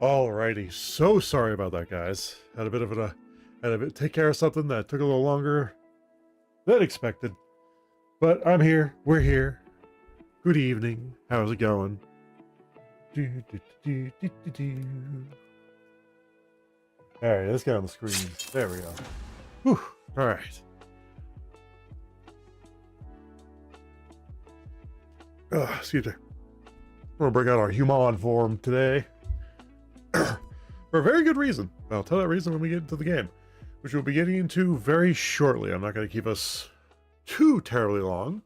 Alrighty, so sorry about that, guys. Had to take care of something that took a little longer than expected. But I'm here. We're here. Good evening. How's it going? Alright, let's get on the screen. There we go. Whew. Alright. Excuse me. We're gonna bring out our human form today. For a very good reason. I'll tell that reason when we get into the game, which we'll be getting into very shortly. I'm not going to keep us too terribly long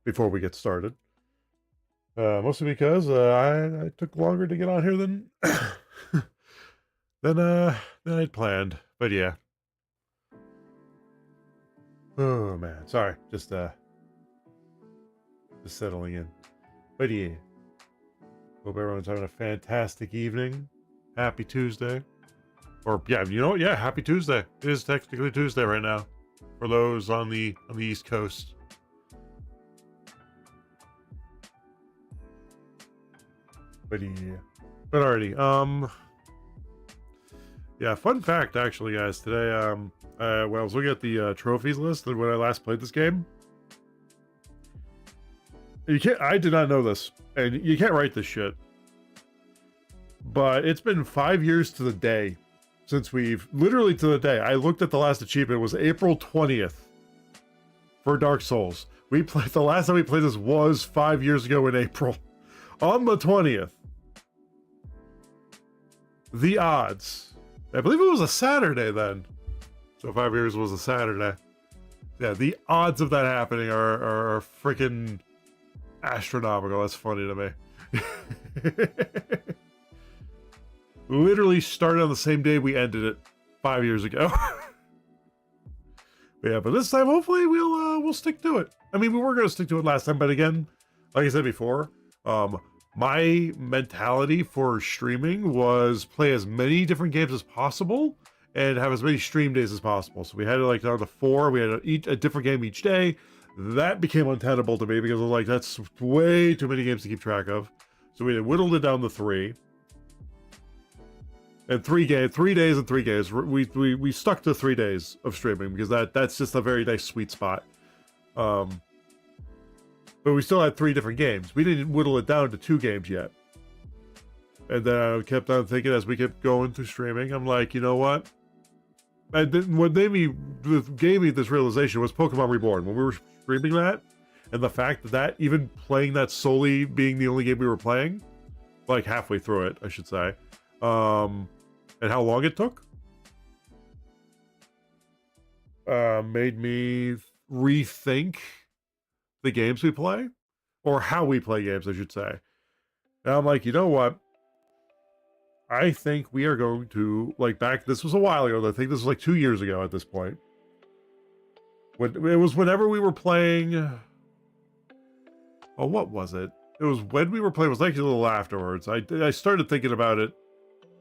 before we get started. Mostly because I took longer to get on here than than I'd planned. But yeah. Oh man, sorry. Just settling in. But yeah. Hope everyone's having a fantastic evening. Happy Tuesday. Or yeah, you know what? Yeah, happy Tuesday. It is technically Tuesday right now. For those on the East Coast. But yeah. But alrighty. Yeah, fun fact actually, guys. Today, when I was looking at the trophies list and when I last played this game. I did not know this. And you can't write this shit. But it's been 5 years to the day since literally to the day. I looked at the last achievement. It was April 20th for Dark Souls. The last time we played this was 5 years ago in April. On the 20th. The odds. I believe it was a Saturday then. So 5 years was a Saturday. Yeah, the odds of that happening are freaking astronomical. That's funny to me. Literally started on the same day we ended it 5 years ago. Yeah, but this time hopefully we'll stick to it. I mean, we were going to stick to it last time, but again, like I said before, my mentality for streaming was play as many different games as possible and have as many stream days as possible. So we had it like down to 4. We had a different game each day. That became untenable to me because I was like, that's way too many games to keep track of. So we whittled it down to 3. And 3 days and 3 games. We stuck to 3 days of streaming because that's just a very nice sweet spot. But we still had 3 different games. We didn't whittle it down to 2 games yet. And then I kept on thinking as we kept going through streaming, I'm like, you know what? And then what gave me this realization was Pokemon Reborn. When we were streaming that, and the fact that even playing that solely being the only game we were playing, like halfway through it, I should say, and how long it took, made me rethink the games we play, or how we play games, I should say. And I'm like, you know what? I think we are going to, this was a while ago, I think this was like 2 years ago at this point. Whenever we were playing, oh, what was it? It was when we were playing, it was like a little afterwards. I started thinking about it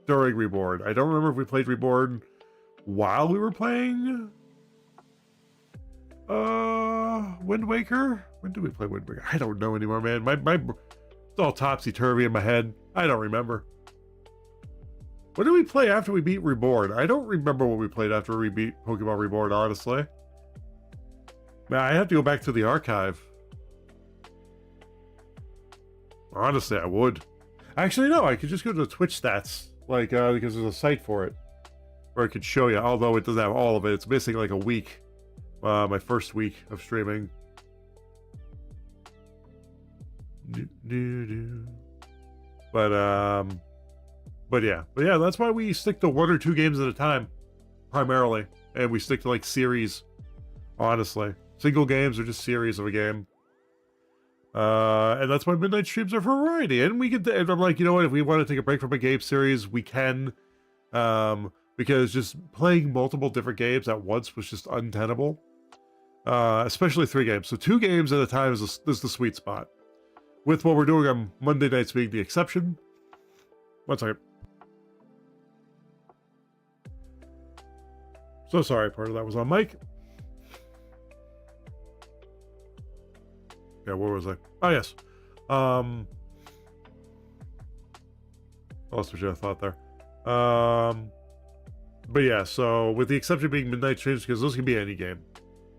during Reborn. I don't remember if we played Reborn while we were playing Wind Waker. When did we play Wind Waker? I don't know anymore, man. It's all topsy-turvy in my head. I don't remember. What did we play after we beat Reborn? I don't remember what we played after we beat Pokemon Reborn, honestly. Man, I have to go back to the archive. Honestly, I would. Actually, no, I could just go to the Twitch stats. Because there's a site for it. Where it could show you, although it doesn't have all of it. It's missing like a week. My first week of streaming. But yeah, that's why we stick to 1 or 2 games at a time, primarily, and we stick to like series. Honestly, single games are just series of a game, and that's why midnight streams are for variety. And and I'm like, you know what? If we want to take a break from a game series, we can, because just playing multiple different games at once was just untenable. Especially 3 games. So 2 games at a time is the sweet spot. With what we're doing on Monday nights being the exception. 1 second. So sorry, part of that was on mic. Yeah, where was I? Oh, yes. Lost my train of thought there. But yeah, so with the exception being midnight streams, because those can be any game.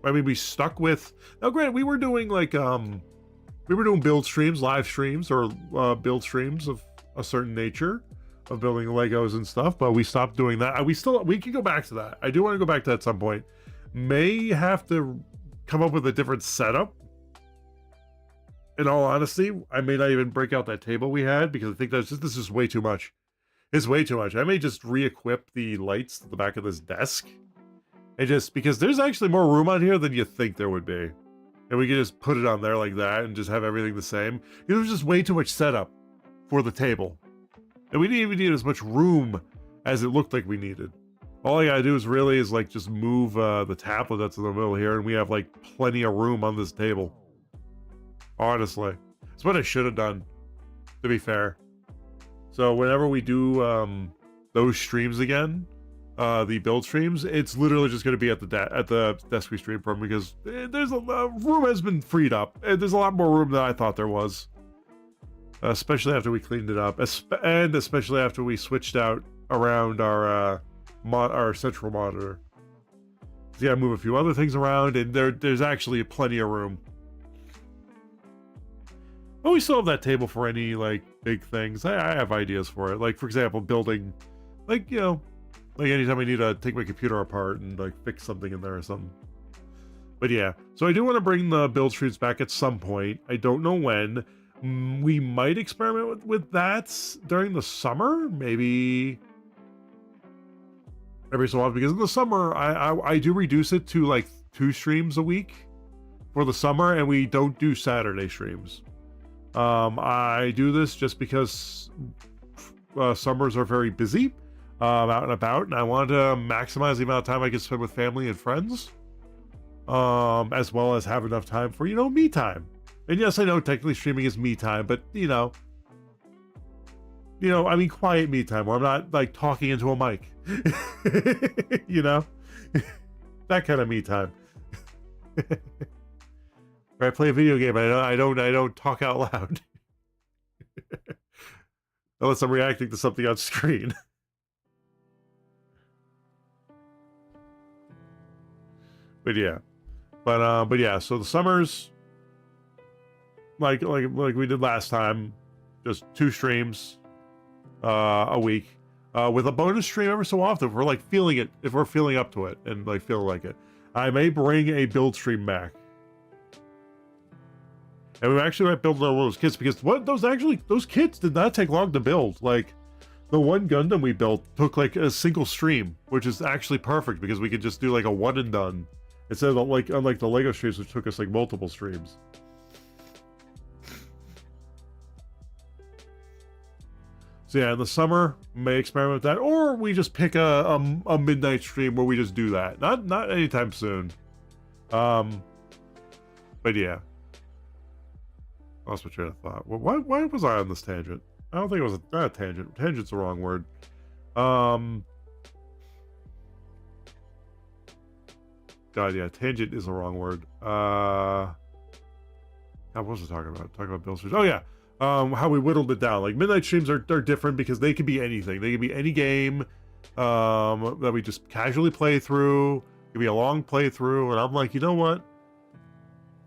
I mean, we stuck with. Now, granted, we were doing like we were doing build streams, live streams, or build streams of a certain nature of building Legos and stuff, but we stopped doing that. We can go back to that. I do want to go back to that at some point. May have to come up with a different setup. In all honesty, I may not even break out that table we had because I think this is way too much. It's way too much. I may just re-equip the lights to the back of this desk. And just because there's actually more room on here than you think there would be. And we could just put it on there like that and just have everything the same. It was just way too much setup for the table. And we didn't even need as much room as it looked like we needed. All I gotta do is really like just move the tablet that's in the middle here, and we have like plenty of room on this table. Honestly. It's what I should have done, to be fair. So whenever we do those streams again, the build streams, it's literally just going to be at the desk we stream from, because there's room has been freed up, and there's a lot more room than I thought there was, especially after we cleaned it up, and especially after we switched out around our central monitor. So yeah, move a few other things around, and there's actually plenty of room. But we still have that table for any like big things. I have ideas for it, like for example, building, like, you know, like anytime I need to take my computer apart and like fix something in there or something. But yeah, so I do want to bring the build streams back at some point. I don't know when. We might experiment with that during the summer, maybe every so often, because in the summer I do reduce it to like 2 streams a week for the summer, and we don't do Saturday streams. I do this just because summers are very busy, out and about, and I want to maximize the amount of time I can spend with family and friends, as well as have enough time for, you know, me time. And yes, I know technically streaming is me time, but you know, I mean quiet me time where I'm not like talking into a mic, you know, that kind of me time. Where I play a video game, I don't talk out loud. Unless I'm reacting to something on screen. But yeah. But yeah, so the summers, like we did last time, just 2 streams a week, with a bonus stream every so often if we're like feeling it, if we're feeling up to it and like feel like it. I may bring a build stream back. And we actually might build one of those kits, because those kits did not take long to build. Like, the one Gundam we built took like a single stream, which is actually perfect because we could just do like a one and done instead of like, unlike the Lego streams, which took us like multiple streams. So yeah, in the summer, may experiment with that, or we just pick a midnight stream where we just do that. Not anytime soon. But yeah. Lost my train of thought. Why was I on this tangent? I don't think it was not a tangent. Tangent's the wrong word. God, yeah, tangent is the wrong word. God, what was I talking about? Talking about Bill Street. Oh yeah. How we whittled it down. Like, midnight streams are different because they could be anything. They could be any game that we just casually play through. It could be a long playthrough, and I'm like, you know what?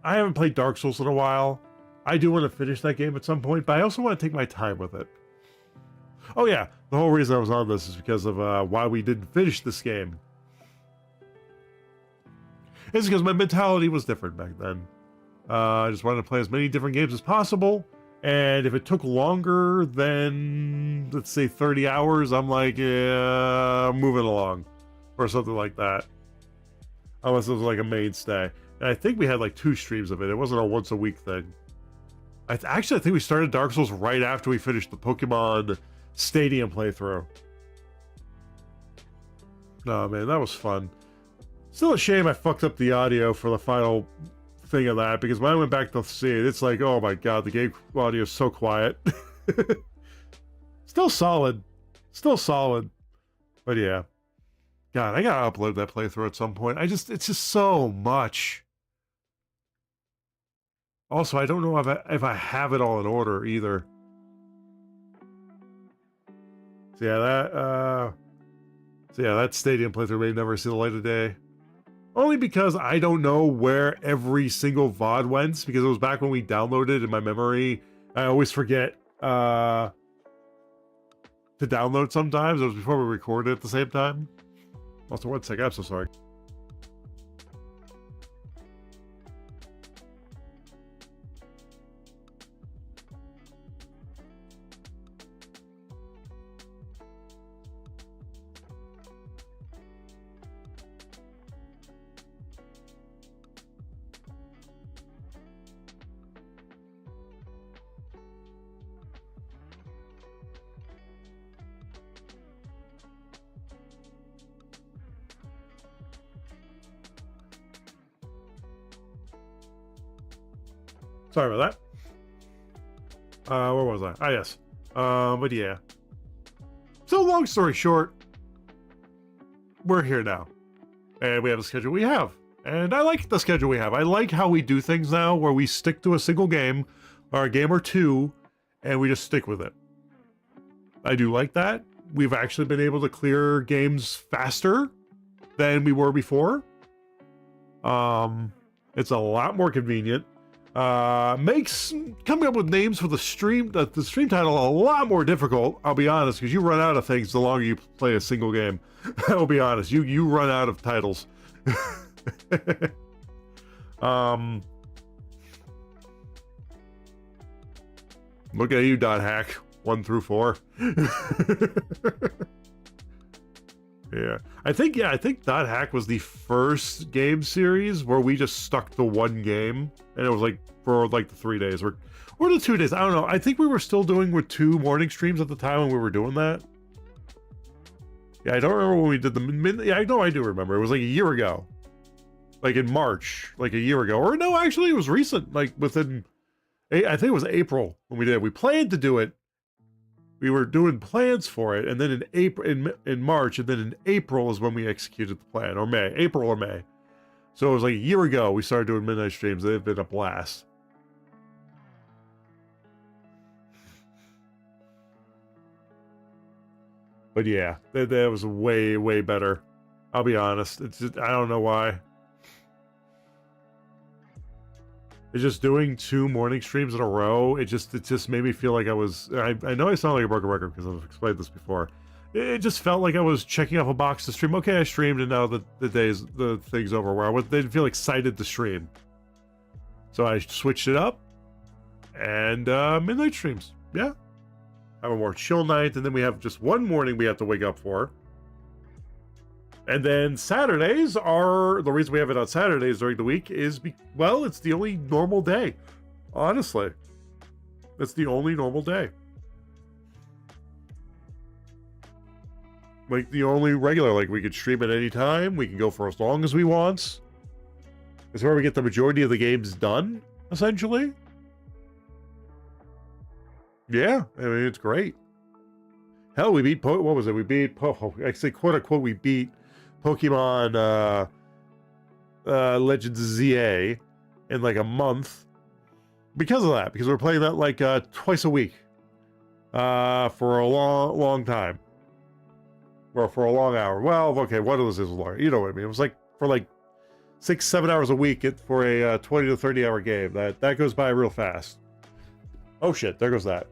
I haven't played Dark Souls in a while. I do want to finish that game at some point, but I also want to take my time with it. Oh yeah, the whole reason I was on this is because of why we didn't finish this game. It's because my mentality was different back then. I just wanted to play as many different games as possible, and if it took longer than, let's say, 30 hours, I'm like, yeah, moving along, or something like that. Unless it was like a mainstay. And I think we had like 2 streams of it. It wasn't a once a week thing. I think we started Dark Souls right after we finished the Pokemon Stadium playthrough. Oh man, that was fun. Still a shame I fucked up the audio for the final thing of that, because when I went back to see it, it's like, oh my god, the game audio is so quiet. Still solid. Still solid. But yeah. God, I gotta upload that playthrough at some point. It's just so much. Also, I don't know if I have it all in order either. So yeah, that stadium playthrough may never see the light of day. Only because I don't know where every single VOD went, because it was back when we downloaded in my memory. I always forget to download sometimes. It was before we recorded at the same time. Also, one sec, I'm so sorry. Sorry about that. Where was I? Ah, yes. But yeah. So long story short, we're here now. And we have the schedule we have. And I like the schedule we have. I like how we do things now, where we stick to a single game, or a game or two, and we just stick with it. I do like that. We've actually been able to clear games faster than we were before. It's a lot more convenient. Makes coming up with names for the stream title a lot more difficult, I'll be honest, because you run out of things the longer you play a single game. I'll be honest, you run out of titles. Look at you, .hack 1 through 4. Yeah, I think .hack was the first game series where we just stuck to one game, and it was like for like the 3 days or the 2 days. I don't know. I think we were still doing with 2 morning streams at the time when we were doing that. Yeah, I don't remember when we did the midnight. Yeah, I know I do remember. It was like a year ago, like in March, like a year ago. Or no, actually, it was recent. Like within, I think it was April when we did it. We planned to do it. We were doing plans for it, and then in April, in March, and then in April is when we executed the plan, or May, April or May. So it was like a year ago we started doing midnight streams. They've been a blast. But yeah, that was way, way better. I'll be honest. It's just, I don't know why. It's just doing 2 morning streams in a row. It just made me feel like I was. I know I sound like a broken record because I've explained this before. It just felt like I was checking off a box to stream. Okay, I streamed, and now the thing's over. Where I didn't feel excited to stream, so I switched it up, and midnight streams. Yeah, have a more chill night, and then we have just one morning we have to wake up for. And then Saturdays are, the reason we have it on Saturdays during the week is, well, it's the only normal day. Honestly. It's the only normal day. Like, the only regular, like, we could stream at any time. We can go for as long as we want. It's where we get the majority of the games done, essentially. Yeah, I mean, it's great. Hell, we beat, what was it? We beat, actually, quote-unquote, we beat Pokemon Legends ZA in like a month because of that, because we're playing that like twice a week for a long time, or for a long hour. Well, okay, one of those is long, you know what I mean. It was like for like 6-7 hours a week for a 20 to 30 hour game. That goes by real fast. Oh shit, there goes that.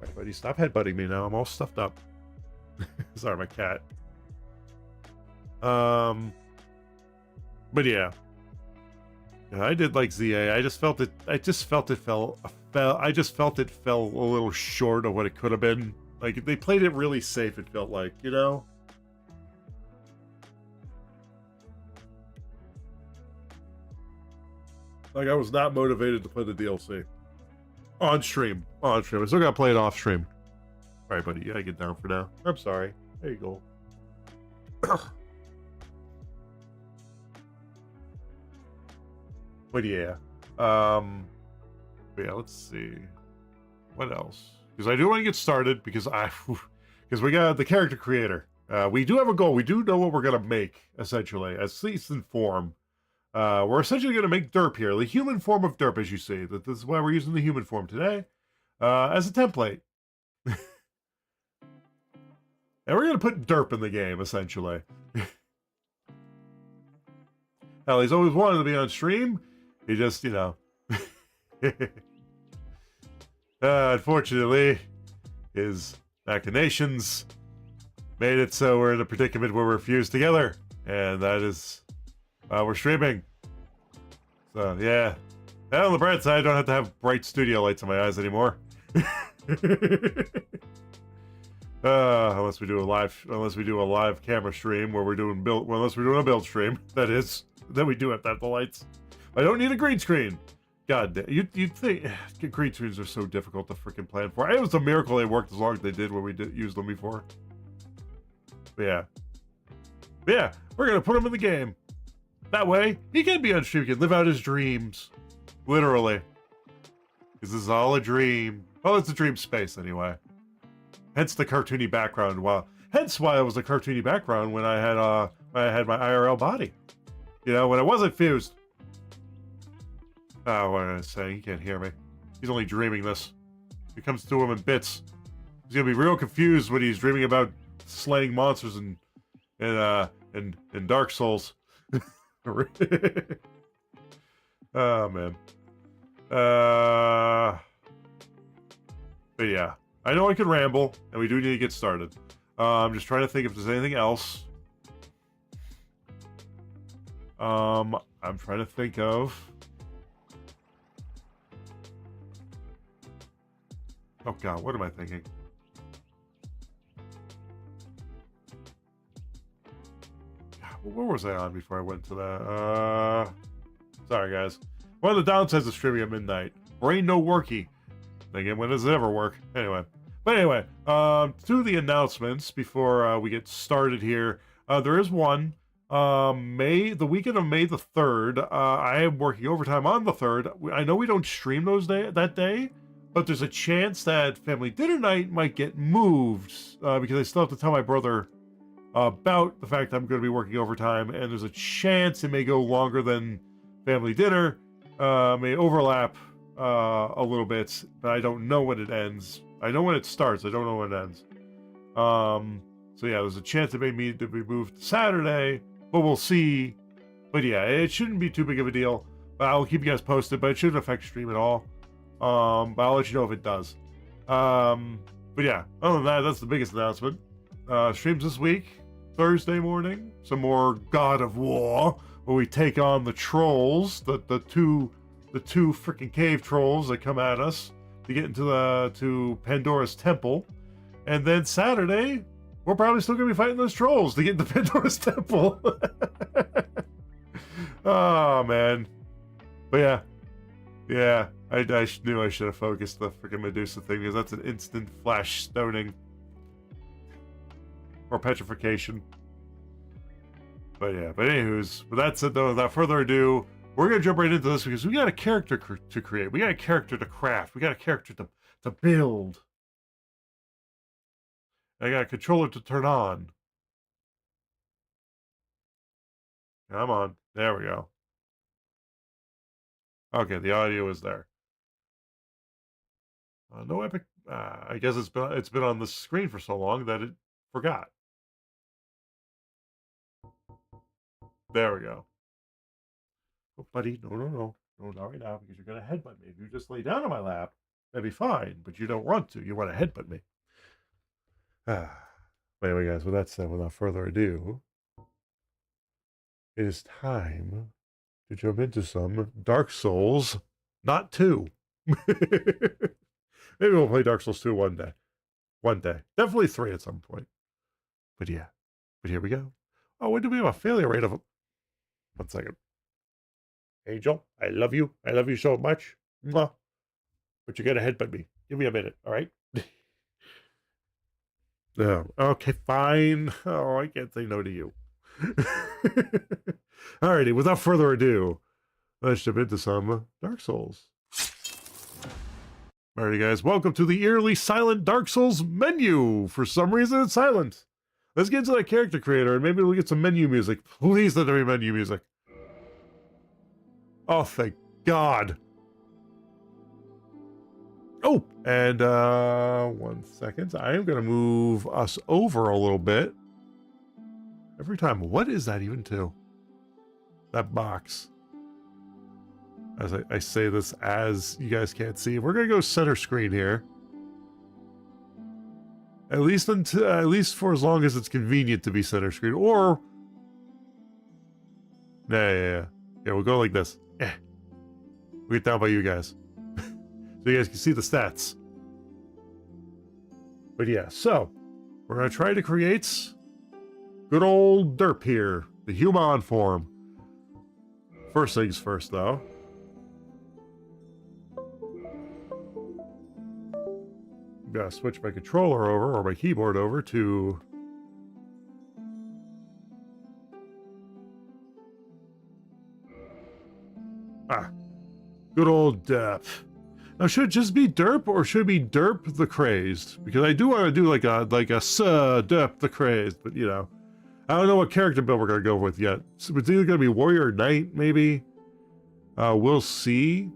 Right, buddy, stop headbutting me now. I'm all stuffed up. Sorry, my cat. But yeah. I did like ZA. I just felt it fell a little short of what it could have been. Like, they played it really safe, it felt like, you know? Like, I was not motivated to play the DLC. On stream. I still gotta play it off stream. Alright, buddy, you gotta get down for now. I'm sorry. There you go. But yeah. Yeah, let's see. What else? Because I do want to get started, because we got the character creator. We do have a goal. We do know what we're gonna make, essentially, at least in form. We're essentially gonna make derp here, the human form of derp, as you see. This is why we're using the human form today, as a template. And we're going to put derp in the game, essentially. Hell, he's always wanted to be on stream. He just, you know. Unfortunately, his machinations made it so we're in a predicament where we're fused together. And that is why we're streaming. So, yeah. And on the bright side, I don't have to have bright studio lights in my eyes anymore. Unless we do a live camera stream where we're doing unless we're doing a build stream, that is, then we do have to have the lights. I don't need a green screen. God damn, you'd think green screens are so difficult to freaking plan for. It was a miracle they worked as long as they did when we used them before. But yeah, we're gonna put him in the game. That way, he can be on stream, he can live out his dreams. Literally. Because this is all a dream. Well, it's a dream space anyway. Hence the cartoony background. Hence why it was a cartoony background when I had my IRL body. You know, when I wasn't fused. Oh, what am I saying? He can't hear me. He's only dreaming this. It comes to him in bits. He's gonna be real confused when he's dreaming about slaying monsters and Dark Souls. Oh man. But yeah, I know I could ramble, and we do need to get started. I'm just trying to think if there's anything else. I'm trying to think of. Oh God, what am I thinking? Where was I on before I went to that? Sorry guys. One of the downsides of streaming at midnight. Brain no worky. Thinking, when does it ever work? Anyway. But anyway, to the announcements before we get started here. There is one. The weekend of May the 3rd, I am working overtime on the 3rd. I know we don't stream that day, but there's a chance that family dinner night might get moved, because I still have to tell my brother about the fact that I'm going to be working overtime, and there's a chance it may go longer than family dinner, may overlap a little bit, but I don't know when it ends. I know when it starts, I don't know when it ends. So yeah, there's a chance it may need to be moved to Saturday, but we'll see. But yeah, it shouldn't be too big of a deal. I'll keep you guys posted, but it shouldn't affect stream at all. But I'll let you know if it does. But yeah, other than that, that's the biggest announcement. Streams this week, Thursday morning, some more God of War, where we take on the trolls, the two freaking cave trolls that come at us to get into Pandora's temple. And then Saturday, we're probably still gonna be fighting those trolls to get into Pandora's temple. Oh man. But yeah, I knew I should have focused the freaking Medusa thing, because that's an instant flash stoning or petrification. But yeah, anywho's, with that said though, without further ado, we're gonna jump right into this because we got a character to create, we got a character to craft, we got a character to build. I got a controller to turn on. Come on, there we go. Okay, the audio is there. No epic. I guess it's been on the screen for so long that it forgot. There we go. Oh, buddy, no, not right now, because you're gonna headbutt me. If you just lay down on my lap, that'd be fine. But you don't want to. You want to headbutt me. But anyway, guys, with that said, without further ado, it is time to jump into some Dark Souls, not 2. Maybe we'll play Dark Souls 2 one day. Definitely 3 at some point. But yeah. But here we go. Oh, when do we have a failure rate of... 1 second. Angel, I love you. I love you so much. Mwah. But you're going to headbutt me. Give me a minute, all right? Okay, fine. Oh, I can't say no to you. Alrighty, without further ado, let's jump into some Dark Souls. Alrighty guys, welcome to the eerily silent Dark Souls menu. For some reason it's silent. Let's get into that character creator and maybe we'll get some menu music. Please let there be menu music. Oh, thank God. Oh, and 1 second. I am going to move us over a little bit. Every time. What is that even to? That box. As I say this, as you guys can't see, we're going to go center screen here. At least for as long as it's convenient to be center screen. Or... Yeah, we'll go like this. We'll get down by you guys. So you guys can see the stats. But yeah, so we're going to try to create good old derp here. The human form. First things first, though. I'm going to switch my controller over, or my keyboard over, to... Good old derp. Now, should it just be derp, or should it be derp the crazed? Because I do want to do like a derp the crazed, but you know, I don't know what character build we're gonna go with yet. So it's either gonna be warrior or knight, maybe. We'll see.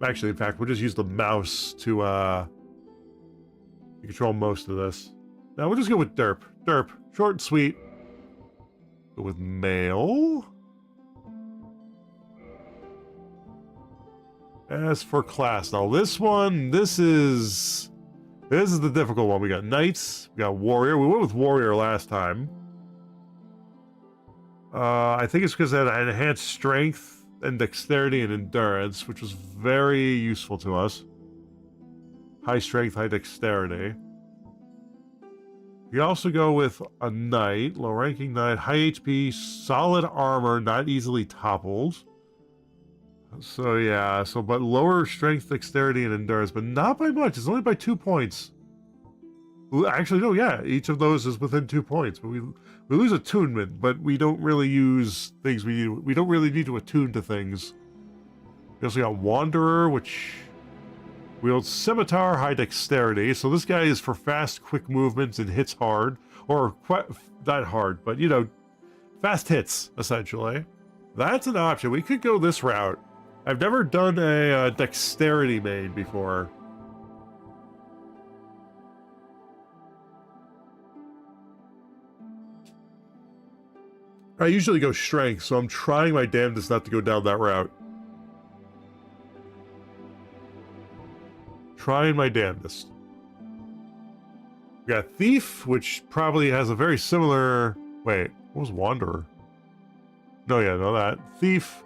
Actually, in fact, we'll just use the mouse to control most of this. Now we'll just go with derp. Derp, short and sweet. Go with male. As for class, now this is the difficult one. We got knights, we got warrior. We went with warrior last time. I think it's because it had enhanced strength and dexterity and endurance, which was very useful to us. High strength, high dexterity. We also go with a knight, low ranking knight, high HP, solid armor, not easily toppled. So yeah, but lower strength, dexterity, and endurance, but not by much. It's only by 2 points. Actually, no, yeah, each of those is within 2 points. But we lose attunement, but we don't really use things we need. We don't really need to attune to things. We also got Wanderer, which wields Scimitar, high dexterity. So this guy is for fast, quick movements and hits hard, or quite not hard, but you know, fast hits essentially. That's an option. We could go this route. I've never done a dexterity main before. I usually go strength, so I'm trying my damnedest not to go down that route. Trying my damnedest. We got Thief, which probably has a very similar... Wait, what was Wanderer? No, yeah, no, that. Thief...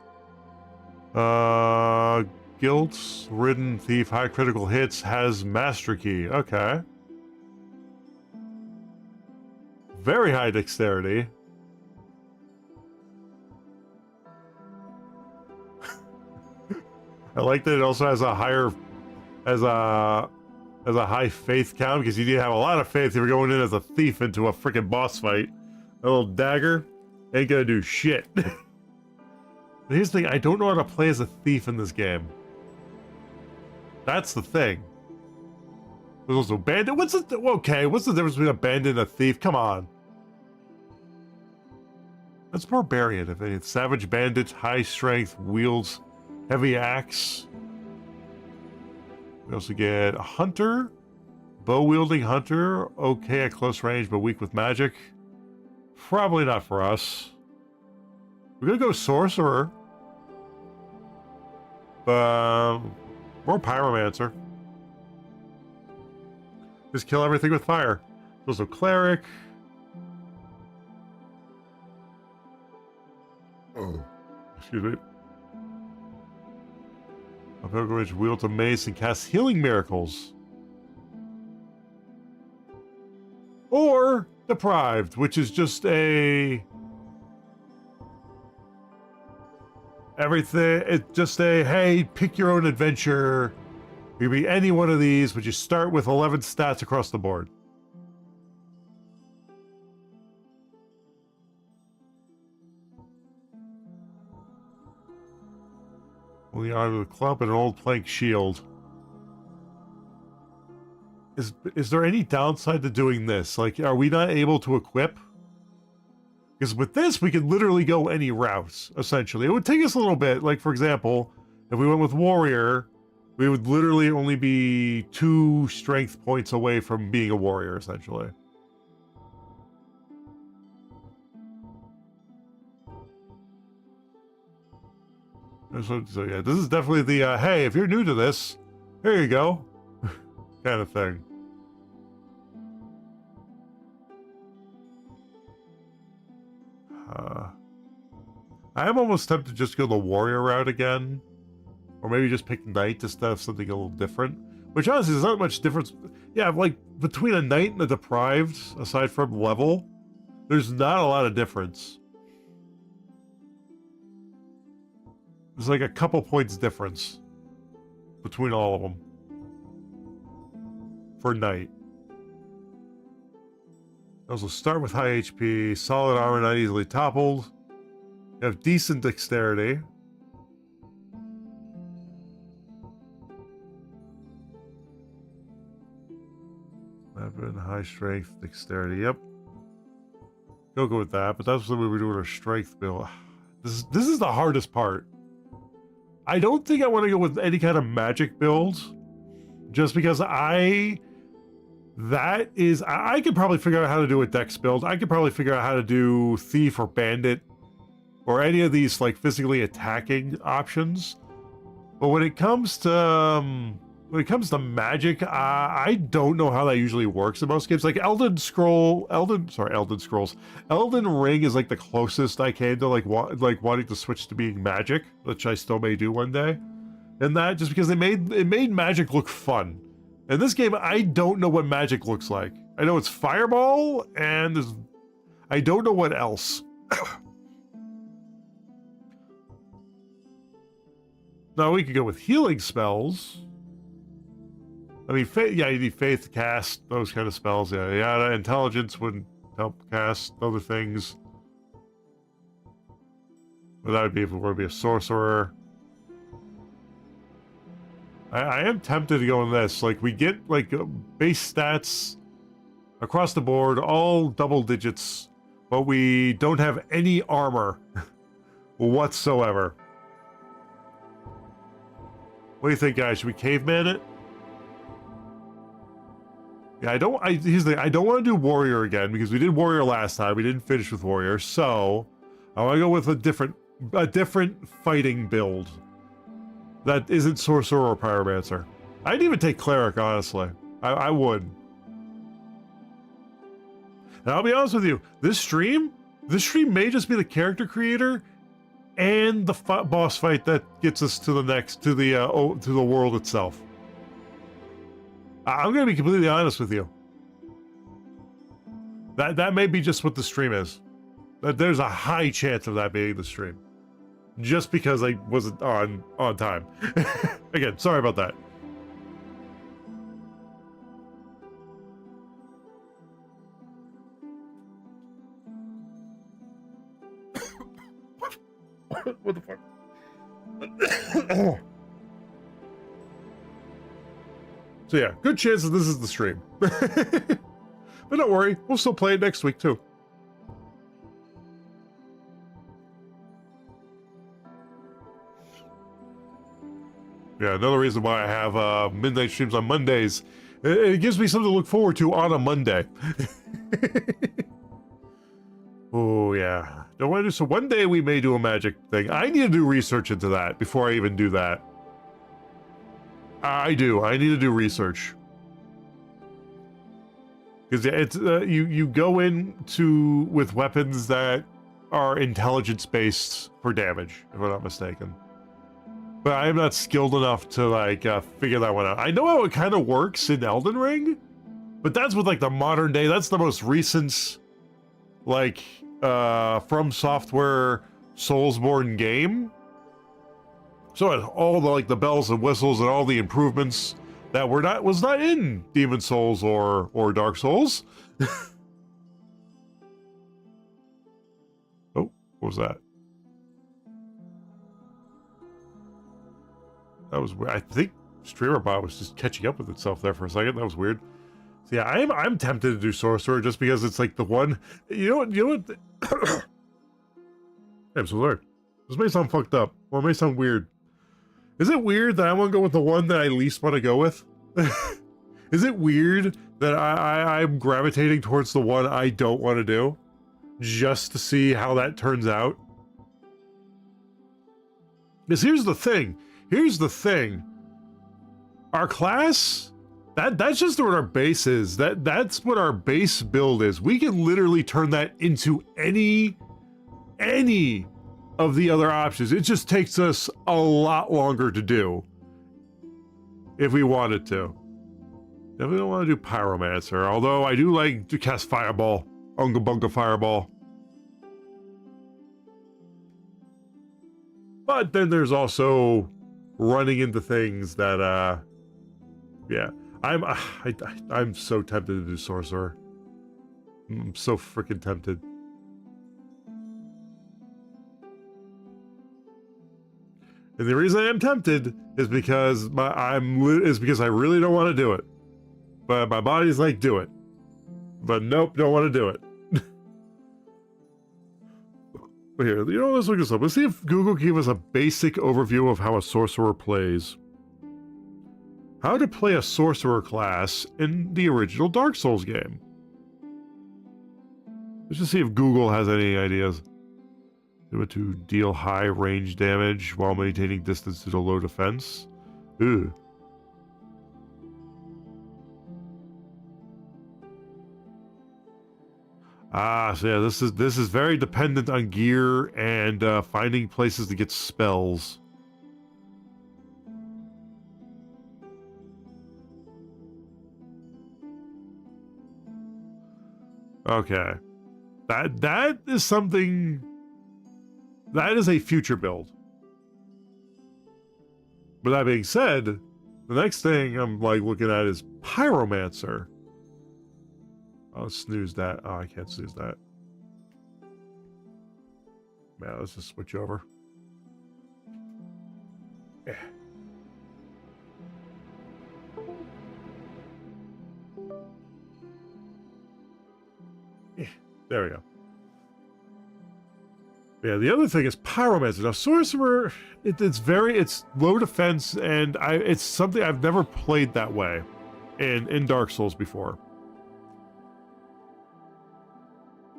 Guilt-ridden thief, high critical hits, has master key. Okay. Very high dexterity. I like that it also has a higher, as a high faith count, because you need to have a lot of faith if you're going in as a thief into a freaking boss fight. A little dagger ain't gonna do shit. Here's the thing, I don't know how to play as a thief in this game. That's the thing. There's also bandit. What's the difference between a bandit and a thief? Come on. That's barbarian. If it's savage bandit, high strength, wields heavy axe. We also get a hunter, bow wielding hunter. Okay at close range, but weak with magic. Probably not for us. We're gonna go sorcerer. More pyromancer. Just kill everything with fire. Also cleric. Oh, excuse me. A pilgrimage wields a mace and casts healing miracles. Or deprived, which is just a... Everything, it's just a, hey, pick your own adventure. You can be any one of these, but you start with 11 stats across the board. Only armed with a club and an old plank shield. Is there any downside to doing this? Like, are we not able to equip? Because with this, we could literally go any route, essentially. It would take us a little bit. Like, for example, if we went with Warrior, We would literally only be 2 strength points away from being a warrior, essentially. So yeah, this is definitely the, hey, if you're new to this, here you go, kind of thing. I am almost tempted to just go the warrior route again. Or maybe just pick knight just to have something a little different. Which honestly, there's not much difference. Yeah, like, between a knight and a deprived, aside from level, there's not a lot of difference. There's like a couple points difference between all of them. For knight. Also start with high HP, solid armor, not easily toppled. You have decent dexterity. Weapon, high strength, dexterity, yep. Go with that, but that's what we were doing our strength build. This is the hardest part. I don't think I want to go with any kind of magic build. Just because I could probably figure out how to do a dex build. I could probably figure out how to do thief or bandit. Or any of these like physically attacking options. But when it comes to magic, I don't know how that usually works in most games. Like Elden Scrolls. Elden Ring is like the closest I can to like wanting to switch to being magic, which I still may do one day. And that just because it made magic look fun. In this game, I don't know what magic looks like. I know it's fireball, and I don't know what else. Now we could go with healing spells. I mean, yeah, you need faith to cast those kind of spells. Yeah, intelligence would help cast other things. But that would be if we were to be a sorcerer. I am tempted to go in this. Like, we get, like, base stats across the board, all double digits, but we don't have any armor whatsoever. What do you think, guys? Should we caveman it? Yeah, here's the thing. I don't want to do warrior again because we did warrior last time. We didn't finish with warrior, so I want to go with a different fighting build that isn't sorcerer or pyromancer. I'd even take cleric, honestly. I would. And I'll be honest with you, this stream may just be the character creator and the boss fight that gets us to the world itself. I'm gonna be completely honest with you. That may be just what the stream is. There's a high chance of that being the stream, just because I wasn't on time. Again, sorry about that. What the fuck? So yeah, good chance that this is the stream. But don't worry, we'll still play it next week too. Yeah, another reason why I have midnight streams on Mondays. It gives me something to look forward to on a Monday. Oh yeah. Don't want to do so. One day we may do a magic thing. I need to do research into that before I even do that. I do. I need to do research. Because it's you go into with weapons that are intelligence based for damage, if I'm not mistaken. But I am not skilled enough to like figure that one out. I know how it kind of works in Elden Ring, but that's with like the modern day. That's the most recent, like From Software Soulsborne game. So all the like the bells and whistles and all the improvements that was not in Demon Souls or Dark Souls. Oh, what was that? That was weird. I think StreamerBot was just catching up with itself there for a second. That was weird. So yeah, I'm tempted to do Sorcerer just because it's like the one. You know what? I'm so sorry. This may sound fucked up, or it may sound weird. Is it weird that I want to go with the one that I least want to go with? Is it weird that I'm gravitating towards the one I don't want to do? Just to see how that turns out? Because here's the thing. Here's the thing. Our class, that's just what our base is. That's what our base build is. We can literally turn that into any of the other options. It just takes us a lot longer to do if we wanted to. Definitely don't want to do Pyromancer, although I do like to cast Fireball. Unga Bunga Fireball. But then there's also running into things that, yeah. I'm so tempted to do Sorcerer. I'm so freaking tempted. And the reason I am tempted is because I really don't want to do it. But my body's like, do it. But nope, don't want to do it. But here, you know, let's look this up. Let's see if Google gave us a basic overview of how a sorcerer plays. How to play a sorcerer class in the original Dark Souls game. Let's just see if Google has any ideas. Do it to deal high range damage while maintaining distance to the low defense. Ooh. Ah, so yeah, this is very dependent on gear and finding places to get spells. Okay. That is something. That is a future build. But that being said, the next thing I'm like looking at is Pyromancer. I'll snooze that. Oh, I can't snooze that. Man, let's just switch over. Yeah. Yeah. There we go. Yeah, the other thing is Pyromancer. Now, Sorcerer, it's low defense, and it's something I've never played that way in Dark Souls before.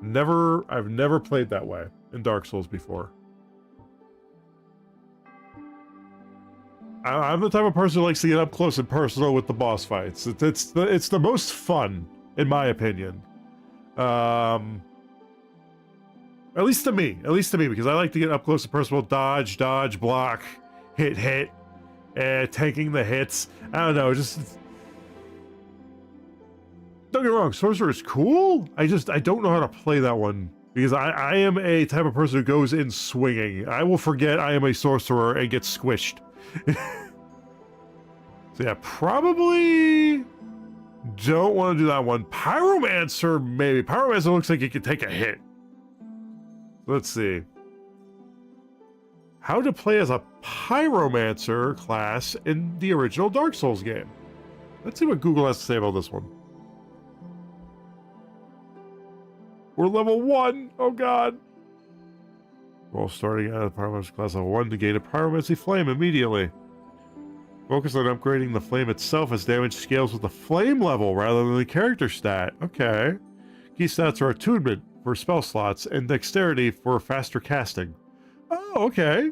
I've never played that way in Dark Souls before. I'm the type of person who likes to get up close and personal with the boss fights. It's the most fun, in my opinion. At least to me, because I like to get up close and personal, dodge, block, hit, tanking the hits. I don't know, just. Don't get me wrong, Sorcerer is cool. I don't know how to play that one because I am a type of person who goes in swinging. I will forget I am a sorcerer and get squished. So yeah, probably don't want to do that one. Pyromancer, maybe. Pyromancer looks like it could take a hit. Let's see. How to play as a Pyromancer class in the original Dark Souls game. Let's see what Google has to say about this one. We're level 1. Oh god. Well, starting at a Pyromancer class level 1 to gain a Pyromancy Flame immediately. Focus on upgrading the flame itself as damage scales with the flame level rather than the character stat. Okay. Key stats are attunement for spell slots and dexterity for faster casting. Oh, okay.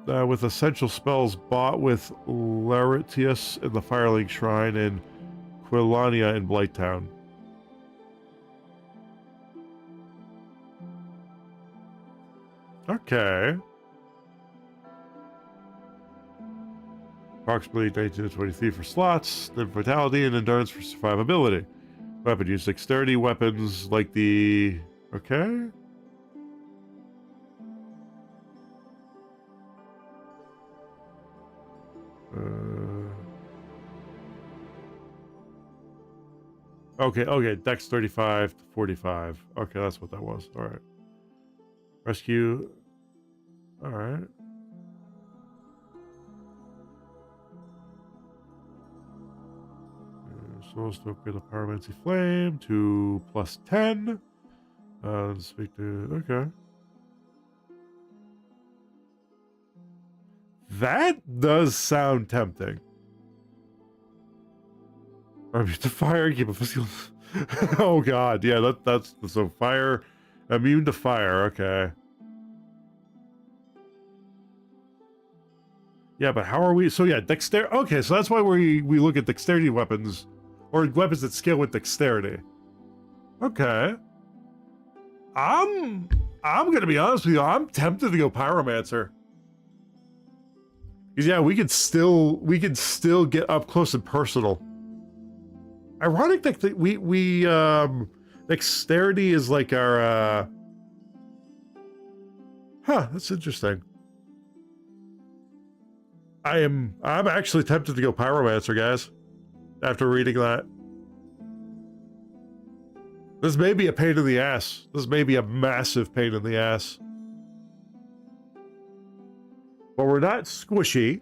With essential spells bought with Laritius in the Firelink Shrine and Quilania in Blighttown. Okay. Approximately 19 to 23 for slots, then vitality and endurance for survivability. Weapon use dexterity weapons like the... Okay. Okay, dex 35 to 45. Okay, that's what that was. Alright. Rescue. Alright. Supposed to upgrade the Pyromancy Flame to +10. Speak to... Okay. That does sound tempting. Or to fire, keep a physical. Oh god, yeah, that's so fire, immune to fire. Okay. Yeah, but how are we? So yeah, dexterity. Okay, so that's why we look at dexterity weapons, or weapons that scale with dexterity. Okay. I'm gonna be honest with you. I'm tempted to go pyromancer. Because yeah, we could still get up close and personal. Ironic that we dexterity is like our huh, that's interesting. I'm actually tempted to go pyromancer, guys. After reading that. This may be a pain in the ass. This may be a massive pain in the ass. But we're not squishy.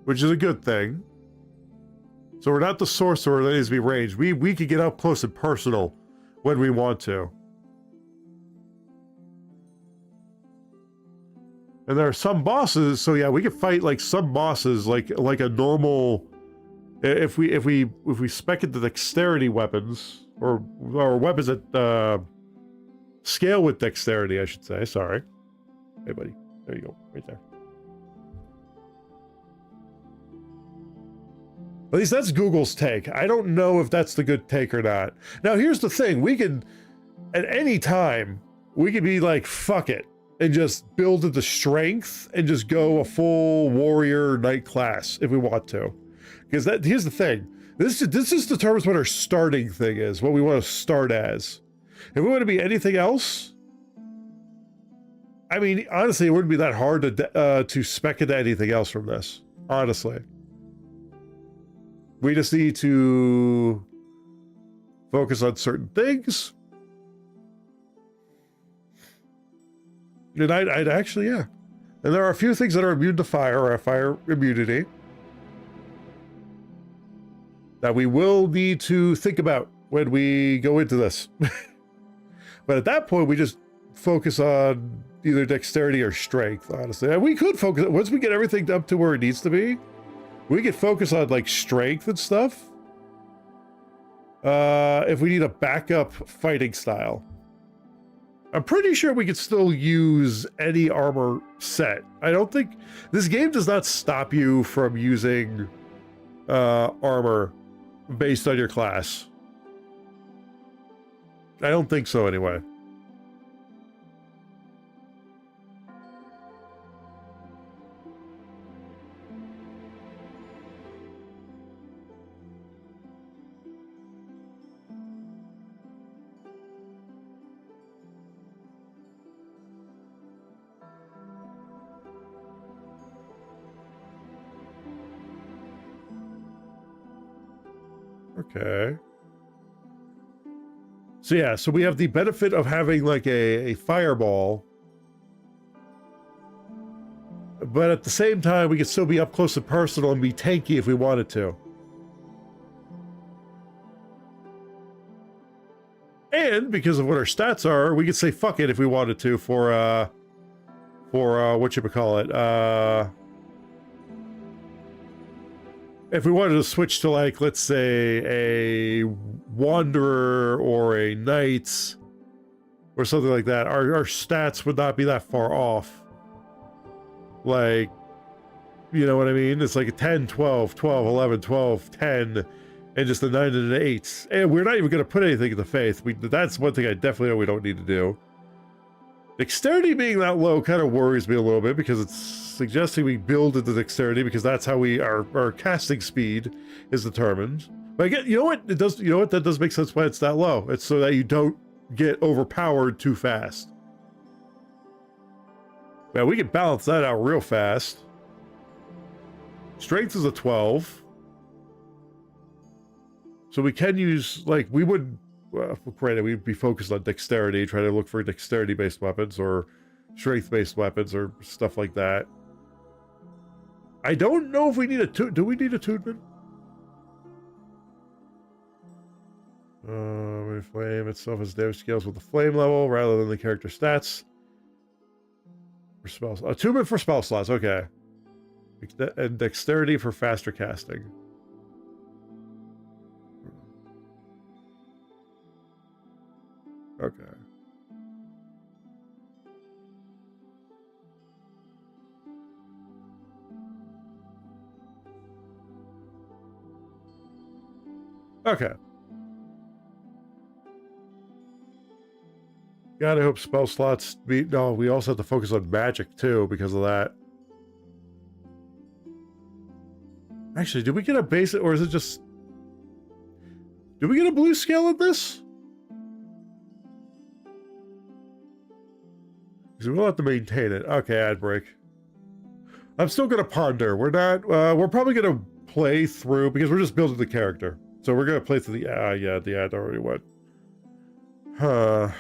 Which is a good thing. So we're not the sorcerer that needs to be ranged. We can get up close and personal when we want to. And there are some bosses, so yeah, we can fight like some bosses like a normal. If we spec into dexterity weapons or weapons that scale with dexterity, I should say. Sorry. Hey, buddy. There you go, right there. At least that's Google's take. I don't know if that's the good take or not. Now, here's the thing. We can, at any time, we could be like, fuck it, and just build into strength and just go a full warrior knight class if we want to. Because here's the thing. This just determines what our starting thing is, what we want to start as. If we want to be anything else, I mean, honestly, it wouldn't be that hard to spec into anything else from this, honestly. We just need to focus on certain things. And I'd actually, yeah. And there are a few things that are immune to fire, or have fire immunity, that we will need to think about when we go into this. But at that point, we just focus on either dexterity or strength, honestly. And we could focus, once we get everything up to where it needs to be, we could focus on like strength and stuff. If we need a backup fighting style. I'm pretty sure we could still use any armor set. I don't think, this game does not stop you from using armor based on your class. I don't think so anyway. Okay. So yeah, so we have the benefit of having like a fireball. But at the same time, we can still be up close and personal and be tanky if we wanted to. And because of what our stats are, we could say fuck it if we wanted to for whatchamacallit, if we wanted to switch to, like, let's say a wanderer or a knight or something like that, our stats would not be that far off. Like, you know what I mean? It's like a 10, 12, 12, 11, 12, 10, and just a 9 and an 8. And we're not even going to put anything in the faith. That's one thing I definitely know we don't need to do. Dexterity being that low kind of worries me a little bit because it's suggesting we build into dexterity because that's how our casting speed is determined. But again, you know what? It does, you know what? That does make sense why it's that low. It's so that you don't get overpowered too fast. Yeah, we can balance that out real fast. Strength is a 12. So we can use, like, we would, granted, we'd be focused on dexterity, trying to look for dexterity-based weapons or strength-based weapons or stuff like that. I don't know if we need a do we need a attunement? Flame itself has damage scales with the flame level rather than the character stats. For spells. Attunement for spell slots, okay. And dexterity for faster casting. Okay. Okay. Gotta hope spell slots beat. No, we also have to focus on magic too because of that. Actually, did we get a basic, or is it just... Did we get a blue scale in this? Because we'll have to maintain it. Okay, ad break. I'm still gonna ponder. We're not... we're probably gonna play through, because we're just building the character. So we're gonna play through the... yeah, the ad already went. Huh...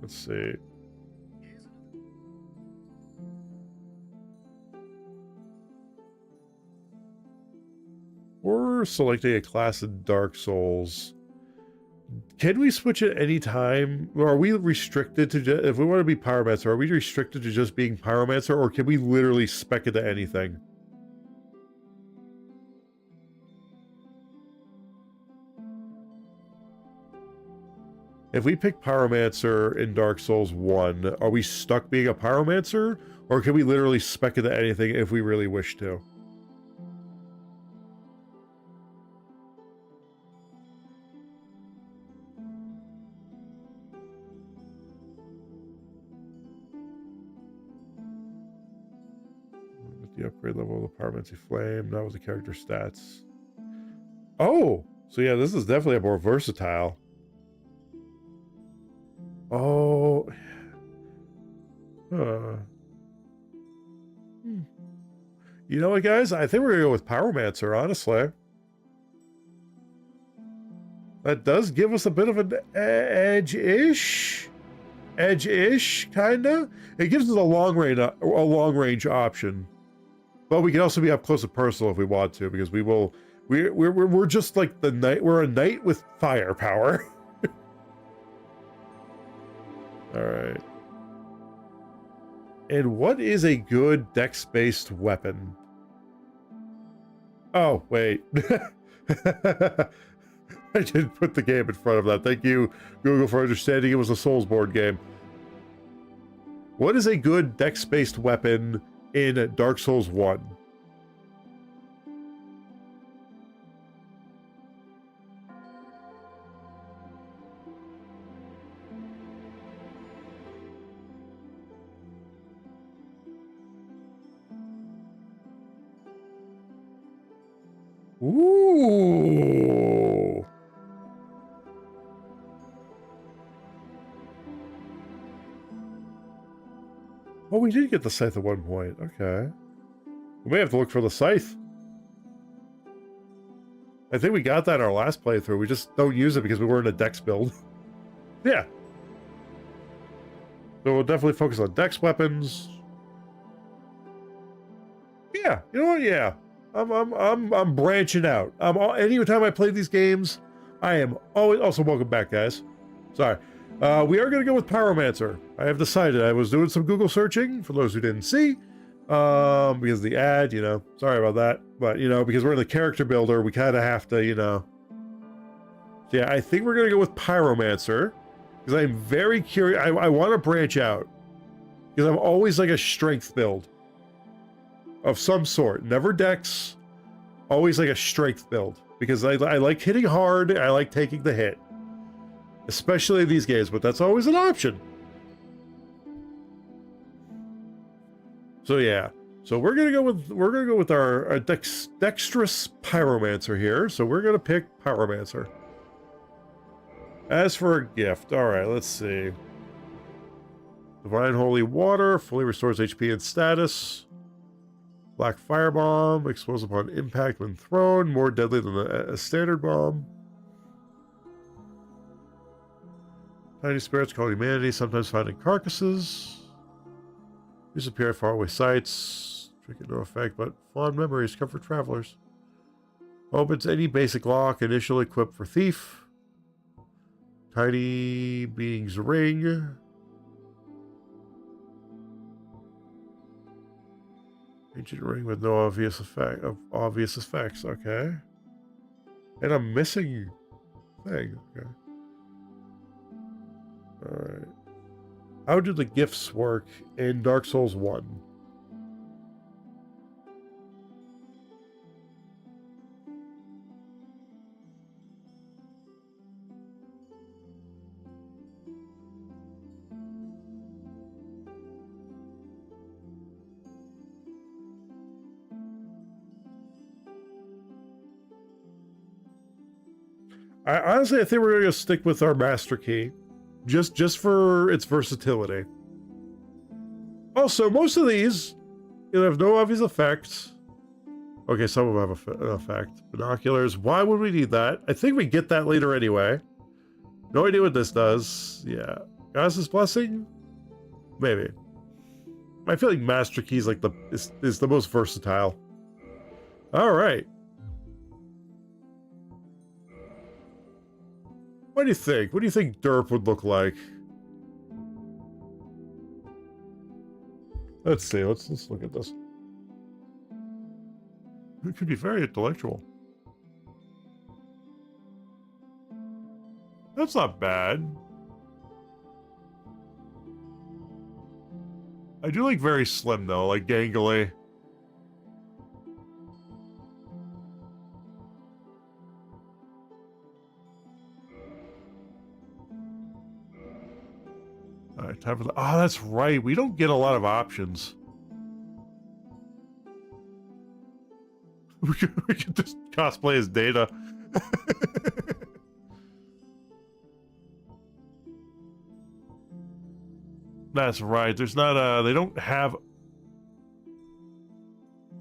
Let's see. We're selecting a class in Dark Souls. Can we switch at any time? Or are we restricted to just, if we want to be Pyromancer, are we restricted to just being Pyromancer, or can we literally spec into anything? If we pick Pyromancer in Dark Souls 1, are we stuck being a Pyromancer? Or can we literally spec into anything if we really wish to? With the upgrade level of the Pyromancy Flame, not with the character stats. Oh! So yeah, this is definitely a more versatile. Oh. You know what, guys? I think we're going to go with Pyromancer, honestly. That does give us a bit of an edge-ish. Edge-ish, kinda. It gives us a long-range option. But we can also be up close and personal if we want to, because we will... We're just like the knight. We're a knight with firepower. All right. And what is a good dex-based weapon? Oh, wait. I didn't put the game in front of that. Thank you, Google, for understanding it was a Soulsborne game. What is a good dex-based weapon in Dark Souls 1? Ooh. Oh, we did get the scythe at one point. Okay. We may have to look for the scythe. I think we got that in our last playthrough. We just don't use it because we weren't a dex build. Yeah. So we'll definitely focus on dex weapons. Yeah, you know what? Yeah. I'm branching out. Anytime I play these games, I am always... Also, welcome back, guys. Sorry. We are going to go with Pyromancer. I have decided. I was doing some Google searching, for those who didn't see, because the ad, you know, sorry about that. But, you know, because we're in the character builder, we kind of have to, you know. So yeah, I think we're going to go with Pyromancer, because I'm very curious. I want to branch out, because I'm always like a strength build of some sort. Never dex, always like a strength build, because I like hitting hard. I like taking the hit, especially in these games, but that's always an option. So yeah, so we're gonna go with our dexterous Pyromancer here. So we're gonna pick Pyromancer. As for a gift, all right, let's see. Divine Holy Water fully restores HP and status. Black Firebomb, explodes upon impact when thrown, more deadly than a standard bomb. Tiny spirits call humanity, sometimes found in carcasses. Disappear at faraway sites. Trick no effect, but fond memories comfort travelers. Opens any basic lock initially equipped for thief. Tiny being's ring. Ancient ring with no obvious effects. Okay. And a missing thing. Okay. Alright. How do the gifts work in Dark Souls 1? I think we're gonna stick with our master key, just for its versatility. Also, most of these have no obvious effects. Okay, some of them have an effect. Binoculars. Why would we need that? I think we get that later anyway. No idea what this does. Yeah, Goddess's Blessing. Maybe. I feel like master key is like is the most versatile. All right. What do you think? What do you think derp would look like? Let's see. Let's look at this. It could be very intellectual. That's not bad. I do like very slim though, like gangly. Alright, time for the... Oh, that's right. We don't get a lot of options. We could just cosplay as Data. That's right. There's not a... They don't have...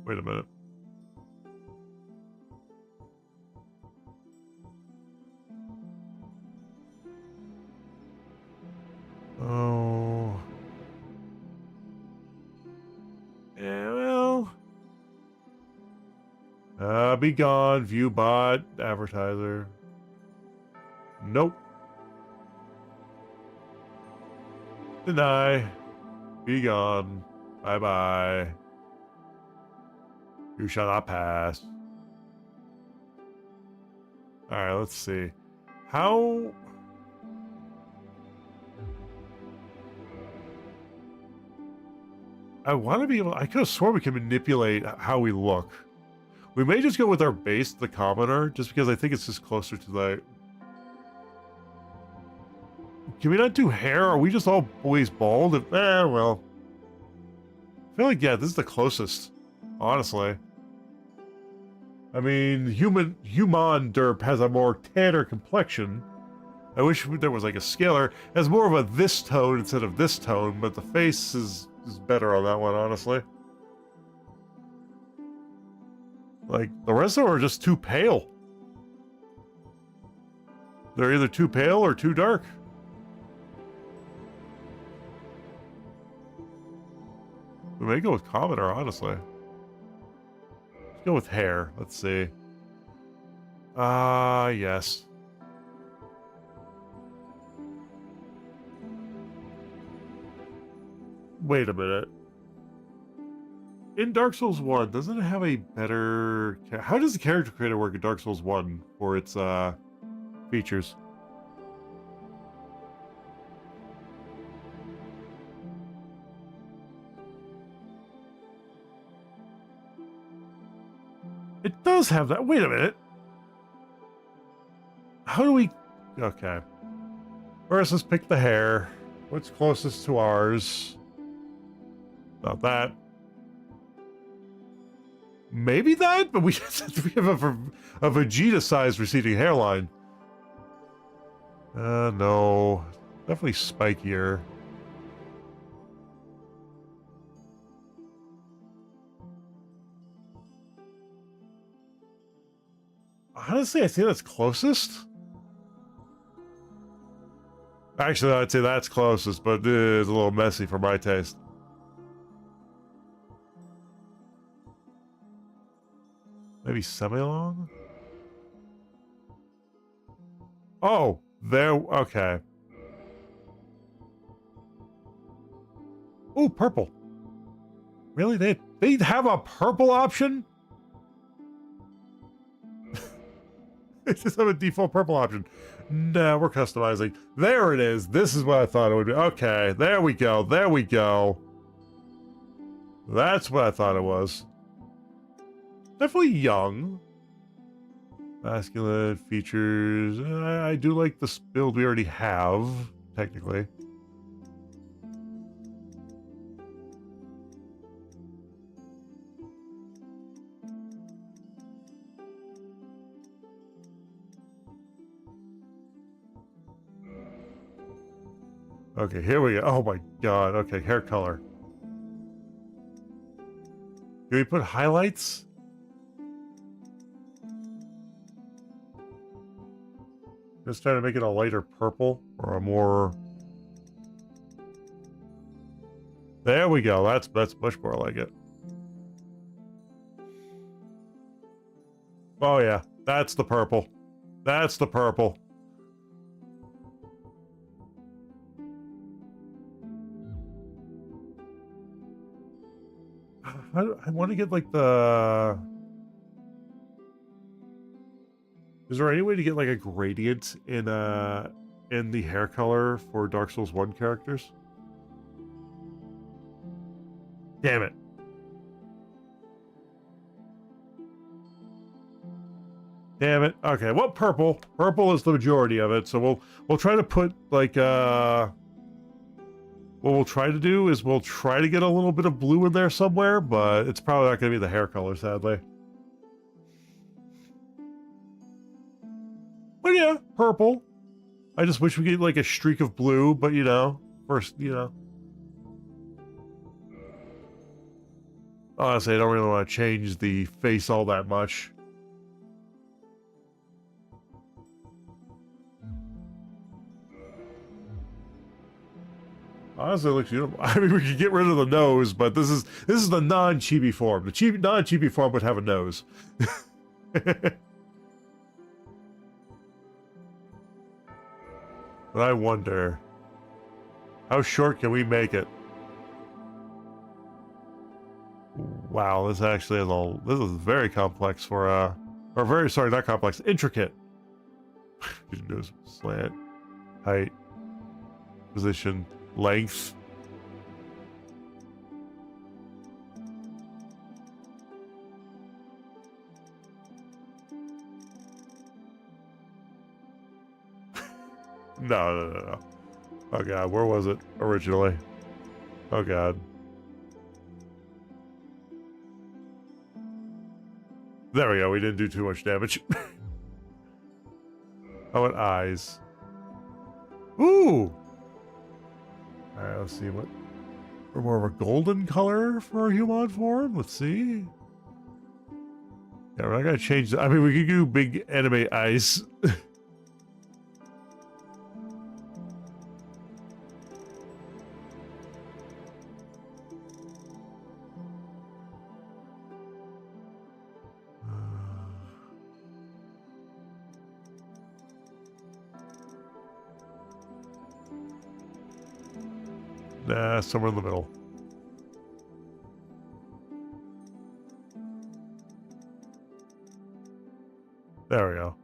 Wait a minute. Oh. Yeah, well. Be gone. View bot. Advertiser. Nope. Deny. Be gone. Bye-bye. You shall not pass. Alright, let's see. How... I want to be able... I could have sworn we can manipulate how we look. We may just go with our base, the commoner, just because I think it's just closer to the... Can we not do hair? Are we just all always bald? Well. I feel like, yeah, this is the closest. Honestly. I mean, human derp has a more tanner complexion. I wish there was like a scaler. It has more of a this tone instead of this tone, but the face is better on that one, honestly. Like, the rest of them are just too pale. They're either too pale or too dark. We may go with commoner, honestly. Let's go with hair. Let's see. Yes. Wait a minute. In Dark Souls 1, doesn't it have a better... How does the character creator work in Dark Souls 1 for its features? It does have that. Wait a minute. How do we... Okay. First, let's pick the hair. What's closest to ours? Not that. Maybe that? But we have a Vegeta-sized receding hairline. No. Definitely spikier. Honestly, I think that's closest. Actually, I'd say that's closest, but it's a little messy for my taste. Maybe semi-long? Oh, there. Okay. Oh, purple. Really? They have a purple option? They just have a default purple option. No, we're customizing. There it is. This is what I thought it would be. Okay, there we go. There we go. That's what I thought it was. Definitely young. Masculine features. I do like this build we already have, technically. Okay, here we go. Oh my god. Okay, hair color. Do we put highlights? Just trying to make it a lighter purple or a more... There we go. That's much more like it. Oh yeah, that's the purple. That's the purple. I want to get like the... Is there any way to get like a gradient in the hair color for Dark Souls 1 characters? Damn it. Damn it. Okay, well, purple. Purple is the majority of it, so we'll try to put like what we'll try to do is we'll try to get a little bit of blue in there somewhere, but it's probably not going to be the hair color, sadly. But yeah, purple. I just wish we get like a streak of blue, but you know, first, you know. Honestly, I don't really want to change the face all that much. Honestly, it looks beautiful. I mean, we could get rid of the nose, but this is the non-chibi form. The non-chibi form would have a nose. But I wonder, how short can we make it? Wow, this actually is all. This is very complex for or very sorry, not complex, intricate. Nose slant, height, position, length. No. Oh god, where was it originally? Oh god. There we go, we didn't do too much damage. Oh, and eyes. Ooh! Alright, let's see what... We're more of a golden color for a human form? Let's see. Yeah, we're not gonna change the... I mean, we could do big anime eyes. Nah, somewhere in the middle. There we go.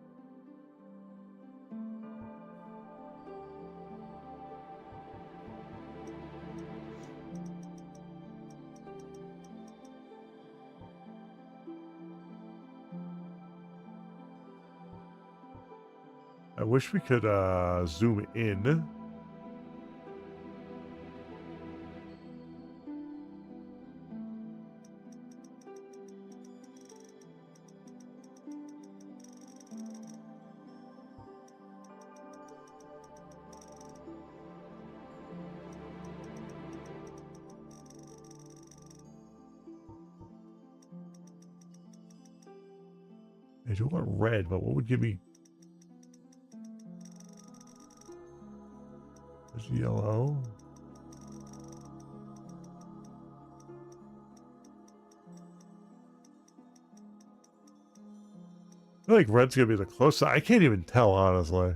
I wish we could zoom in. I do want red, but what would give me... There's yellow. I feel like red's gonna be the closest. I can't even tell, honestly.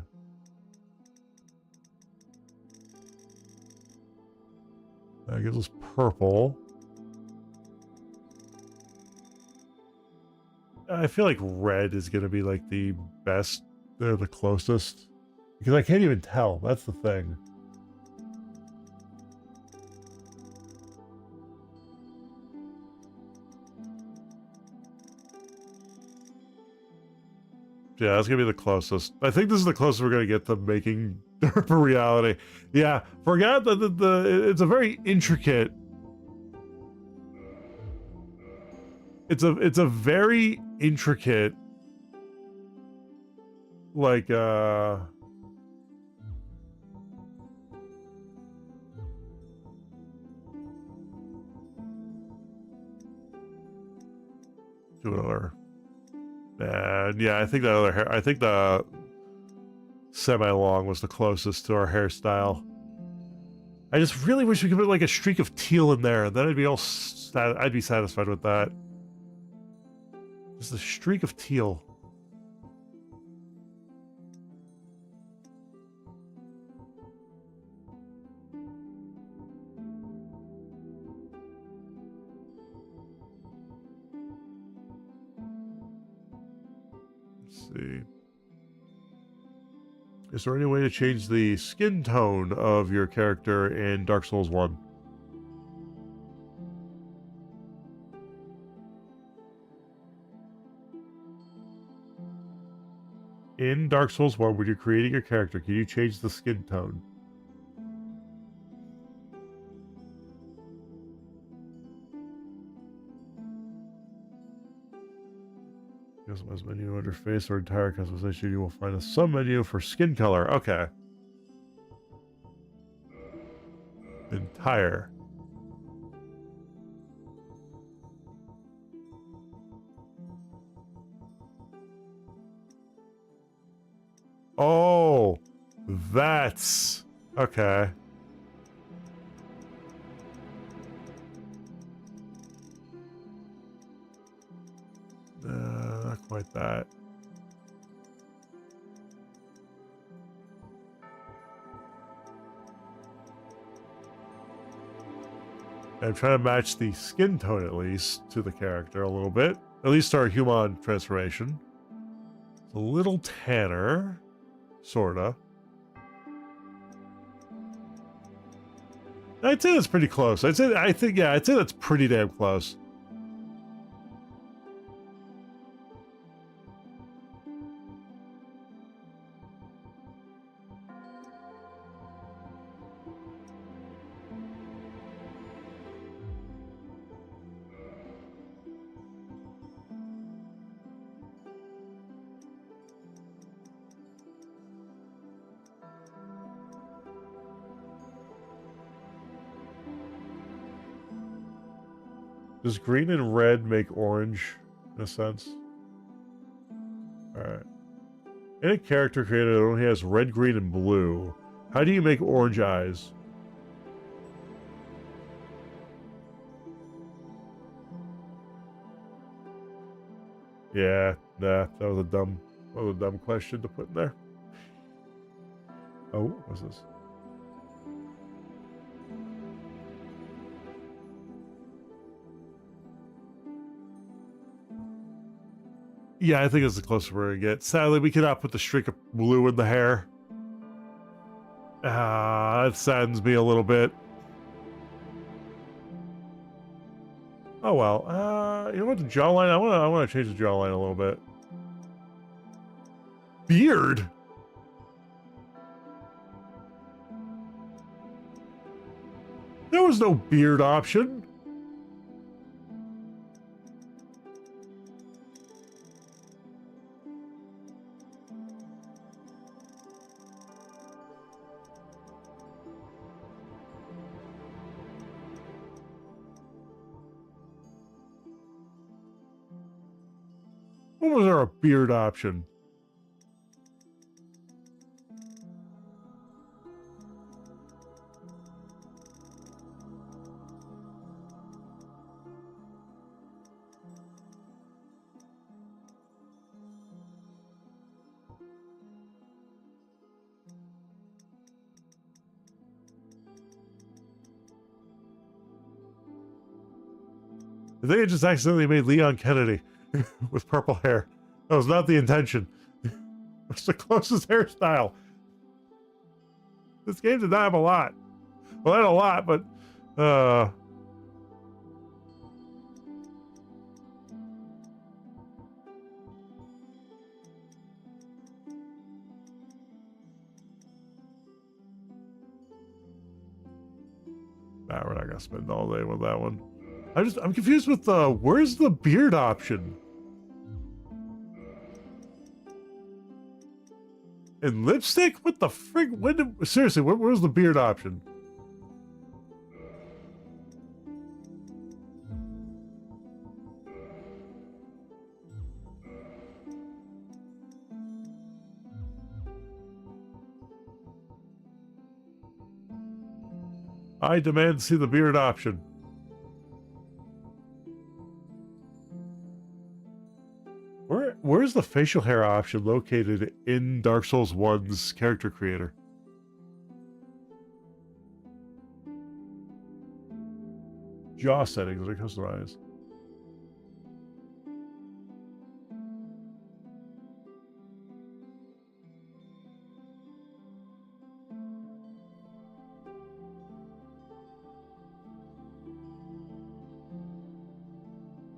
That gives us purple. I feel like red is going to be like the best. They're the closest. Because I can't even tell. That's the thing. Yeah, that's going to be the closest. I think this is the closest we're going to get to making derp a reality. Yeah, forgot that it's a very intricate... It's a very intricate... Like, do another... And yeah, I think that other hair... I think the semi-long was the closest to our hairstyle. I just really wish we could put like a streak of teal in there, and then I'd be all... I'd be satisfied with that. Just a streak of teal. Let's see. Is there any way to change the skin tone of your character in Dark Souls 1? In Dark Souls 1, when you're creating your character, can you change the skin tone? Customize menu under face or entire customization. You will find a sub menu for skin color. Okay. Entire. Oh, that's okay. Not quite that. I'm trying to match the skin tone at least to the character a little bit. At least our human transformation. It's a little tanner, sorta. I'd say that's pretty close. I'd say that's pretty damn close. Does green and red make orange, in a sense? Alright. In a character created that only has red, green, and blue, how do you make orange eyes? Yeah, nah, that was a dumb question to put in there. Oh, what's this? Yeah, I think it's the closest we're gonna get. Sadly, we cannot put the streak of blue in the hair. Ah, that saddens me a little bit. Oh well. You know what? The jawline. I wanna change the jawline a little bit. Beard. There was no beard option. When was there a beard option? I think I just accidentally made Leon Kennedy with purple hair. That was not the intention. It's the closest hairstyle. This game did not have a lot. Well, not a lot, but nah, we're not gonna spend all day with that one. I'm confused with where's the beard option? And lipstick? What the frig? Seriously, where's the beard option? I demand to see the beard option. Where's the facial hair option located in Dark Souls 1's character creator? Jaw settings are customized.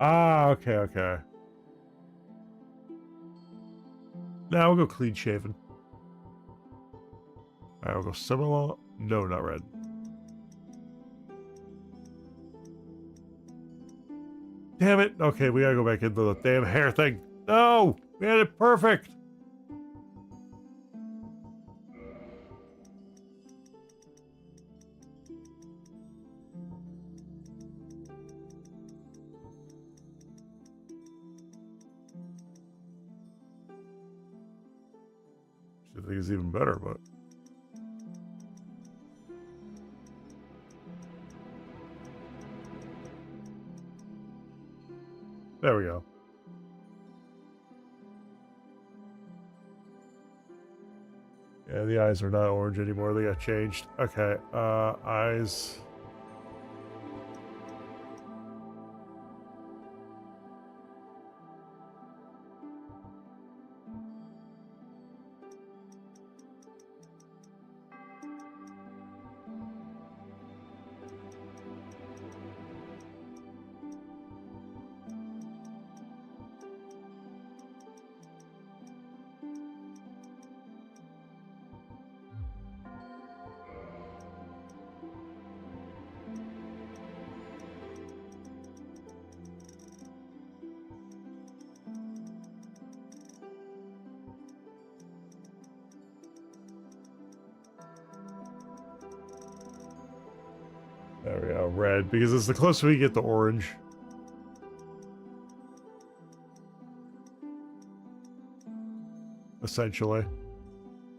Ah, okay. Now we'll go clean shaven. Alright, we'll go similar. No, not red. Damn it. Okay, we gotta go back into the damn hair thing. No! We had it perfect! I think it's even better, but... There we go. Yeah, the eyes are not orange anymore. They got changed. Okay, eyes... There we go, red, because it's the closer we get to orange. Essentially.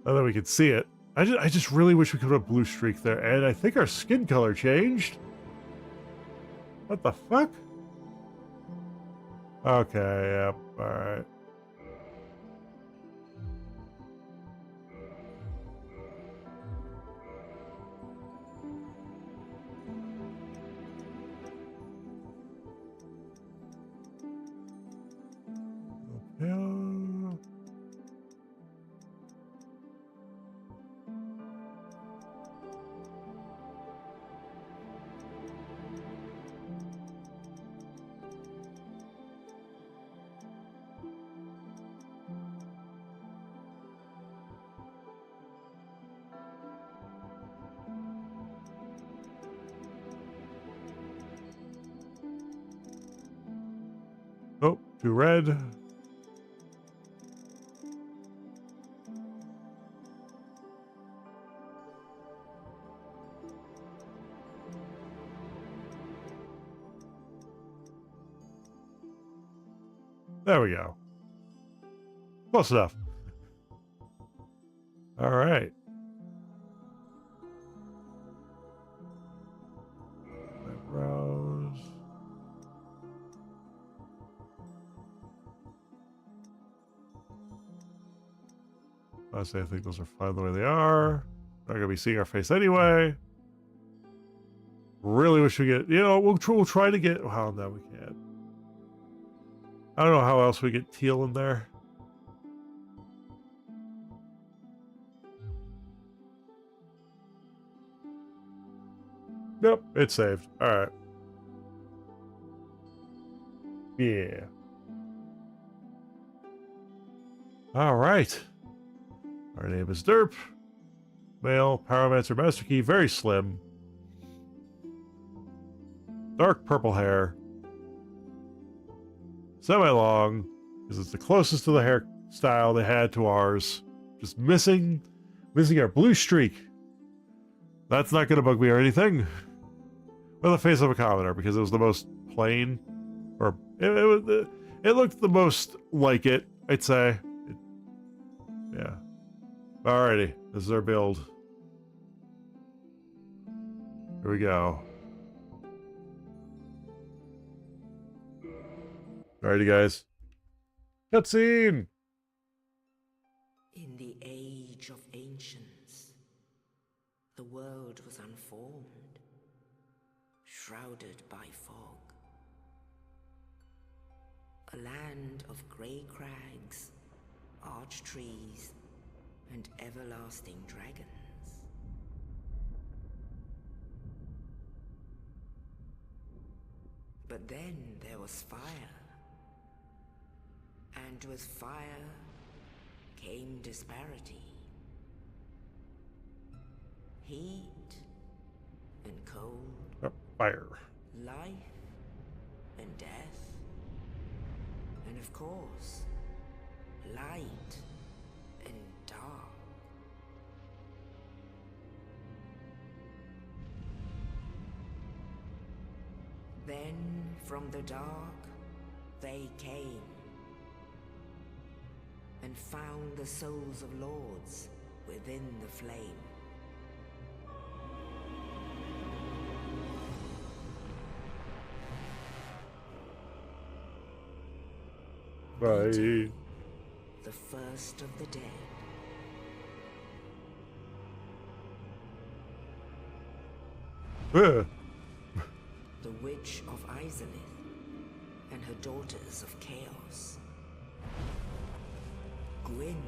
Now that we can see it. I just really wish we could have a blue streak there, and I think our skin color changed. What the fuck? Okay, yep, alright. Oh, too red. There we go. Close enough. All right. Eyebrows. Honestly, I think those are fine the way they are. Not gonna be seeing our face anyway. really wish we get, you know, we'll try to get, well, no, we can't. I don't know how else we get teal in there. Nope, it's saved. Alright. Yeah. Alright. Our name is Derp. Male, Pyromancer Master Key, very slim. Dark purple hair. Semi-long, because it's the closest to the hairstyle they had to ours. Just missing our blue streak. That's not going to bug me or anything. Or the face of a commoner, because it was the most plain. Or, it looked the most like it, I'd say. Yeah. Alrighty, this is our build. Here we go. Alrighty, guys. Cutscene! In the age of ancients, the world was unformed, shrouded by fog. A land of grey crags, arch trees, and everlasting dragons. But then there was fire. And with fire came disparity. Heat and cold. Fire. Life and death. And of course, light and dark. Then from the dark they came and found the souls of lords within the flame. Bye. The first of the dead. The Witch of Izalith and her daughters of chaos. Gwyn,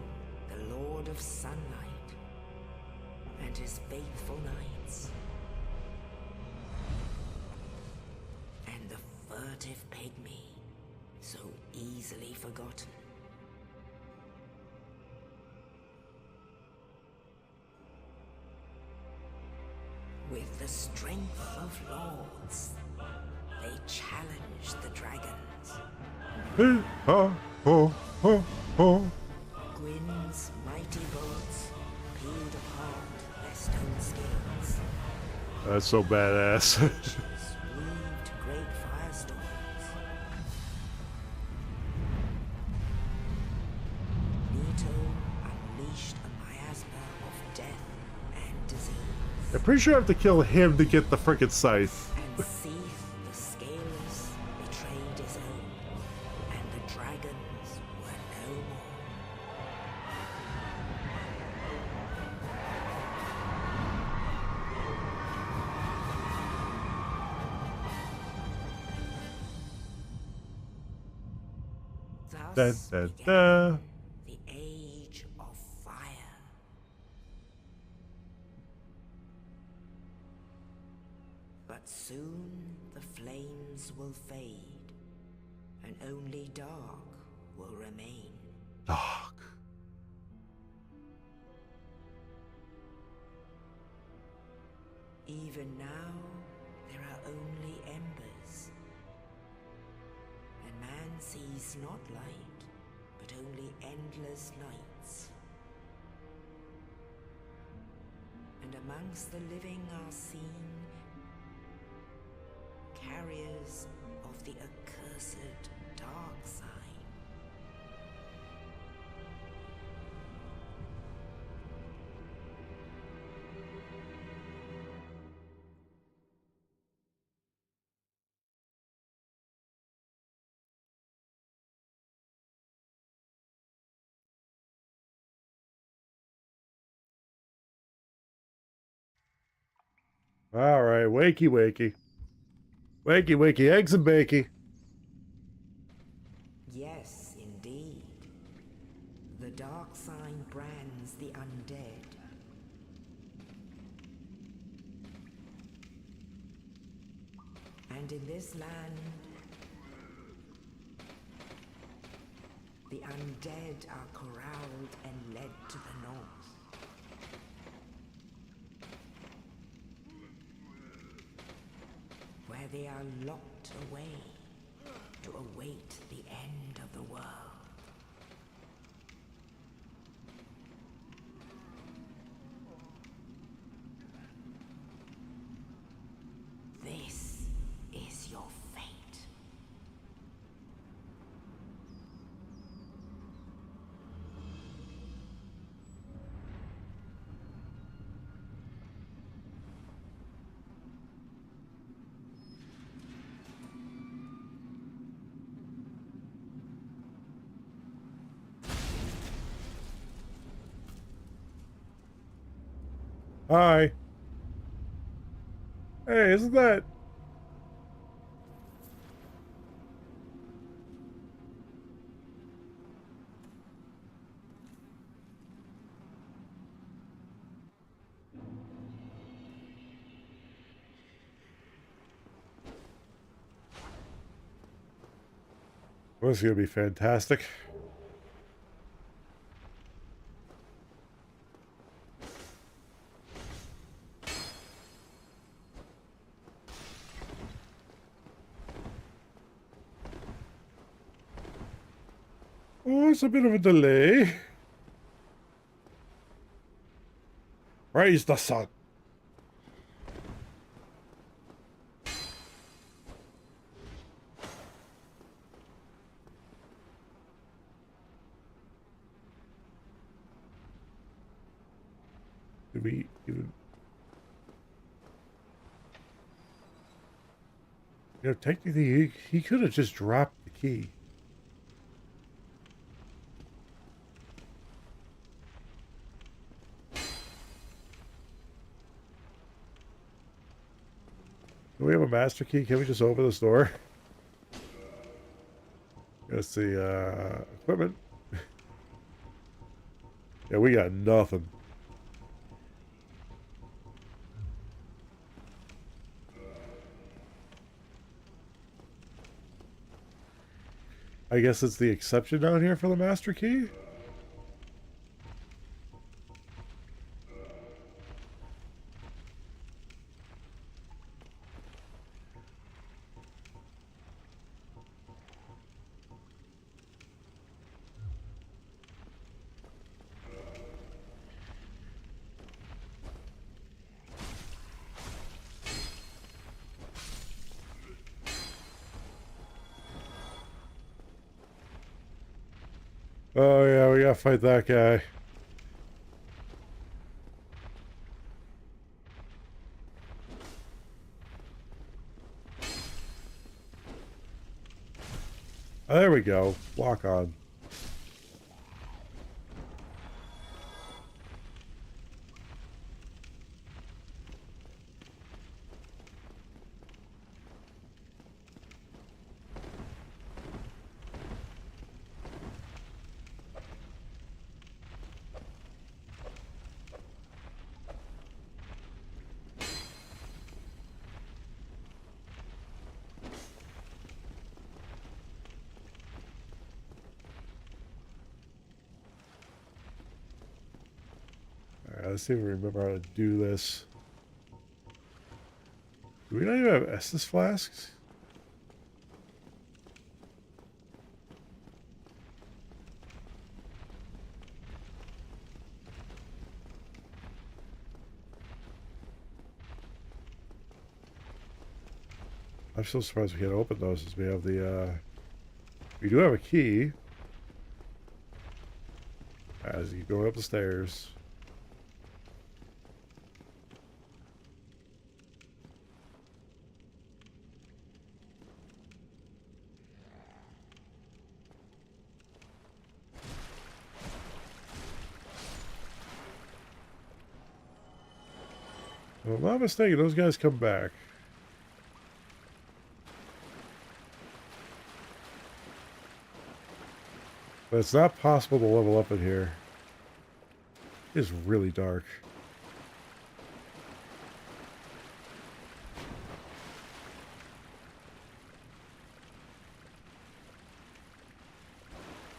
the Lord of Sunlight, and his faithful knights. And the furtive pygmy, so easily forgotten. With the strength of lords, they challenged the dragons. Gwyn's mighty bolts peeled apart their stone scales. That's so badass. Weaved great firestorms. Nito unleashed a miasma of death and disease. I'm pretty sure I have to kill him to get the frickin' scythe. And Seath the Scaleless betrayed his own, and the dragons were no more. Thus began the Age of Fire. But soon the flames will fade, and only dark will remain. Dark. Even now, there are only embers. And man sees not light, but only endless nights. And amongst the living are seen carriers of the accursed dark sign. All right, wakey wakey. Wakey, wakey, eggs and bakey. Yes, indeed. The dark sign brands the undead. And in this land, the undead are corralled and led to the north. Where they are locked away to await the end of the world. This is your fate. Hi. Hey, isn't that... Well, this is going to be fantastic. Oh, it's a bit of a delay. Praise the sun. Did we even... You know, technically, he could have just dropped the key. Do we have a master key? Can we just open this door? That's the equipment. Yeah, we got nothing. I guess it's the exception down here for the master key? Oh yeah, we gotta fight that guy. Oh, there we go. Lock on. Alright, let's see if we remember how to do this. Do we not even have Estus flasks? I'm still surprised we can't open those since we have the, we do have a key. As you go up the stairs. If I'm not mistaken, those guys come back. But it's not possible to level up in here. It is really dark.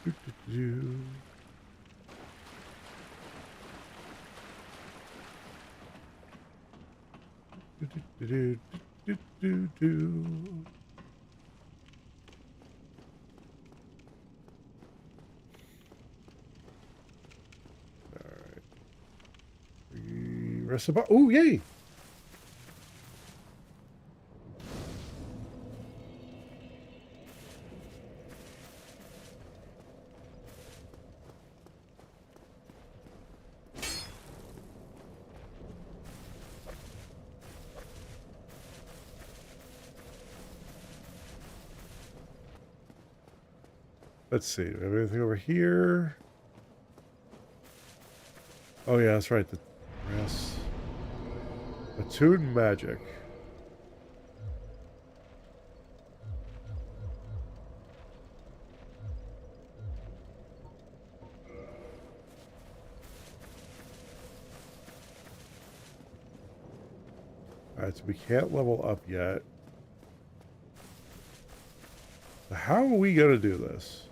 Do-do-do. Do-do-do-do-do-do. Alright. Rest about. Oh, yay! Let's see. Do we have anything over here? Oh yeah, that's right. The rest. Attuned magic. Alright, so we can't level up yet. So how are we gonna do this?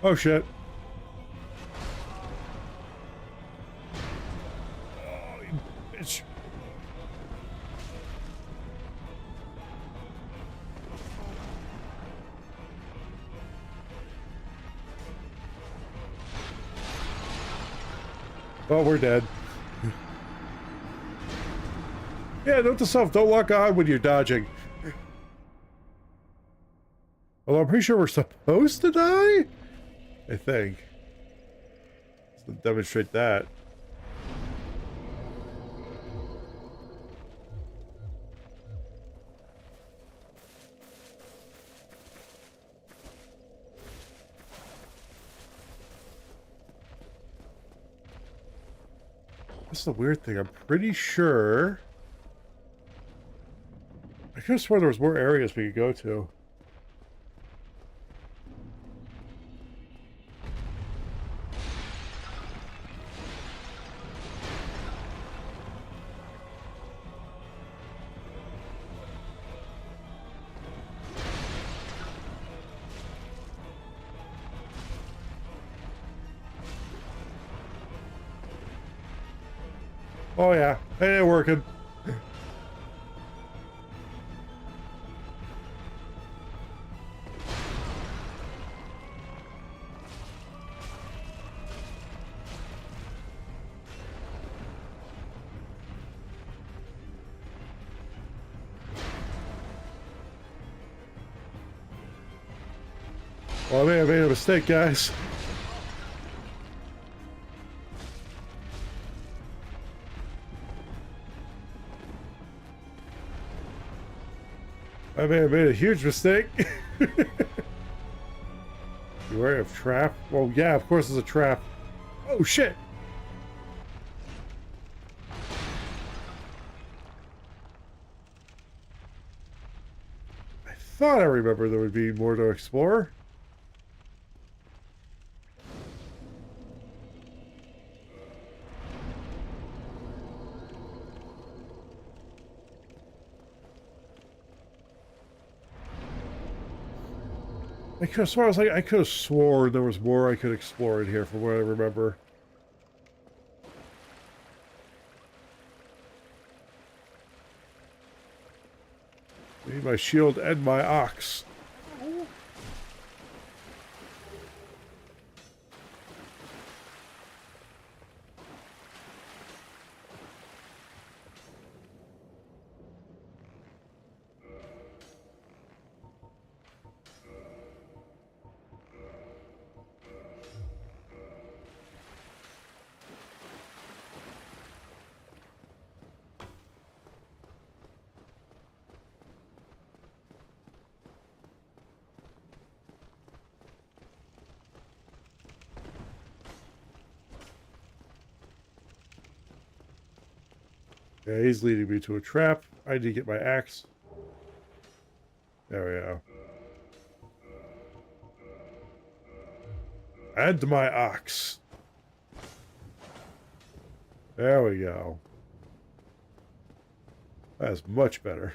Oh shit. Oh, you bitch. Oh, we're dead. Yeah, note to self, don't lock on when you're dodging. Although I'm pretty sure we're supposed to die? I think. Let's demonstrate that. This is the weird thing. I'm pretty sure... I could have sworn there was more areas we could go to. Oh yeah, it ain't working. Well, I may have made a mistake, guys. I may have made a huge mistake. Beware of trap. Well, yeah, of course it's a trap. Oh, shit. I thought I remember there would be more to explore. I could have sworn, I could have sworn there was more I could explore in here from what I remember. Need my shield and my ox. Yeah, he's leading me to a trap. I need to get my axe. There we go. Add my ox. There we go. That's much better.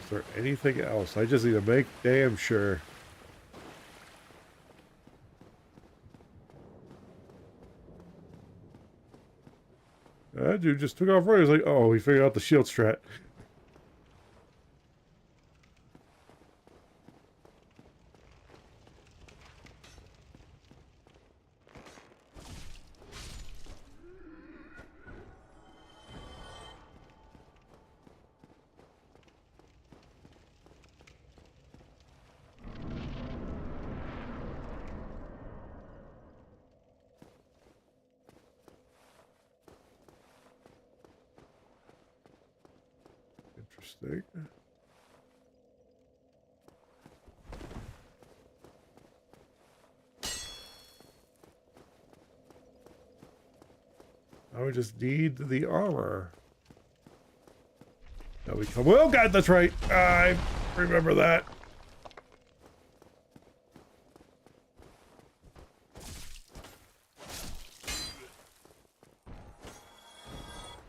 Is there anything else? I just need to make damn sure. That dude just took off running. He's like, oh, he figured out the shield strat. Interesting. Now we just need the armor. Now we come. Oh God, that's right. I remember that.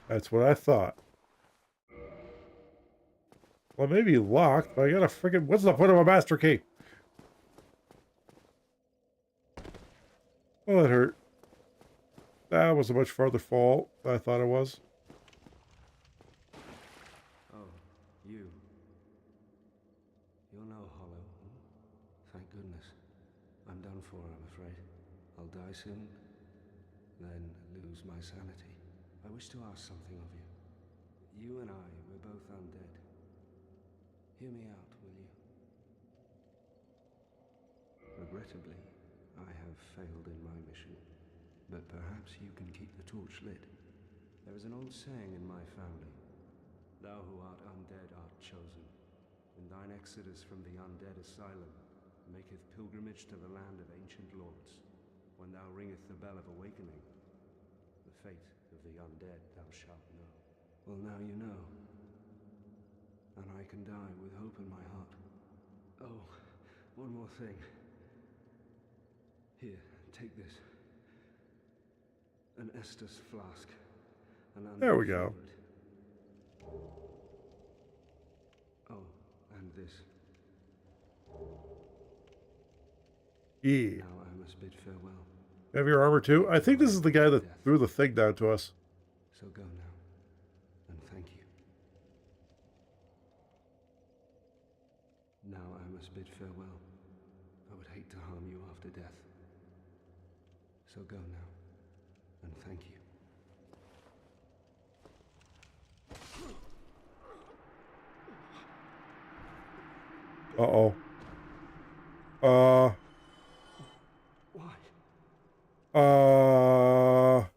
That's what I thought. Well, it may be locked, but I gotta freaking. What's the point of a master key? Oh, that hurt. That was a much farther fall than I thought it was. Oh, you. You're no hollow. Thank goodness. I'm done for, I'm afraid. I'll die soon, then lose my sanity. I wish to ask something of you. You and I, we're both undead. Hear me out, will you? Regrettably, I have failed in my mission, but perhaps you can keep the torch lit. There is an old saying in my family, thou who art undead art chosen, and thine exodus from the undead asylum maketh pilgrimage to the land of ancient lords. When thou ringeth the bell of awakening, the fate of the undead thou shalt know. Well, now you know, and I can die with hope in my heart. Oh, one more thing. Here, take this. An Estus flask. There we go. Oh, and this. Yeah. Now I must bid farewell. Have your armor too? I think this is the guy that threw the thing down to us. So go now, and thank you. Now I must bid farewell. I would hate to harm you after death. So go now, and thank you. Uh-oh. Why? Uh-oh.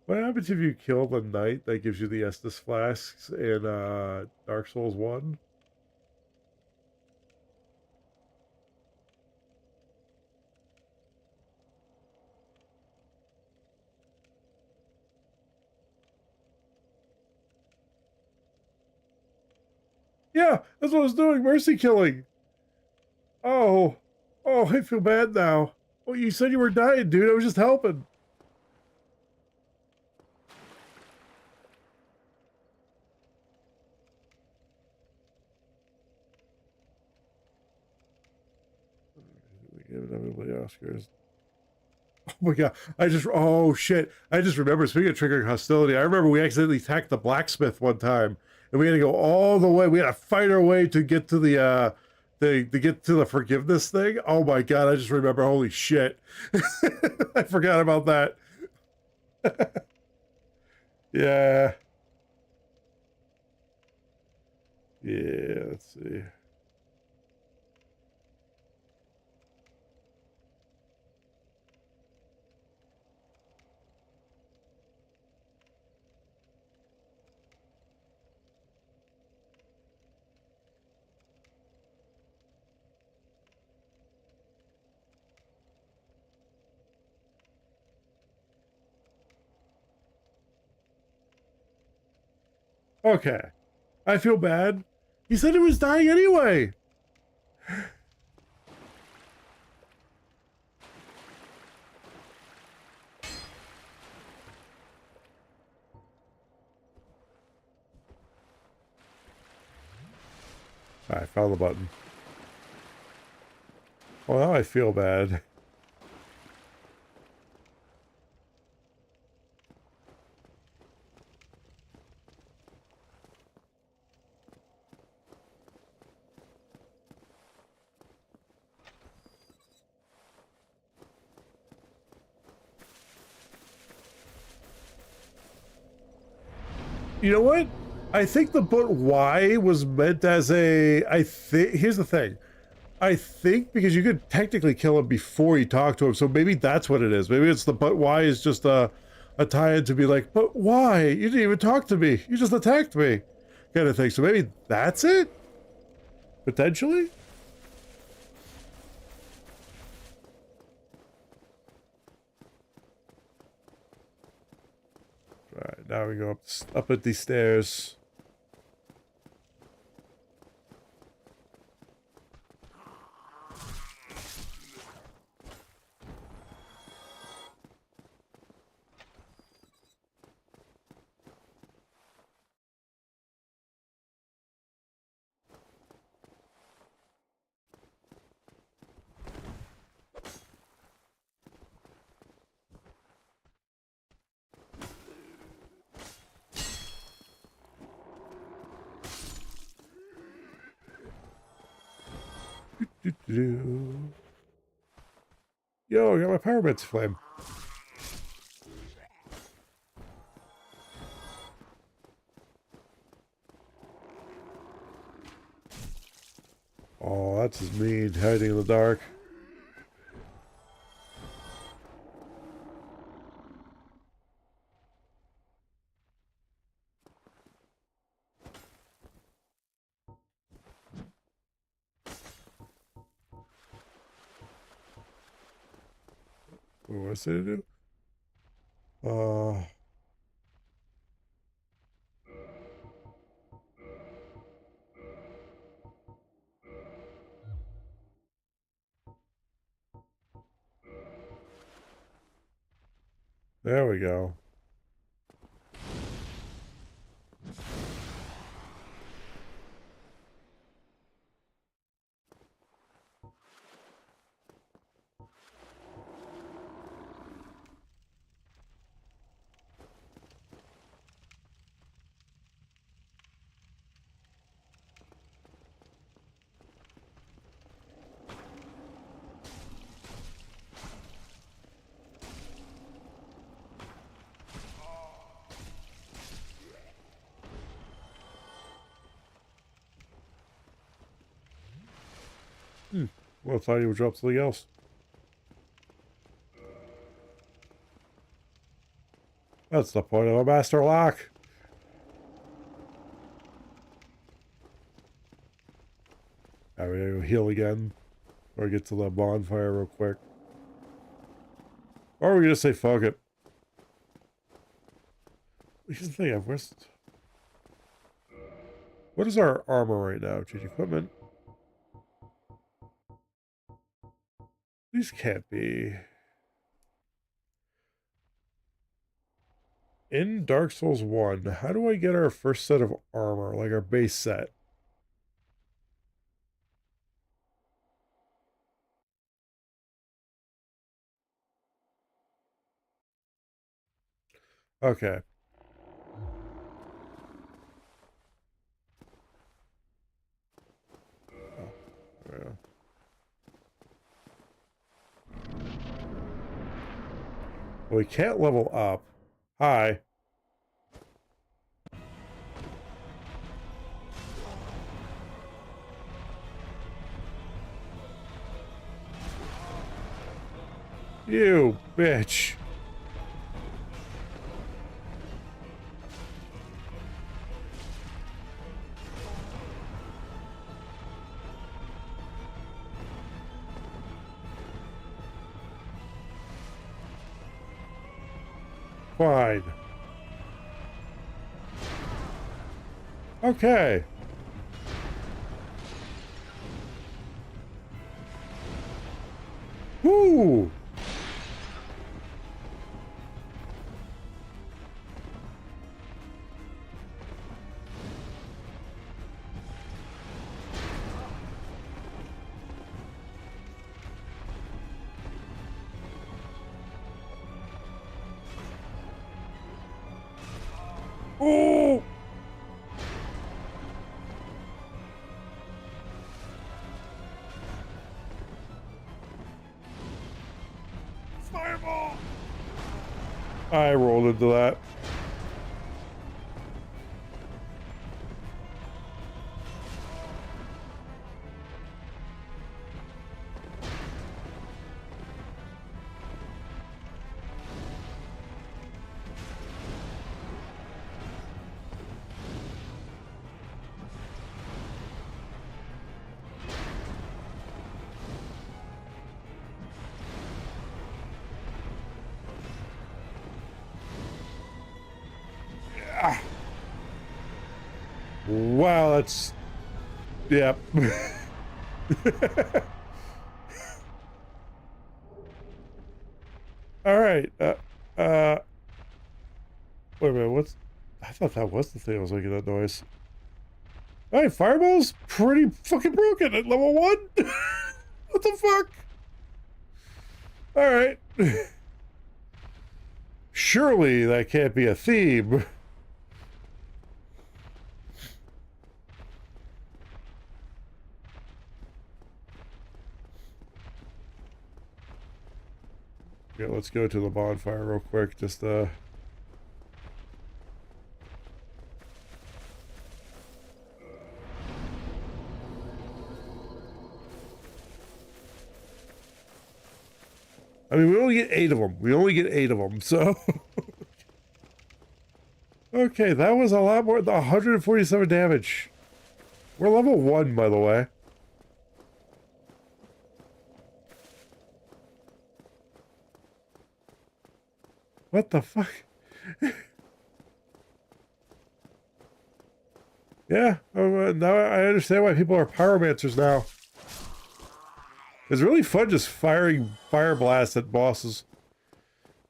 What happens if you kill the knight that gives you the Estus flasks in Dark Souls 1? Yeah, that's what I was doing. Mercy killing. Oh. Oh, I feel bad now. Oh, you said you were dying, dude. I was just helping. Give everybody Oscars. Oh my God. Oh shit. I just remember, speaking of triggering hostility, I remember we accidentally attacked the blacksmith one time and we had to go all the way. We had to fight our way to get to to get to the forgiveness thing. Oh my God. I just remember, holy shit. I forgot about that. Yeah. Yeah, let's see. Okay. I feel bad. He said he was dying anyway. I found the button. Well, now I feel bad. You know what? I think the but why was meant as a, I think, here's the thing. I think because you could technically kill him before you talk to him, so maybe that's what it is. Maybe it's the but why is just a tie-in to be like, but why? You didn't even talk to me. You just attacked me, kind of thing. So maybe that's it? Potentially? Alright, now we go up at these stairs. Yo, I got my pyromancy flame. Oh, that's just mean, hiding in the dark. What was it to do? There we go. Well, I thought you would drop something else. That's the point of a master lock. Now we gotta heal again. Or get to the bonfire real quick. Or we just say fuck it. Here's the thing, what is our armor right now? Change equipment. These can't be. In Dark Souls 1, how do I get our first set of armor, like our base set? Okay. Oh, yeah. Well, we can't level up. Hi. You bitch. Fine. Okay. Woo! Oh! Fireball! I rolled into that. Wow, that's... Yep. All right. Wait a minute, what's... I thought that was the thing I was making that noise. All right, Fireball's pretty fucking broken at level 1. What the fuck? All right. Surely that can't be a theme. Yeah, let's go to the bonfire real quick. Just I mean, we only get 8 of them. We only get 8 of them, so... Okay, that was a lot more than 147 damage. We're level 1, by the way. What the fuck? Yeah, now I understand why people are pyromancers now. It's really fun just firing fire blasts at bosses.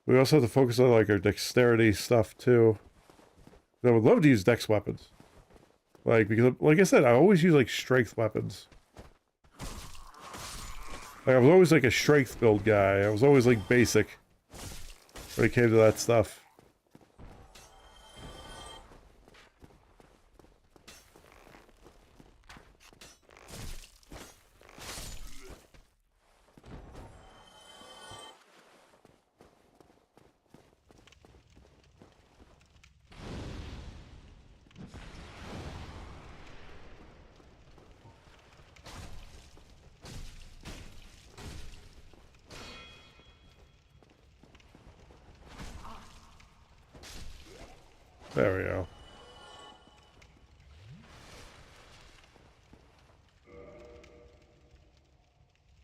We also have to focus on like our dexterity stuff too. I would love to use dex weapons. Like, because like I said, I always use like strength weapons. Like I was always like a strength build guy. I was always like basic when it came to that stuff. There we go.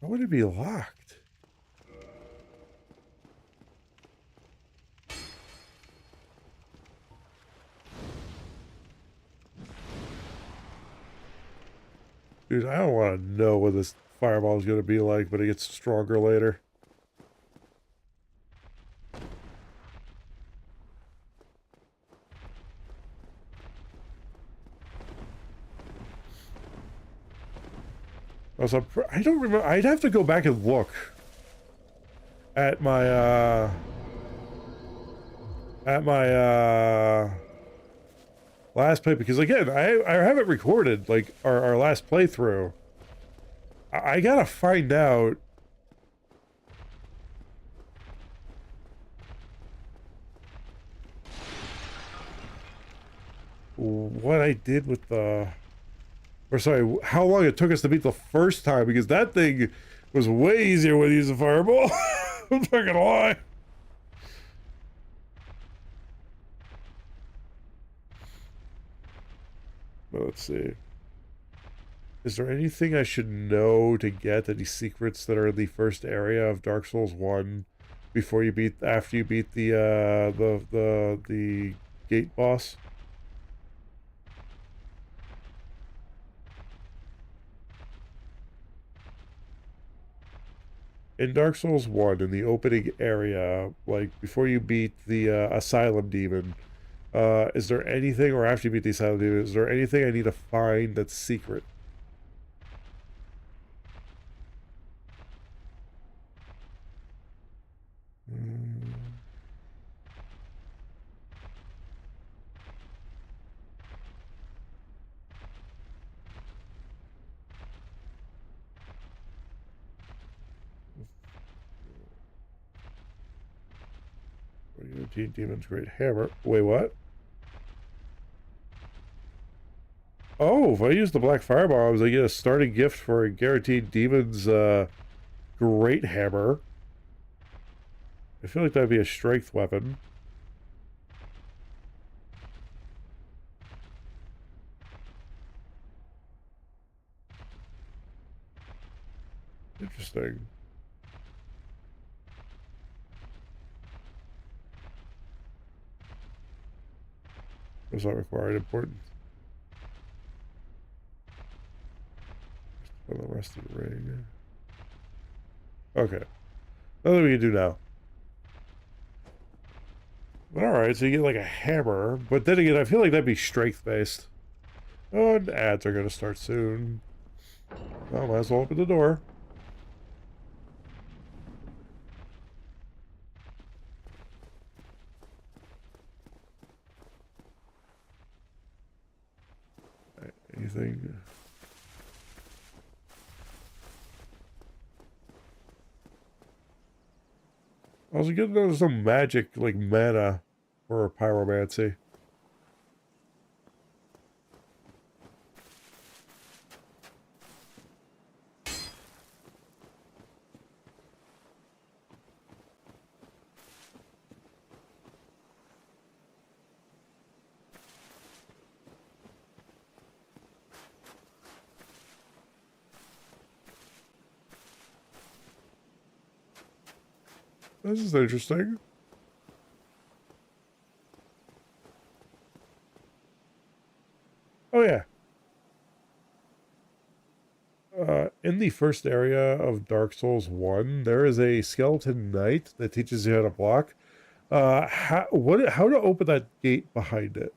Why would it be locked? Dude, I don't want to know what this fireball is going to be like, but it gets stronger later. Also, I don't remember. I'd have to go back and look at my last play, because again, I haven't recorded like our last playthrough. I gotta find out what I did with the... Or sorry, how long it took us to beat the first time, because that thing was way easier when using Fireball. I'm not gonna lie. But let's see. Is there anything I should know to get any secrets that are in the first area of Dark Souls 1 before you beat, after you beat the gate boss? in Dark Souls 1, in the opening area, like before you beat the Asylum Demon, is there anything, or after you beat the Asylum Demon, is there anything I need to find that's secret? Demon's Great Hammer. Wait, what? Oh, if I use the Black Firebombs, I get a starting gift for a guaranteed Demon's Great Hammer. I feel like that'd be a strength weapon. Interesting. Does not require important. For the rusty ring. Okay. Nothing we can do now. Alright, so you get like a hammer, but then again, I feel like that'd be strength based. Oh, and ads are gonna start soon. Well, might as well open the door. Anything? I was good to know there's some magic, like mana, for pyromancy. This is interesting. Oh yeah. In the first area of Dark Souls 1, there is a skeleton knight that teaches you how to block. How to open that gate behind it?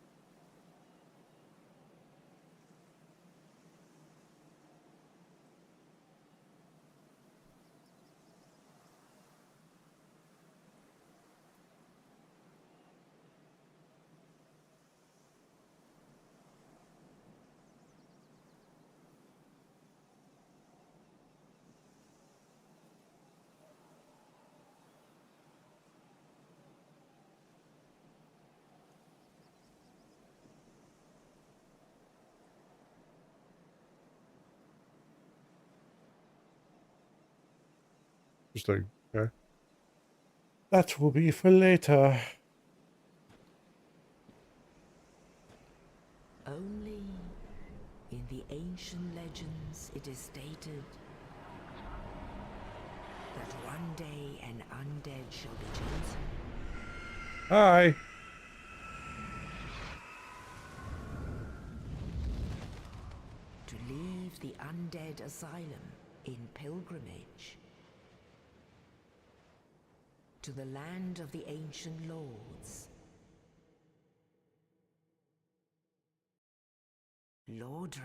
Interesting. Okay. That will be for later. Only in the ancient legends it is stated that one day an undead shall be chosen. Hi. To leave the undead asylum in pilgrimage to the land of the ancient lords. Lordran.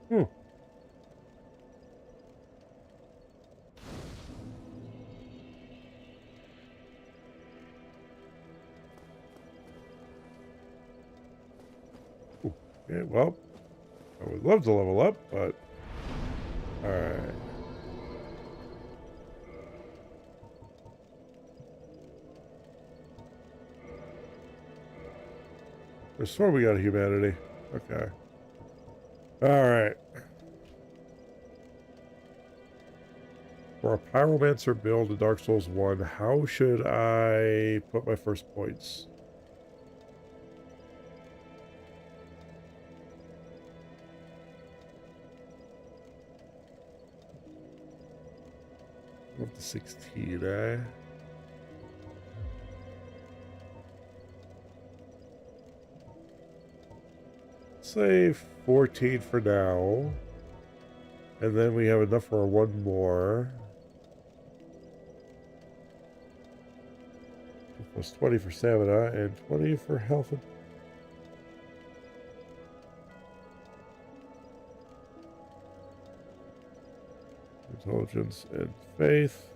Hmm. Ooh. Yeah, well, I would love to level up, but alright. I swear we got humanity. Okay. Alright. For a pyromancer build in Dark Souls 1, how should I put my first points? Up to 16, eh? Say 14 for now. And then we have enough for one more. Plus 20 for stamina and 20 for health. Intelligence and faith.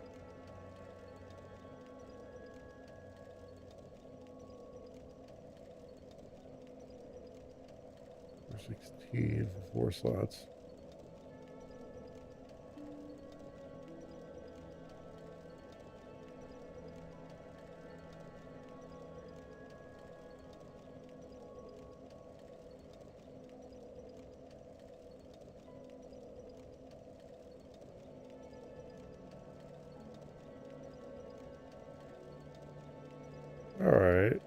For 16 for 4 slots. All right.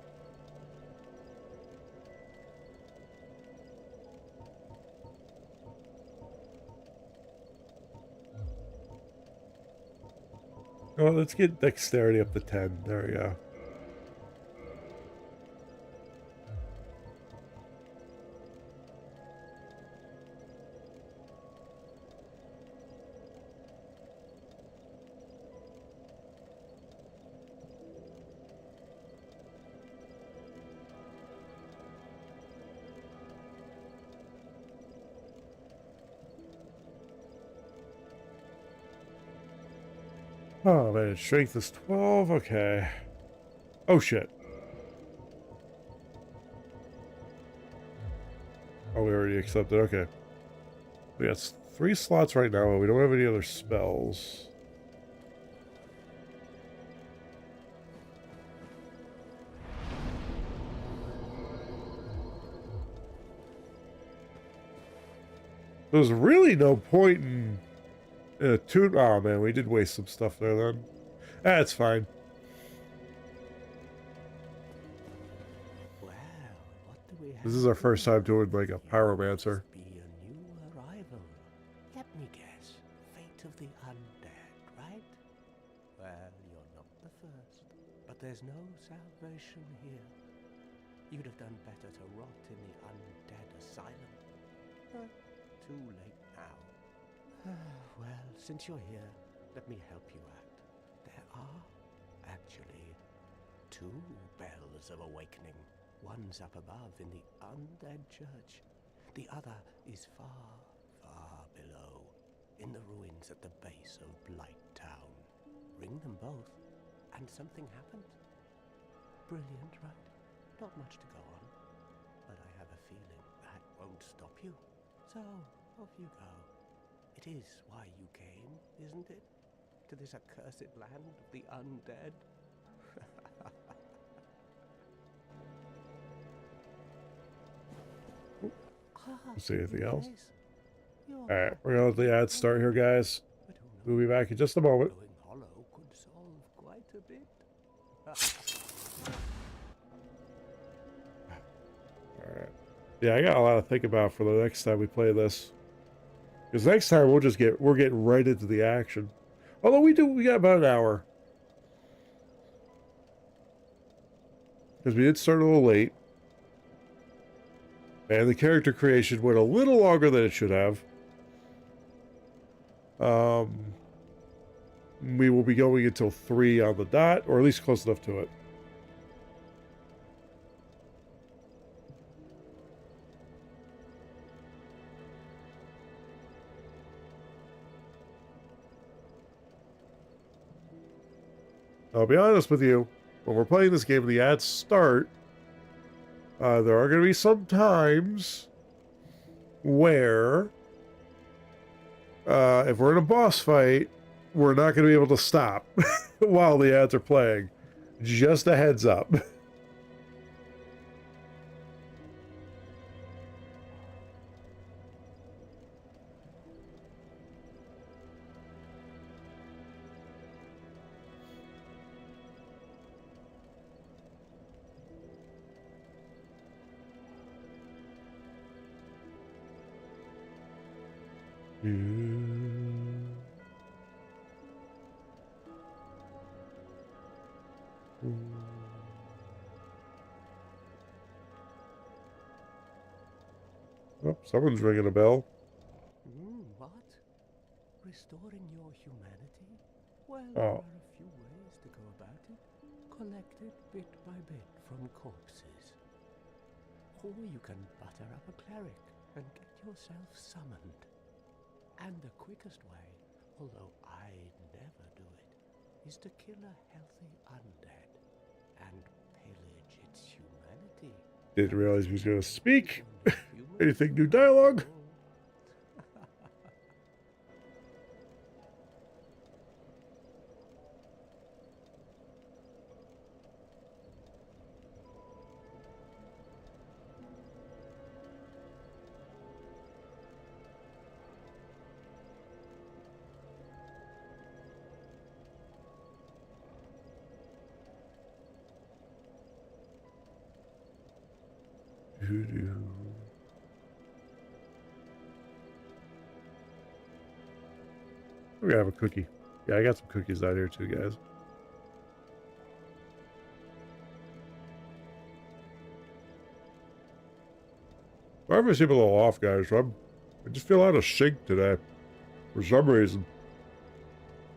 Well, let's get dexterity up to 10. There we go. Oh man, strength is 12. Okay. Oh shit. Oh, we already accepted. Okay. We got 3 slots right now, and we don't have any other spells. There's really no point in a tune. Oh man, we did waste some stuff there then. That's fine. Well, what do we have? This is our first time doing like a pyromancer. Must be a new arrival. Let me guess. Fate of the undead, right? Well, you're not the first. But there's no salvation here. You'd have done better to rot in the undead asylum. But too late now. Well, since you're here, let me help you out. There are actually 2 bells of awakening. One's up above in the undead church. The other is far, far below, in the ruins at the base of Blight Town. Ring them both, and something happens. Brilliant, right? Not much to go on, but I have a feeling that won't stop you. So, off you go. It is why you came, isn't it? To this accursed land of the undead? See anything else? You're Alright, we're gonna let the ads start here, guys. But who knows? We'll be back in just a moment. Going hollow could solve quite a bit. Alright. Yeah, I got a lot to think about for the next time we play this. Because next time we're getting right into the action. Although we got about an hour. Because we did start a little late. And the character creation went a little longer than it should have. We will be going until 3 on the dot, or at least close enough to it. I'll be honest with you, when we're playing this game, the ads start. There are going to be some times where, if we're in a boss fight, we're not going to be able to stop while the ads are playing. Just a heads up. Oh, someone's ringing a bell. What? Restoring your humanity? Well, Oh. there are a few ways to go about it. Collected bit by bit from corpses. Or you can butter up a cleric and get yourself summoned. And the quickest way, although I'd never do it, is to kill a healthy undead and pillage its humanity. Didn't realize he was going to speak. Anything new dialogue? We're gonna have a cookie. Yeah, I got some cookies out here too, guys. Sorry if I seem a little off, guys. I just feel out of sync today. For some reason.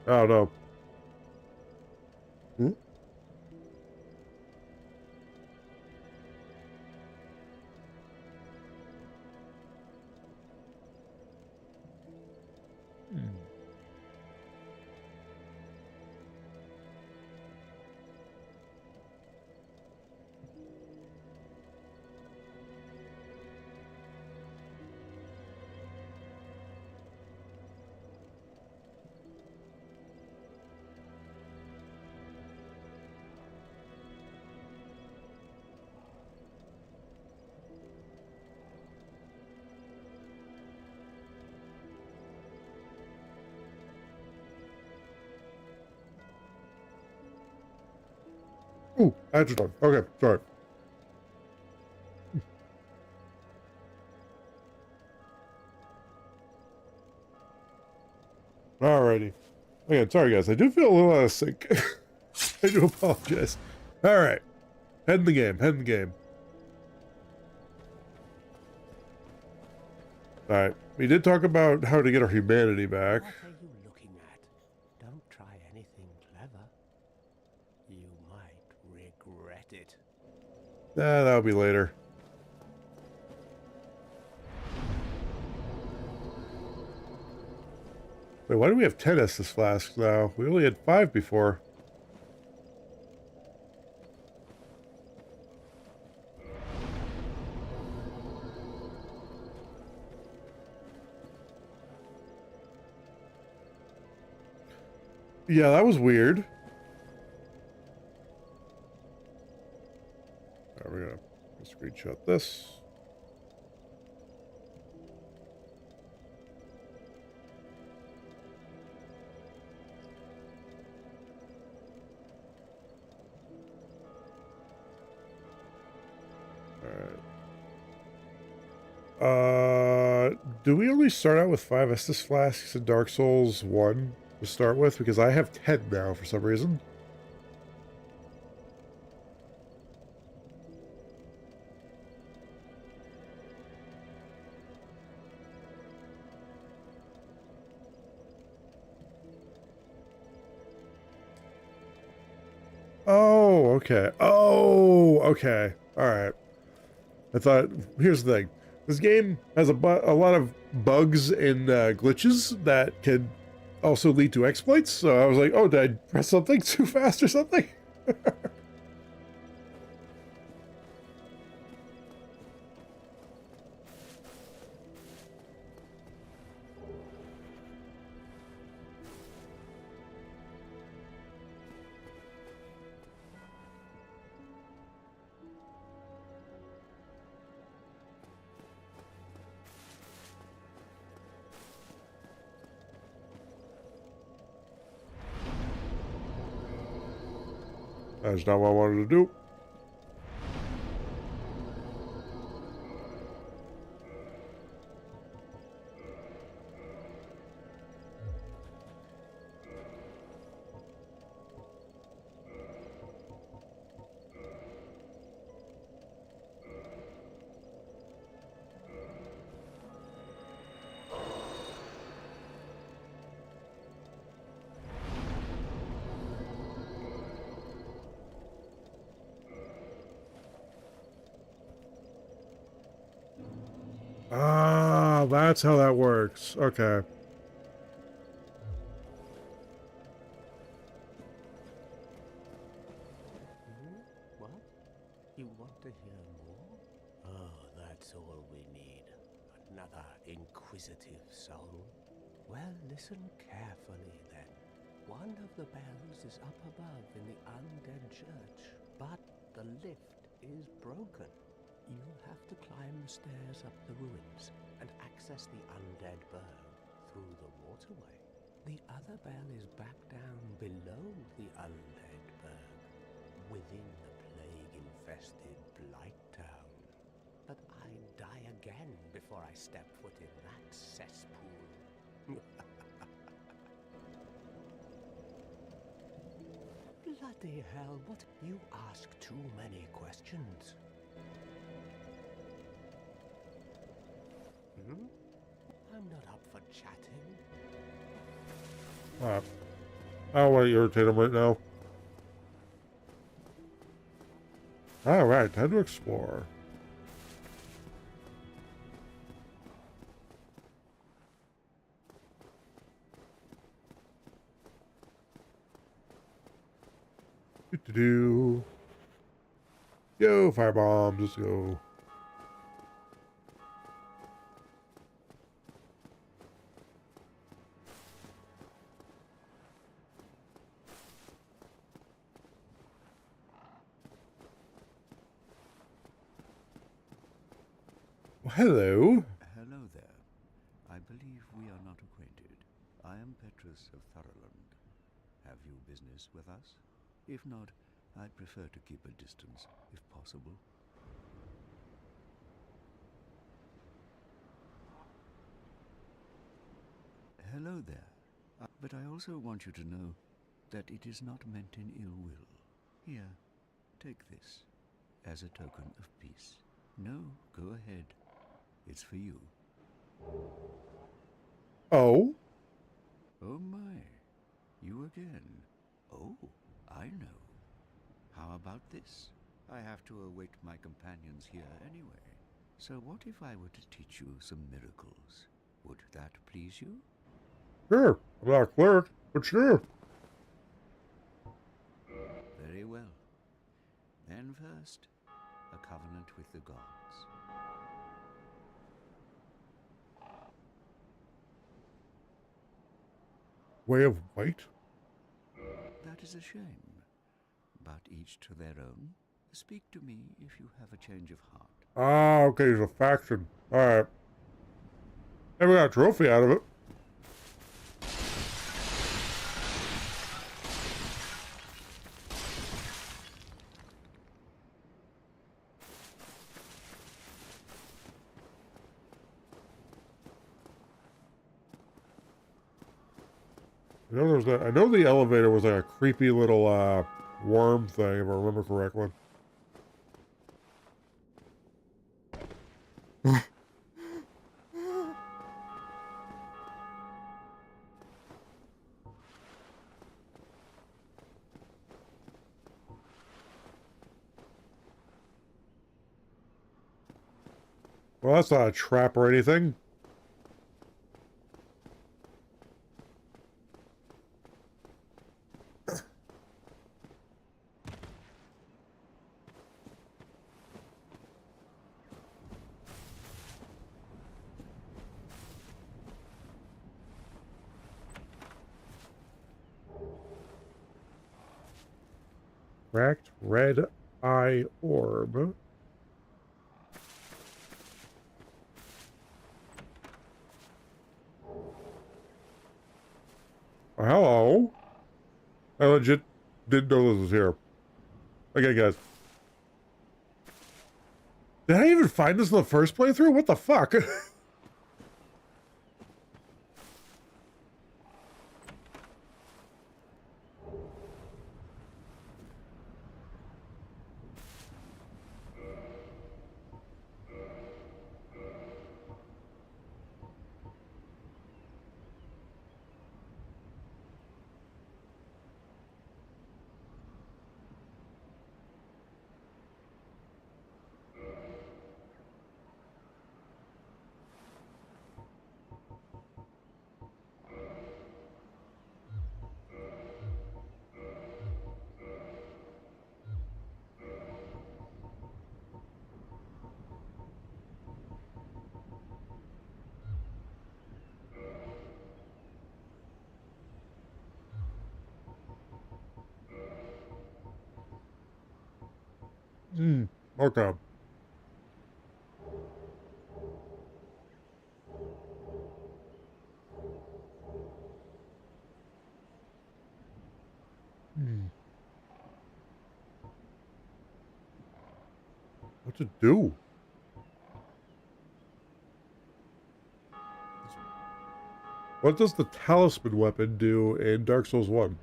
I don't know. Ooh, that's done. Okay, sorry. Alrighty. Okay, sorry guys. I do feel a little out of sync. I do apologize. Alright. Head in the game. Head in the game. Alright. We did talk about how to get our humanity back. What are you looking at? Don't try anything clever. You might regret it. That'll be later. Wait, why do we have 10 Estus flasks now? We only had 5 before. Yeah, that was weird. Alright, we're gonna screenshot this. Do we only start out with 5 Estus flasks in Dark Souls 1 to start with? Because I have 10 now for some reason. Oh, okay. Oh, okay. Alright. I thought, here's the thing. This game has a lot of bugs and glitches that can also lead to exploits. So I was like, oh, did I press something too fast or something? That's not what I wanted to do. Ah, that's how that works. Okay. What? You want to hear more? Oh, that's all we need. Another inquisitive soul. Well, listen carefully then. One of the bells is up above in the undead church, but the lift is broken. You'll have to climb the stairs up the ruins and access the undead burg through the waterway. The other bell is back down below the undead burg, within the plague-infested Blight Town. But I'd die again before I step foot in that cesspool. Bloody hell, what? You ask too many questions. I'm not up for chatting. I don't want to irritate him right now. Alright, time to explore. Do. Yo, firebombs, let's go. Well, hello. Hello there. I believe we are not acquainted. I am Petrus of Thoroland. Have you business with us? If not, I'd prefer to keep a distance, if possible. Hello there. But I also want you to know that it is not meant in ill will. Here, take this, as a token of peace. No, go ahead. It's for you. Oh? Oh my, you again. Oh, I know. How about this? I have to await my companions here anyway. So what if I were to teach you some miracles? Would that please you? Sure. I'm not a cleric, but sure. Very well. Then first, a covenant with the gods. Way of White? That is a shame. But each to their own. Speak to me if you have a change of heart. Ah, okay, there's a faction. Alright. And we got a trophy out of it. I know the elevator was like a creepy little worm thing, if I remember correctly. Well, that's not a trap or anything. Cracked red eye orb. Hello. I legit didn't know this was here. Okay, guys. Did I even find this in the first playthrough? What the fuck? Okay. What to do? What does the talisman weapon do in Dark Souls 1?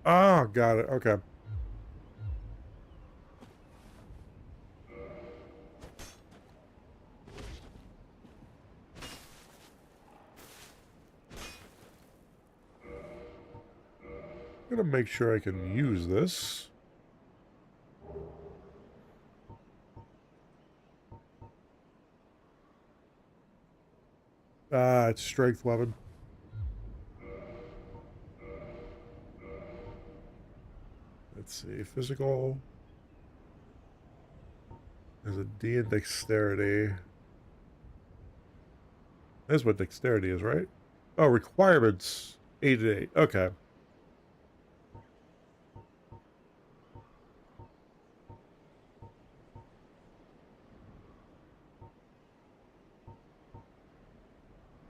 Ah, got it. Okay. I'm gonna make sure I can use this. Ah, it's strength weapon. Let's see, physical. There's a D in dexterity. That's what dexterity is, right? Oh, requirements 8 and 8. Okay.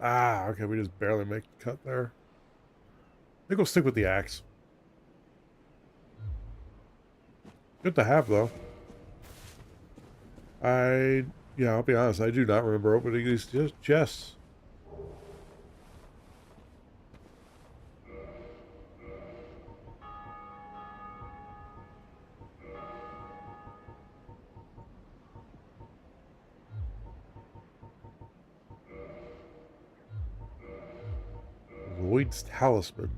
Ah, okay, we just barely make the cut there. I think we'll stick with the axe. Good to have, though. Yeah, I'll be honest, I do not remember opening these chests. Lloyd's Talisman.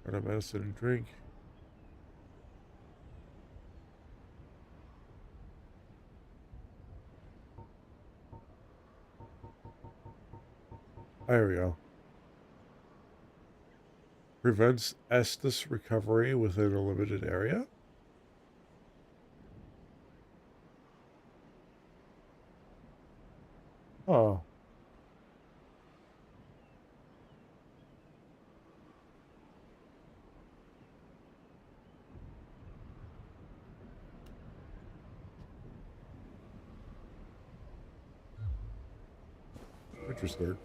Got a medicine and drink. There we go. Prevents Estus recovery within a limited area. Oh. Interesting.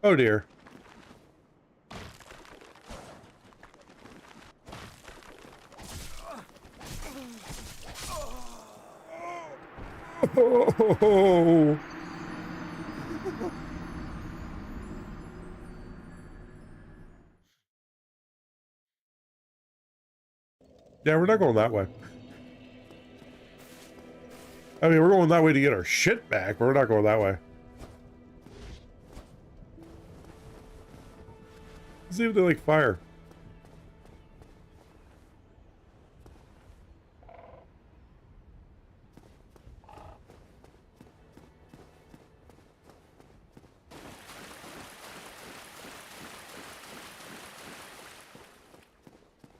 Oh dear. Oh. Yeah, we're not going that way. I mean, we're going that way to get our shit back, but we're not going that way. See if they like fire.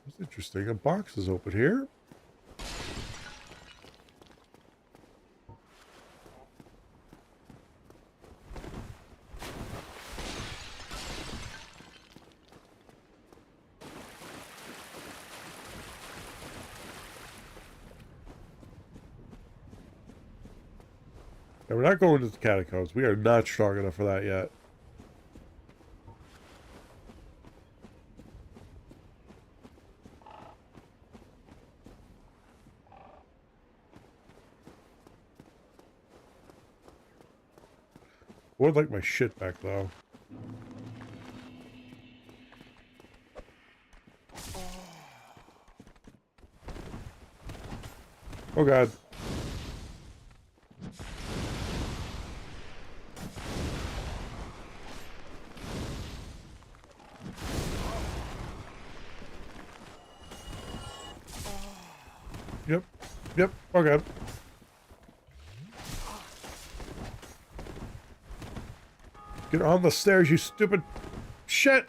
That's interesting. A box is open here. Yeah, we're not going to the catacombs. We are not strong enough for that yet. I would like my shit back, though. Oh, God. Yep. Yep. Oh, God. Get on the stairs, you stupid shit!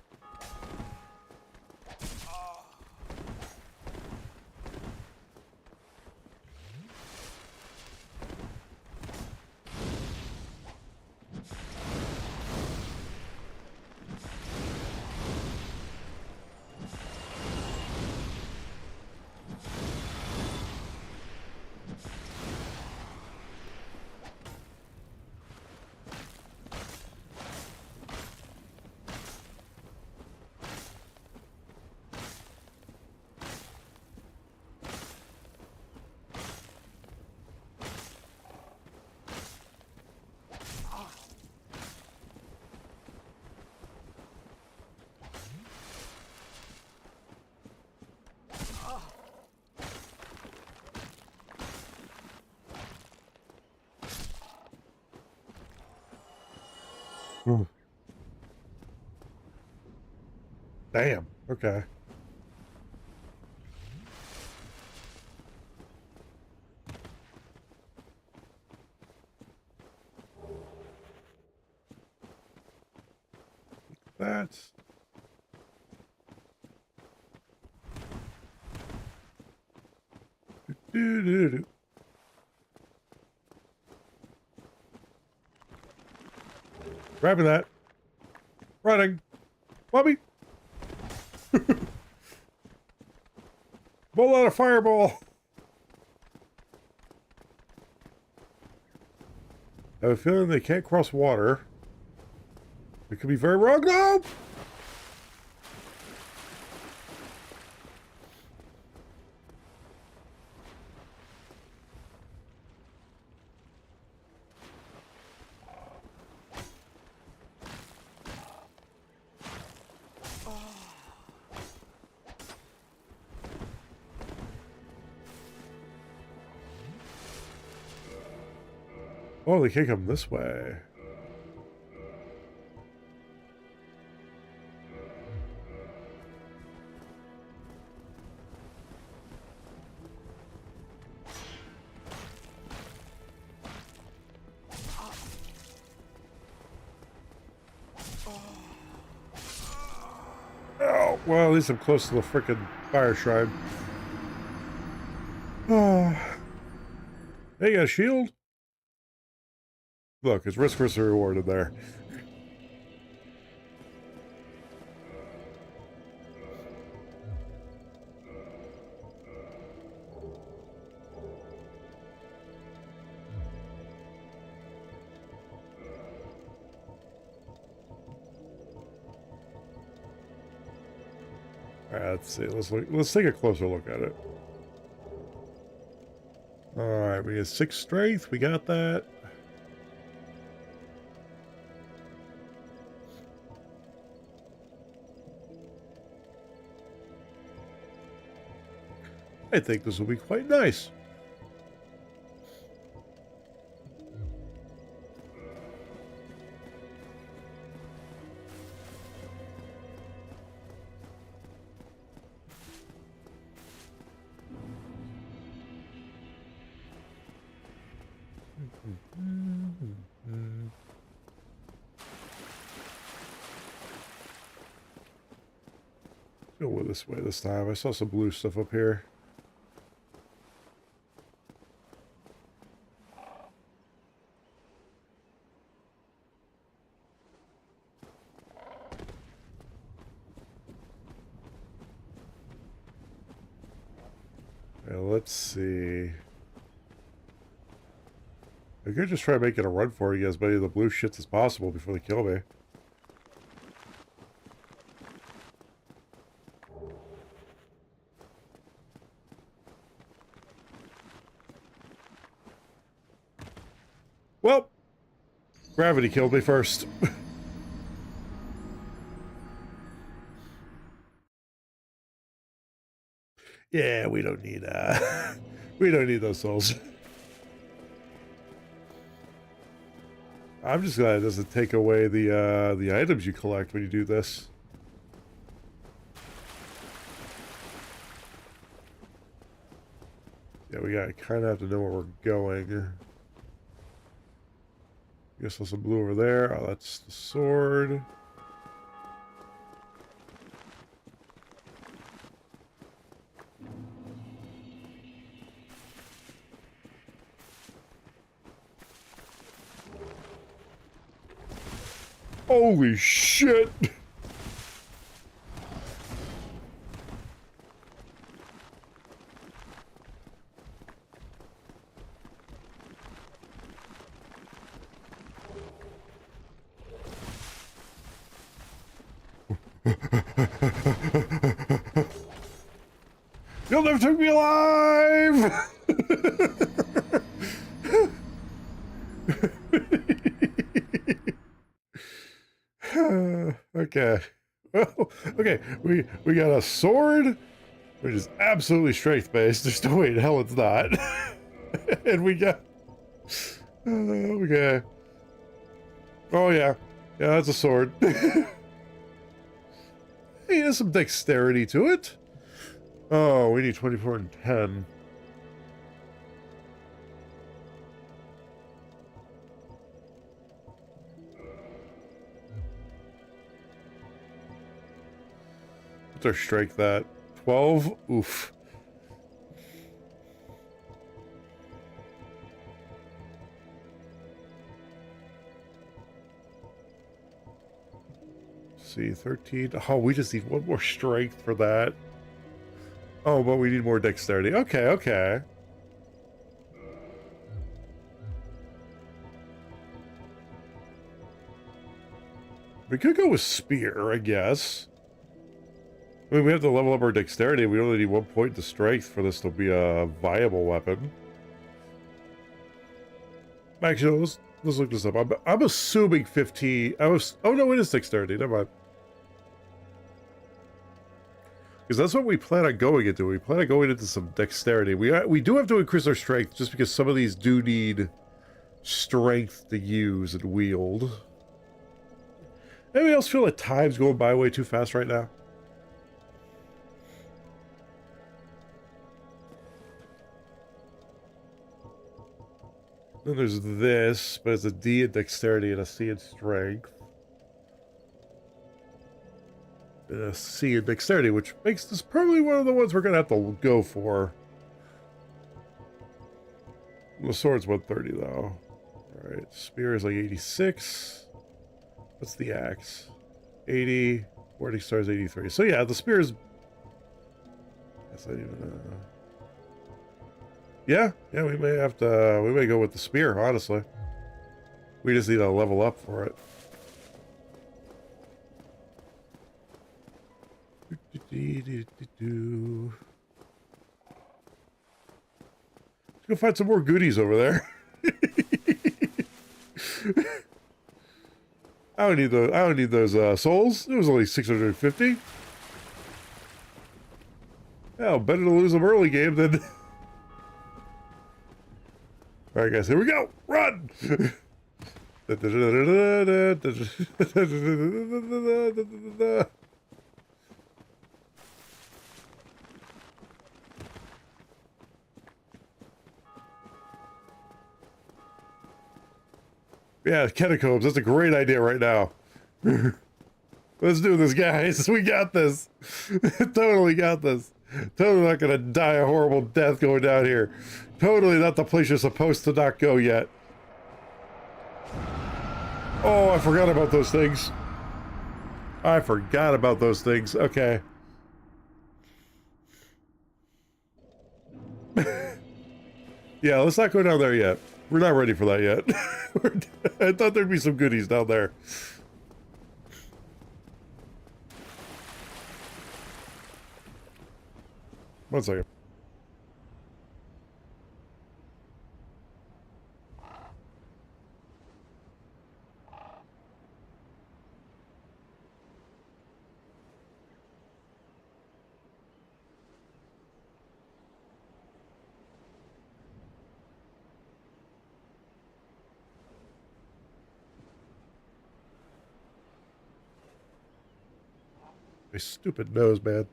Hmm. Damn. Okay. That's... Do-do-do. Grabbing that. Running. Bobby. Pull out a fireball. I have a feeling they can't cross water. It could be very wrong. No! Oh, they can't come this way. Oh, well, at least I'm close to the frickin' fire shrine. Oh. Hey, you got a shield? Look, it's risk versus reward in there. All right, let's see. Let's take a closer look at it. All right, we got 6 strength. We got that. I think this will be quite nice. Go this way this time. I saw some blue stuff up here. Let's see. I could just try making a run for it, get as many of the blue shits as possible before they kill me. Well, gravity killed me first. Yeah, we don't need we don't need those souls. I'm just glad it doesn't take away the items you collect when you do this. Yeah, we gotta kind of have to know where we're going. Guess there's some blue over there. Oh, that's the sword. Holy shit! You'll never take me alive! Okay. Well, okay, we got a sword, which is absolutely strength-based. There's no way in hell it's not. And we got... okay. Oh, yeah. Yeah, that's a sword. Hey, there's some dexterity to it. Oh, we need 24 and 10. What's our strength at? 12? Oof. Let's see, 13. Oh, we just need one more strength for that. Oh, but we need more dexterity. Okay, okay. We could go with spear, I guess. I mean, we have to level up our dexterity. We only need 1 point to strength for this to be a viable weapon. Actually, let's look this up. I'm assuming 15. Oh no, it is dexterity. Never mind. Because that's what we plan on going into. We plan on going into some dexterity. We do have to increase our strength just because some of these do need strength to use and wield. Anybody else feel like time's going by way too fast right now? Then there's this, but it's a D in dexterity and a C in strength. And a C in dexterity, which makes this probably one of the ones we're going to have to go for. The sword's 130, though. Alright, spear is like 86. What's the axe? 80. Warding star is 83. So yeah, the spear is... That's not even... Yeah, we may have to... We may go with the spear, honestly. We just need to level up for it. Let's go find some more goodies over there. I don't need those souls. It was only 650. Hell, better to lose them early game than... Alright guys, here we go! Run! Yeah, catacombs, that's a great idea right now. Let's do this, guys. We got this. Totally got this. Totally not gonna die a horrible death going down here. Totally not the place you're supposed to not go yet. Oh, I forgot about those things. I forgot about those things. Okay. Yeah, let's not go down there yet. We're not ready for that yet. I thought there'd be some goodies down there. One second. My stupid nose, man.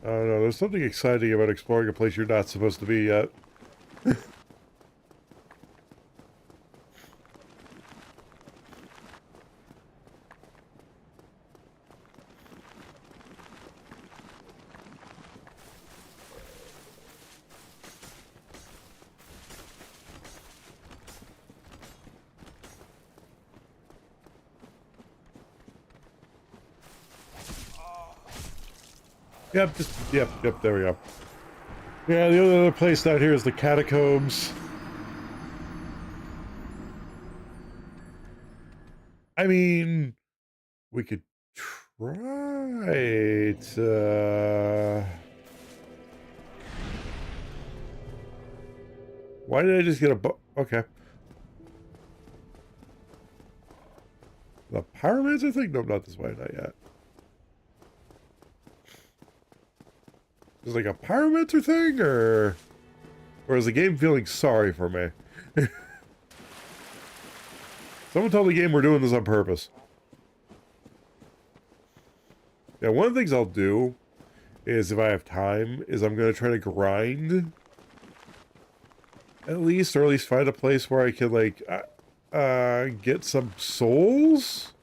I don't know, there's something exciting about exploring a place you're not supposed to be yet. Yep, yep, there we go. Yeah, the other place down here is the catacombs. I mean, we could try to... Why did I just get a okay. The pyromancer thing? Nope, not this way, not yet. Is it like a pyromancer thing, or is the game feeling sorry for me? Someone tell the game we're doing this on purpose. Yeah, one of the things I'll do is, if I have time, is I'm going to try to grind at least, or at least find a place where I can, like, get some souls?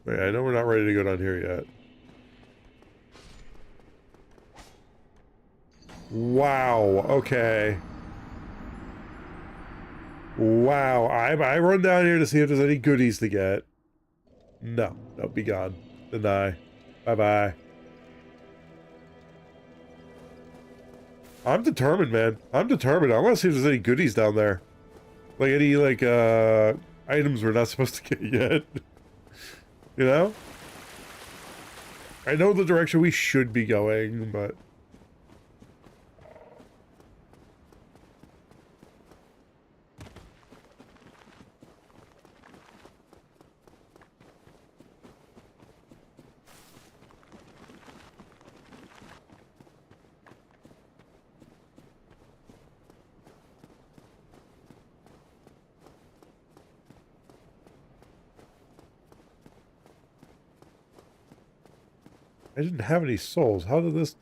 Wait, I know we're not ready to go down here yet. Wow, okay. Wow, I run down here to see if there's any goodies to get. No, be gone. Deny. Bye-bye. I'm determined, man. I'm determined. I want to see if there's any goodies down there. Like any, like, items we're not supposed to get yet. You know? I know the direction we should be going, but... I didn't have any souls. How did this...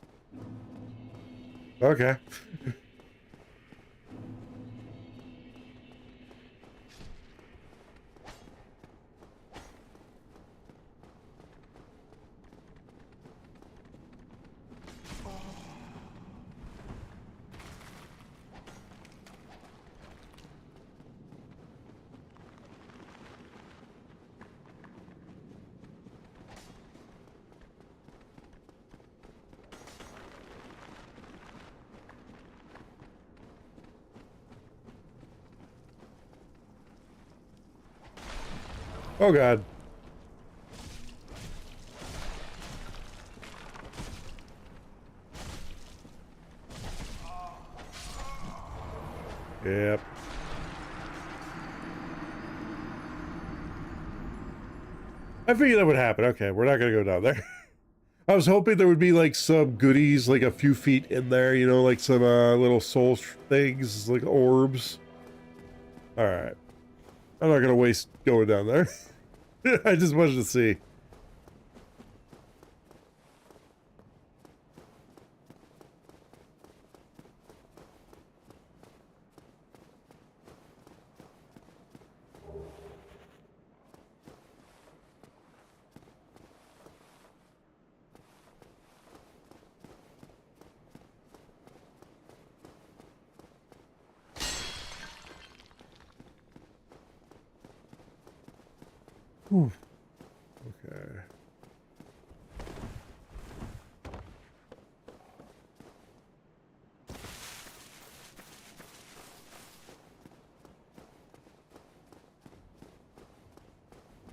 Okay. Oh god. Yep. I figured that would happen. Okay, we're not gonna go down there. I was hoping there would be like some goodies, like a few feet in there, you know, like some little soul things, like orbs. Alright. I'm not gonna waste going down there. I just wanted to see. Whew. Okay.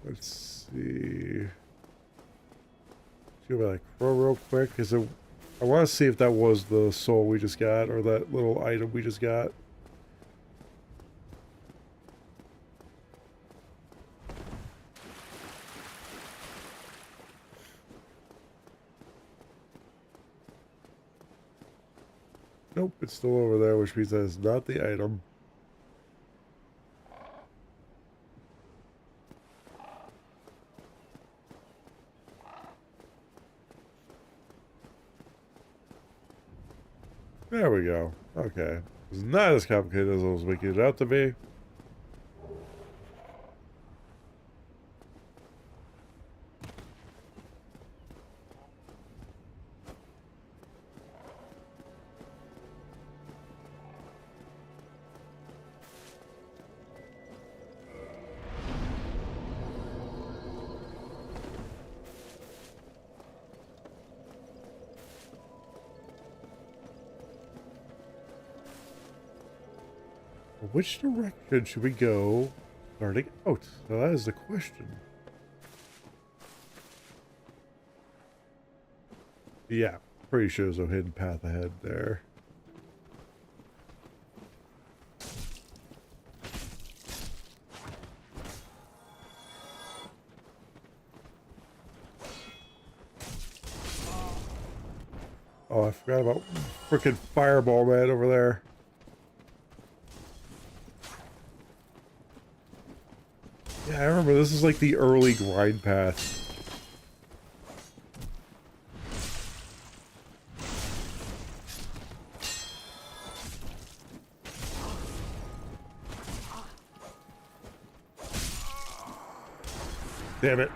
Let's see. Go back real quick. Is it? I want to see if that was the soul we just got, or that little item we just got. Nope, it's still over there, which means that it's not the item. There we go. Okay. It's not as complicated as I was making it out to be. Which direction should we go starting out? So that is the question. Yeah, pretty sure there's a hidden path ahead there. Oh, I forgot about freaking Fireball Man over there. Yeah, I remember this is like the early grind path. Damn it.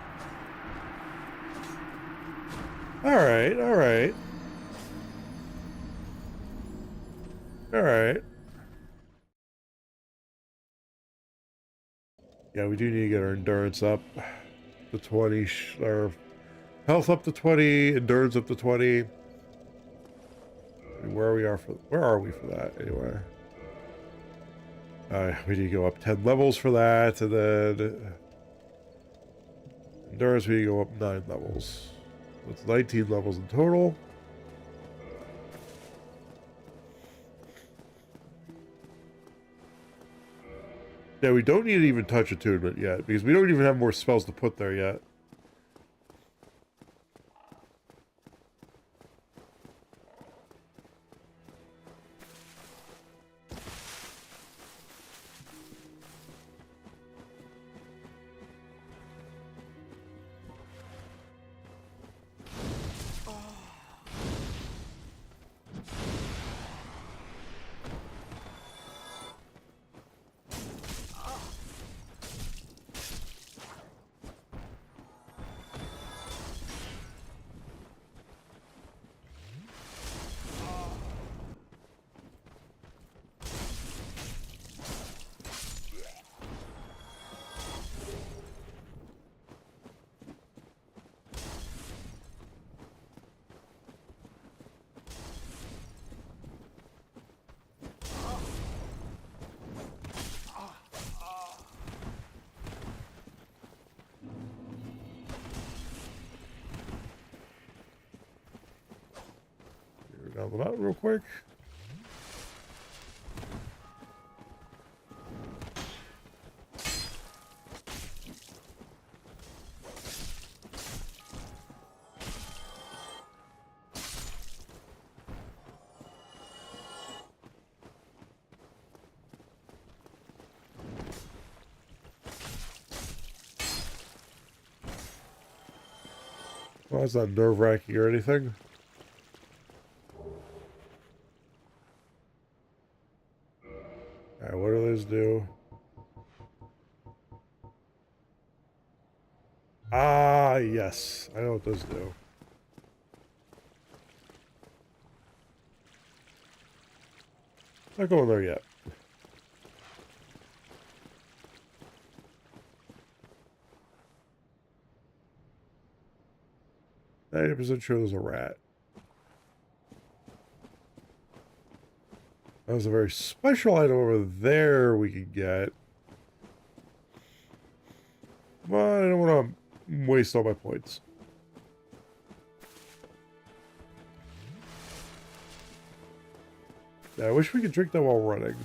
Alright, alright. Alright. Yeah, we do need to get our endurance up to 20, our health up to 20, endurance up to 20. And where are we for that anyway? We need to go up 10 levels for that, and then endurance we need to go up 9 levels. That's 19 levels in total. Yeah, we don't need to even touch attunement yet, because we don't even have more spells to put there yet. Down the mountain real quick. Well, that's not nerve-wracking or anything. Alright, what do those do? Ah, yes. I know what those do. Not going there yet. 90% sure there's a rat. That was a very special item over there we could get. But I don't want to waste all my points. Yeah, I wish we could drink that while running.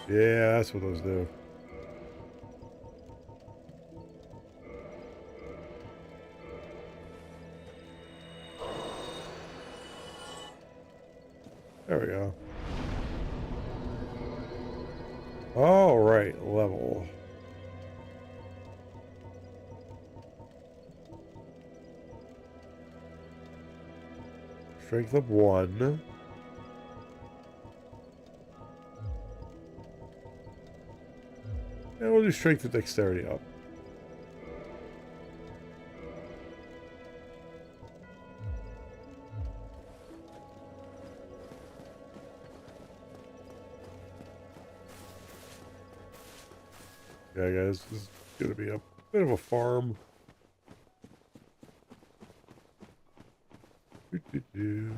Yeah, that's what those do. There we go. All right, level. Strength of 1. And we'll do strength and dexterity up. Yeah, guys, this is gonna be a bit of a farm. Doo-doo-doo.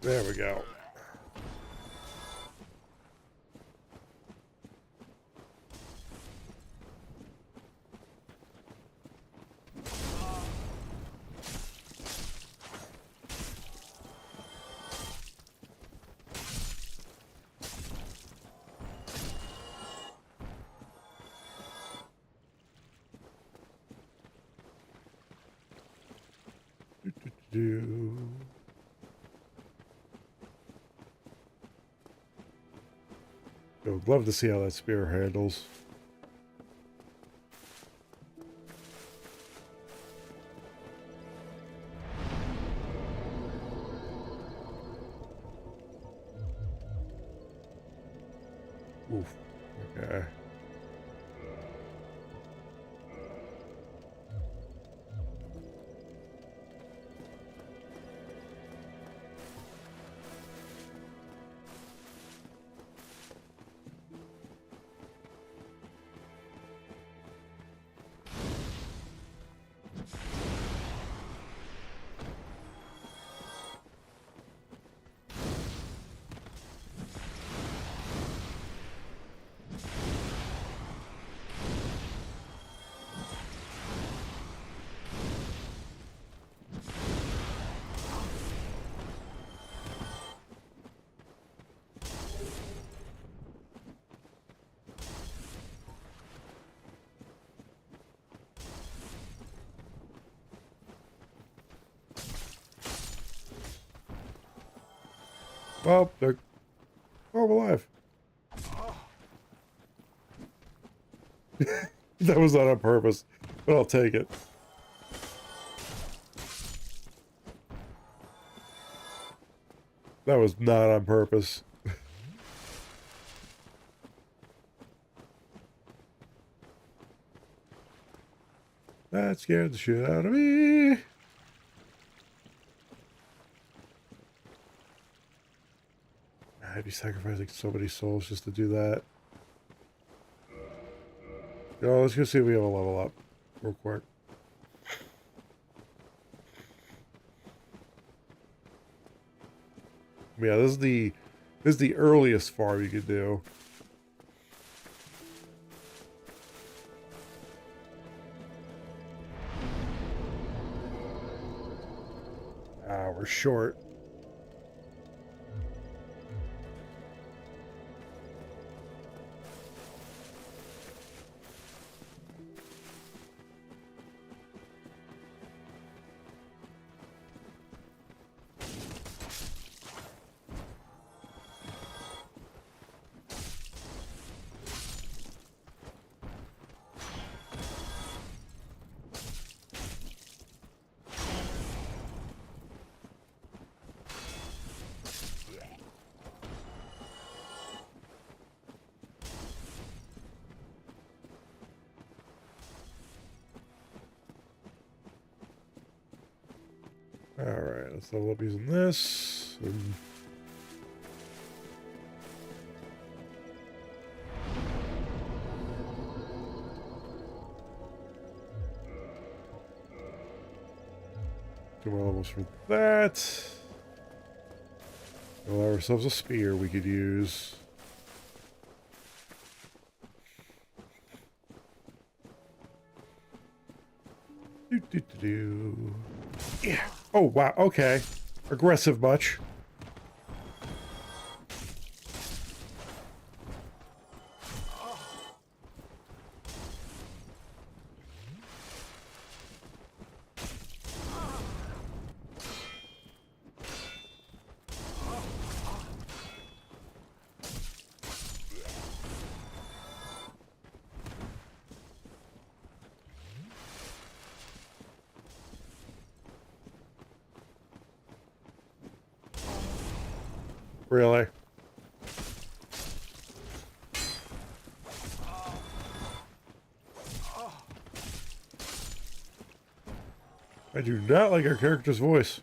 There we go. Do. I would love to see how that spear handles. Oof. Okay. Well, they're alive. That was not on purpose, but I'll take it. That was not on purpose. That scared the shit out of me. I'd be sacrificing so many souls just to do that. Yo, let's go see if we have a level up real quick. Yeah, this is the earliest farm you could do. Ah, we're short. Alright, let's level up using this. And two more levels for that. Allow ourselves a spear we could use. Do. Yeah. Oh, wow. Okay. Aggressive much. Really? I do not like our character's voice.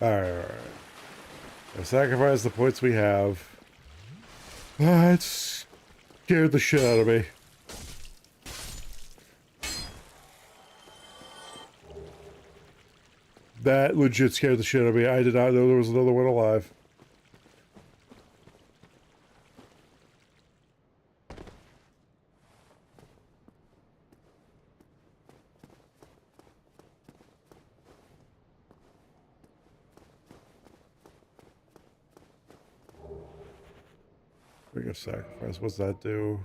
Alright. I'll sacrifice the points we have. It scared the shit out of me. That legit scared the shit out of me. I did not know there was another one alive. Bring a sacrifice. What's that do?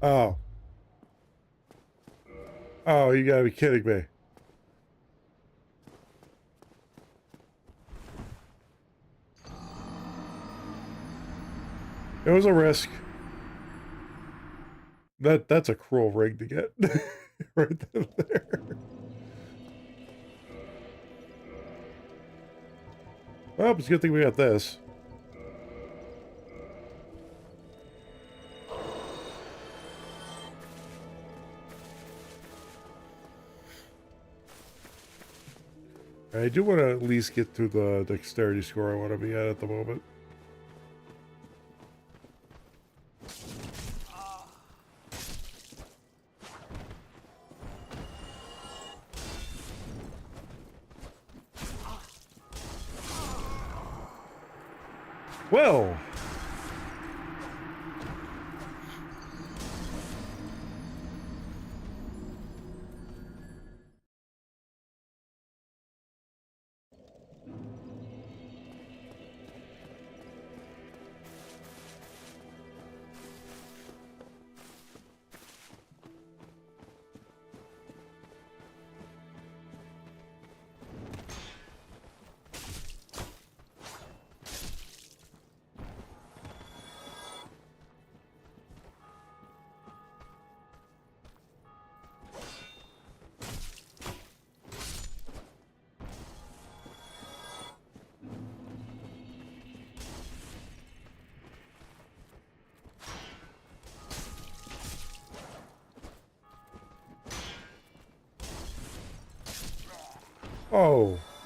Oh. Oh, you gotta be kidding me. It was a risk. That's a cruel ring to get. Right there. Well, it's a good thing we got this. I do want to at least get through the dexterity score I want to be at the moment. Well.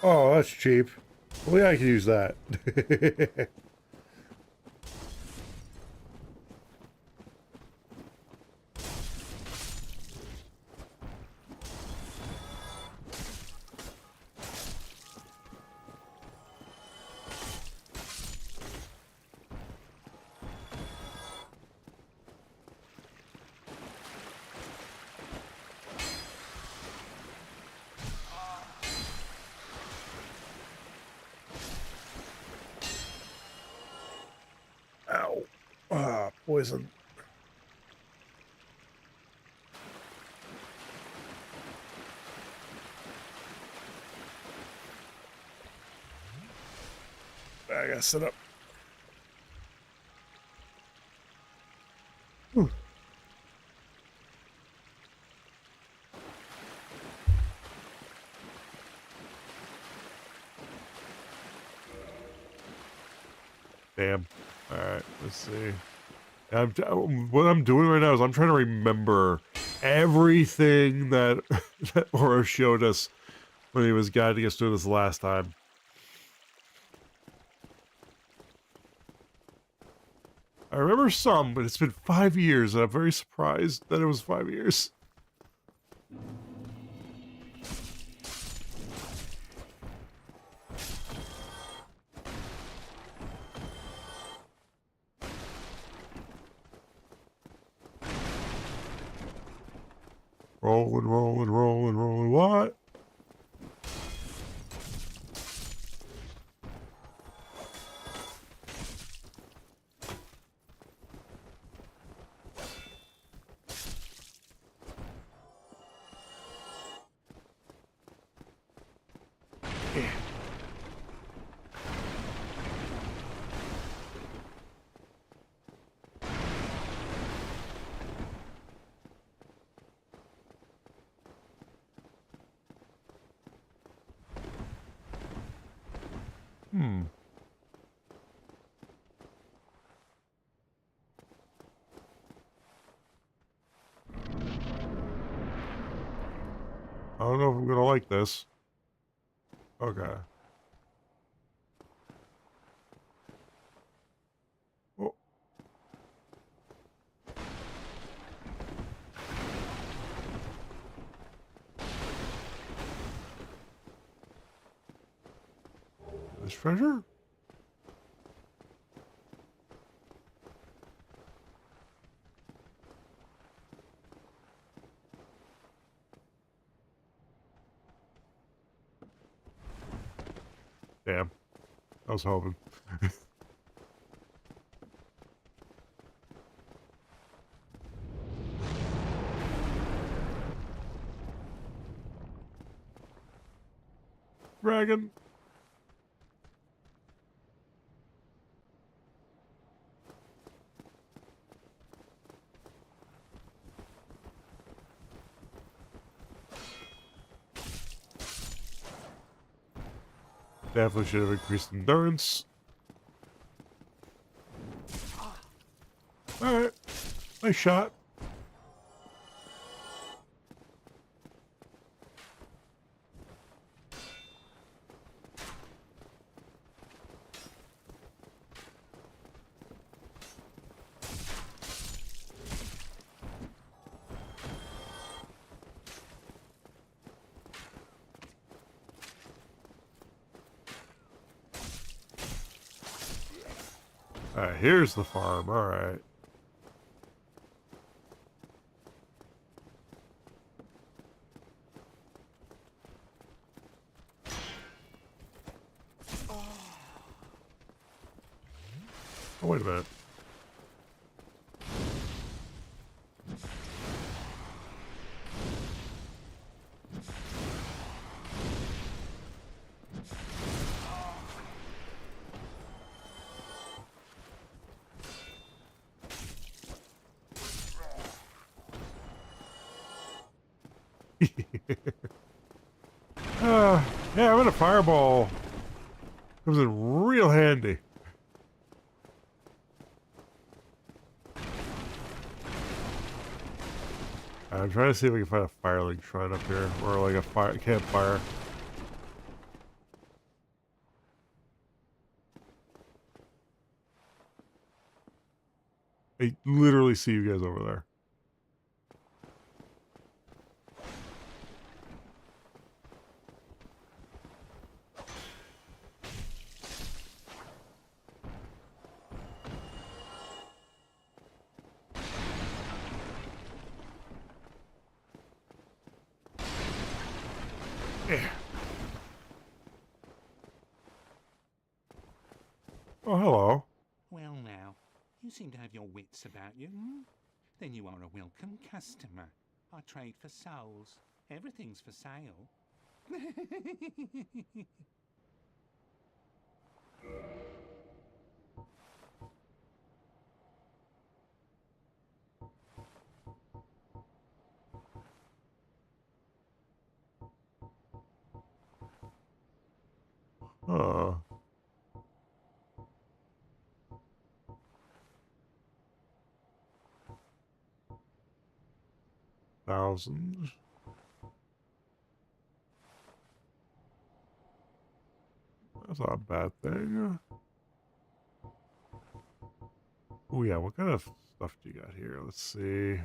Oh, that's cheap. Well, yeah, I can use that. Ow. Ah, poison. I gotta sit up. Whew. Damn. Alright, let's see. What I'm doing right now is I'm trying to remember everything that, that Oro showed us when he was guiding us through this last time. I remember some, but it's been 5 years, and I'm very surprised that it was 5 years. Rolling, rolling, rolling, rolling. What? Hmm. I don't know if I'm gonna like this. Okay. Oh. This treasure? Damn. I was hoping. Dragon. Definitely should have increased endurance. Alright. Nice shot. Alright, here's the farm. Alright. Oh, wait a minute. Yeah, I'm in a fireball. Comes in real handy. I'm trying to see if we can find a firelink shrine up here, or like a fire campfire. I literally see you guys over there. Yeah. Oh, hello. Well now, you seem to have your wits about you, hmm? Then you are a welcome customer. I trade for souls. Everything's for sale. 1,000. That's not a bad thing. Oh yeah, what kind of stuff do you got here? Let's see.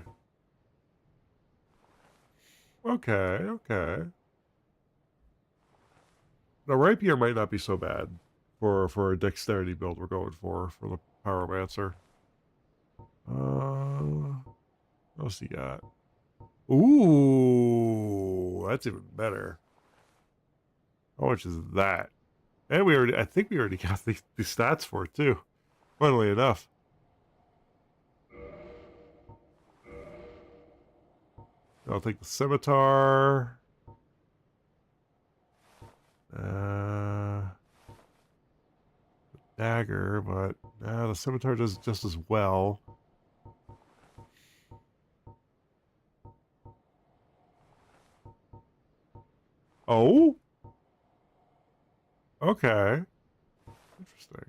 Okay, okay. The rapier might not be so bad for a dexterity build we're going for the pyromancer. What else you got? Ooh, that's even better. How much is that? And I think we already got the stats for it too. Funnily enough. I'll take the scimitar. Dagger, but the scimitar does just as well. Oh? Okay. Interesting.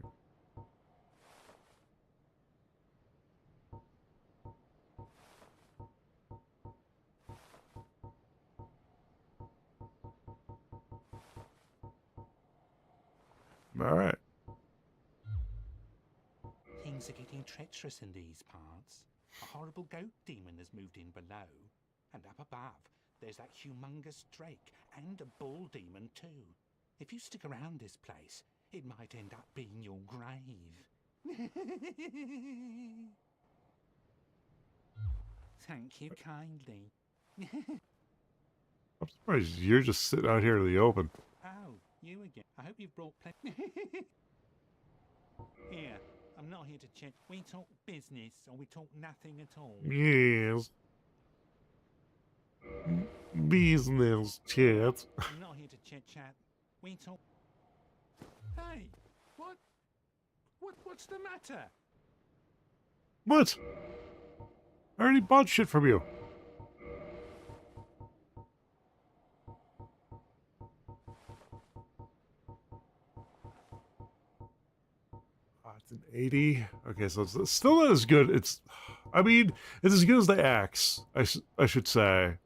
All right. Things are getting treacherous in these parts. A horrible goat demon has moved in below. And up above, there's that humongous drake and a bull demon too. If you stick around this place, it might end up being your grave. Thank you kindly. I'm surprised you're just sitting out here in the open. Oh, you again. I hope you've brought plenty. Here, I'm not here to check. We talk business or we talk nothing at all. Yes. Business chat. I'm not here to chit chat. We talk. Hey, what's the matter? What? I already bought shit from you. It's an 80. Okay, so it's still not as good. I mean, it's as good as the axe, I should say.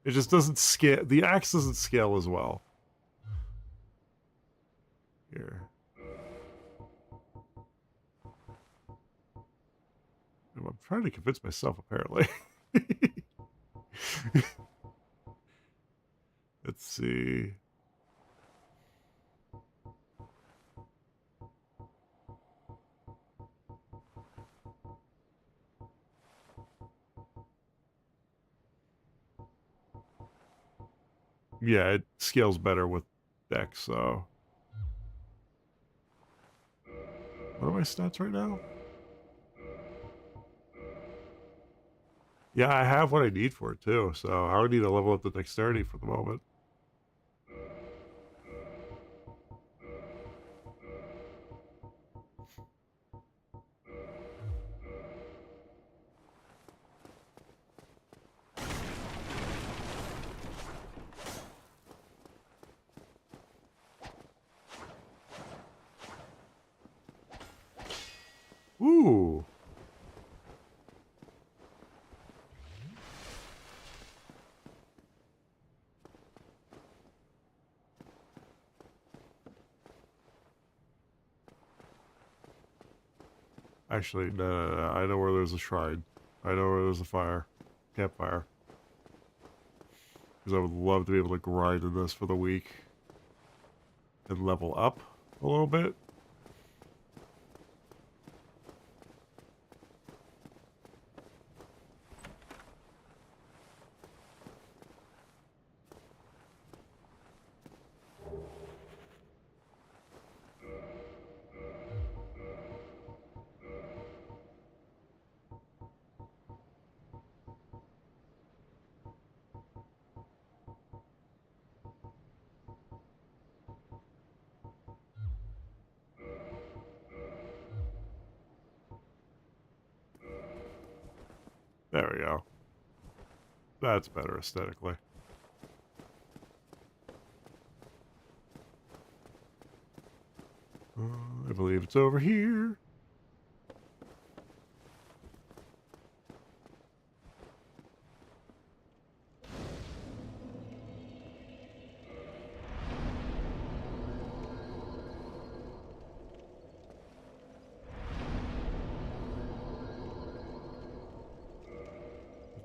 It just doesn't scale. The axe doesn't scale as well. Here. I'm trying to convince myself, apparently. Let's see. Yeah, it scales better with Dex, so. What are my stats right now? Yeah, I have what I need for it too, so I would need to level up the dexterity for the moment. Ooh. Actually, no. I know where there's a shrine. I know where there's a campfire. Because I would love to be able to grind in this for the week. And level up a little bit. There we go. That's better aesthetically. I believe it's over here.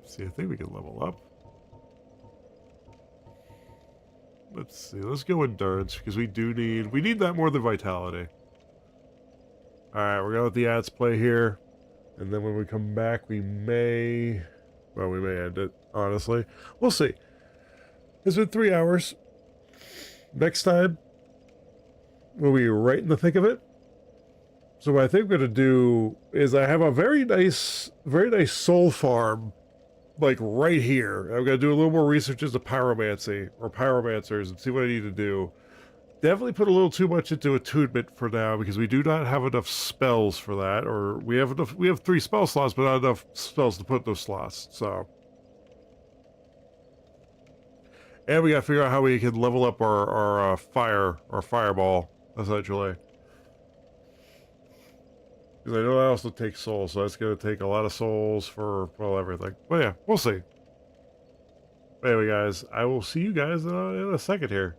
Let's see, I think we can level up. Let's see, let's go endurance, because we need that more than vitality. Alright, we're gonna let the ads play here. And then when we come back, we may end it, honestly. We'll see. It's been 3 hours. Next time, we'll be right in the thick of it. So what I think I'm gonna do is I have a very nice soul farm, like right here. I'm gonna do a little more research into pyromancy or pyromancers and see what I need to do definitely put a little too much into attunement for now because we do not have enough spells for that, or we have 3 spell slots, but not enough spells to put in those slots. So, and we got to figure out how we can level up our fireball essentially. Because I know that also takes souls, so that's going to take a lot of souls for, well, everything. But yeah, we'll see. Anyway, guys, I will see you guys in a second here.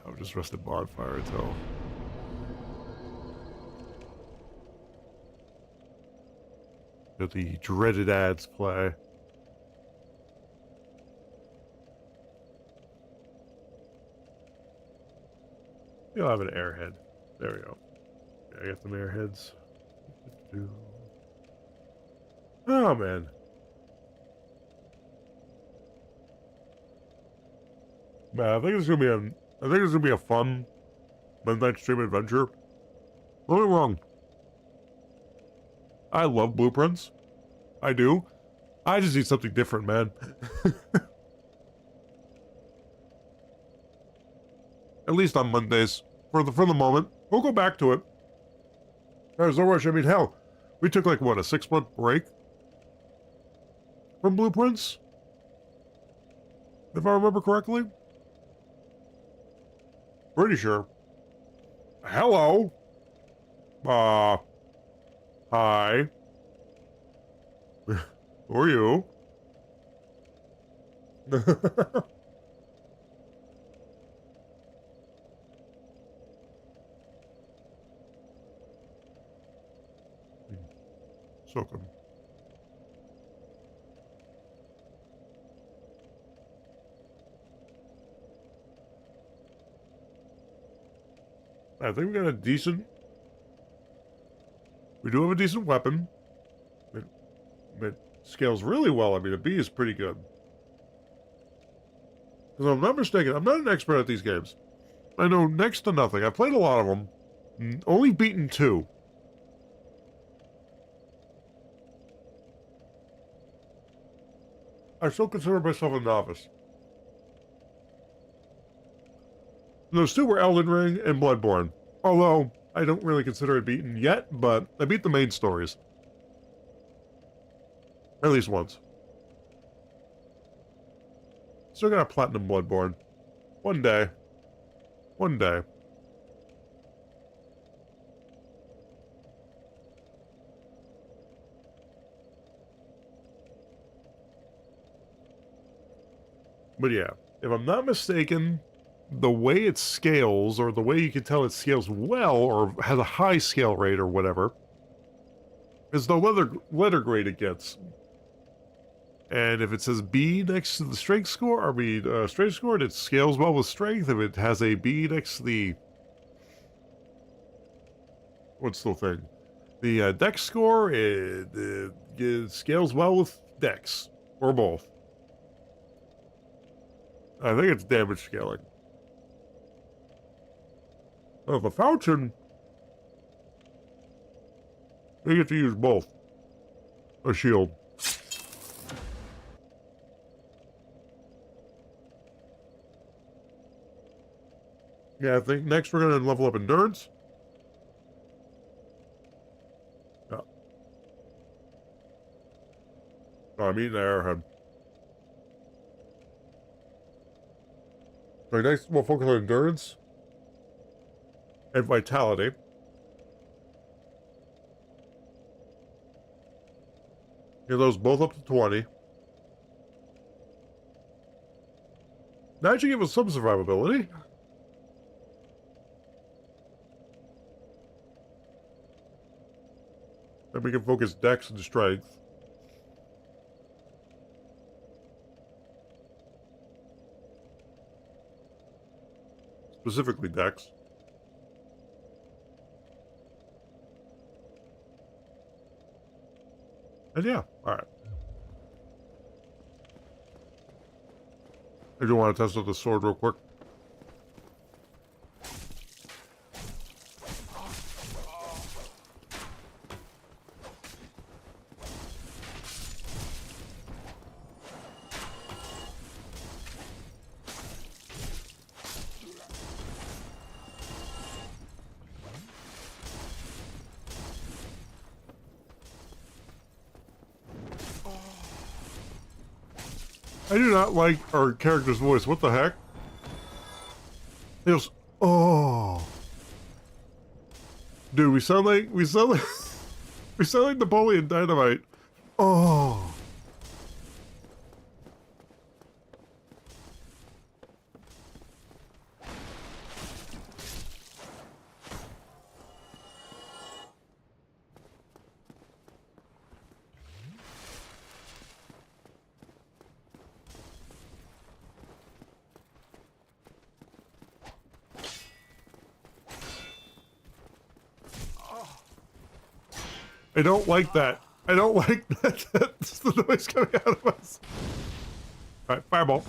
I'll just rest the bonfire until... the dreaded ads play. You'll have an airhead. There we go. Yeah, I got some airheads. Oh man. Man, I think it's gonna be a fun midnight stream adventure. Don't get me wrong. I love blueprints. I do. I just need something different, man. At least on Mondays. For the moment. We'll go back to it. There's no rush. I mean, hell, we took like, what, a 6-month break? From blueprints? If I remember correctly? Pretty sure. Hello? Hi. Who are you? Soak him. I think we got a decent... We do have a decent weapon. It scales really well. I mean, a B is pretty good. Because I'm not mistaken, I'm not an expert at these games. I know next to nothing. I've played a lot of them. Only beaten 2. I still consider myself a novice. Those 2 were Elden Ring and Bloodborne. Although, I don't really consider it beaten yet, but I beat the main stories. At least once. Still got a platinum Bloodborne. One day. One day. But yeah, if I'm not mistaken, the way it scales, or the way you can tell it scales well, or has a high scale rate or whatever, is the letter grade it gets. And if it says B next to the strength score, strength score, it scales well with strength. If it has a B next to the... What's the thing? The dex score, it scales well with dex. Or both. I think it's damage scaling. Oh, the fountain... You get to use both. A shield. Yeah, I think next we're going to level up endurance. Yeah. Oh, I'm eating the arrowhead. So next we'll focus on endurance. And vitality. Get those both up to 20. That should give us some survivability. Then we can focus dex and strength. Specifically dex. And yeah, all right. I do want to test out the sword real quick. I do not like our character's voice. What the heck? It was, oh. Dude, we sound like we sound like Napoleon Dynamite. Oh. I don't like that. I don't like that. That's the noise coming out of us. All right, fireball.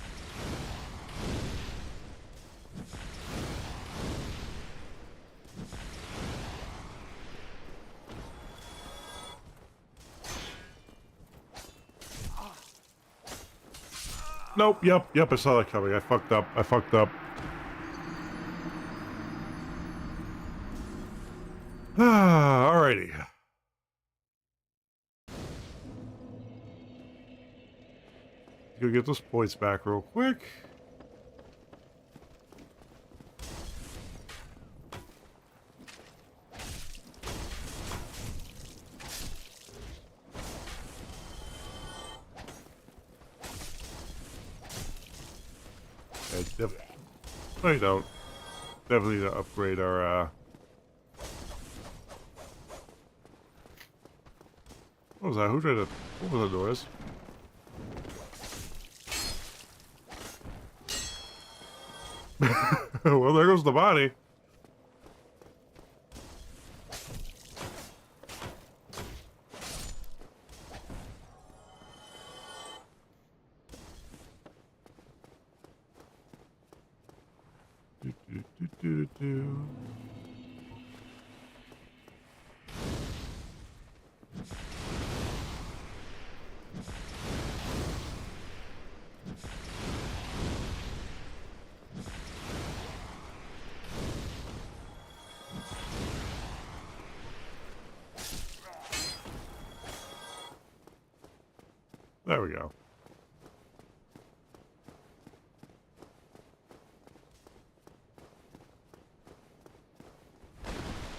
Nope. Yep. I saw that coming. I fucked up. Alrighty. Go get those points back real quick. No, you don't. Definitely need to upgrade our, What was that? Who tried to... What was that noise? Well, there goes the body. Do. There we go.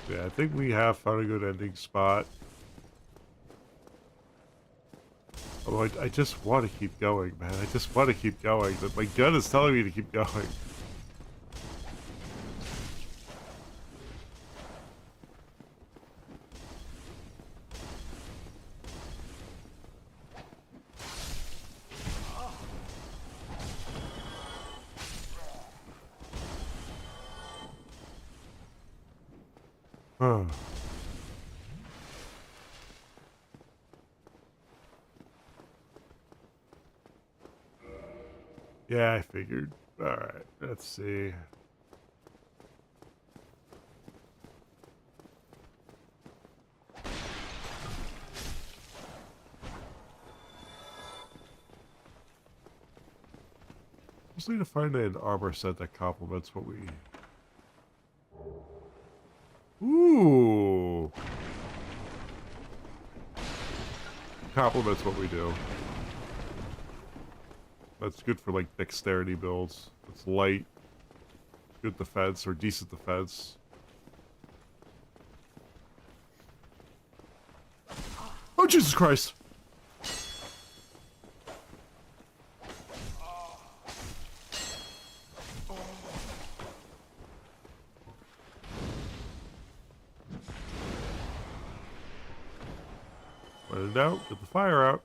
Yeah, I think we have found a good ending spot. Although I just want to keep going, man. I just want to keep going. My gun is telling me to keep going. Yeah, I figured. Alright, let's see. Just need to find an armor set that complements what we... Ooh! Complements what we do. That's good for, like, dexterity builds. It's light, good defense, or decent defense. Oh, Jesus Christ! Let it out, get the fire out.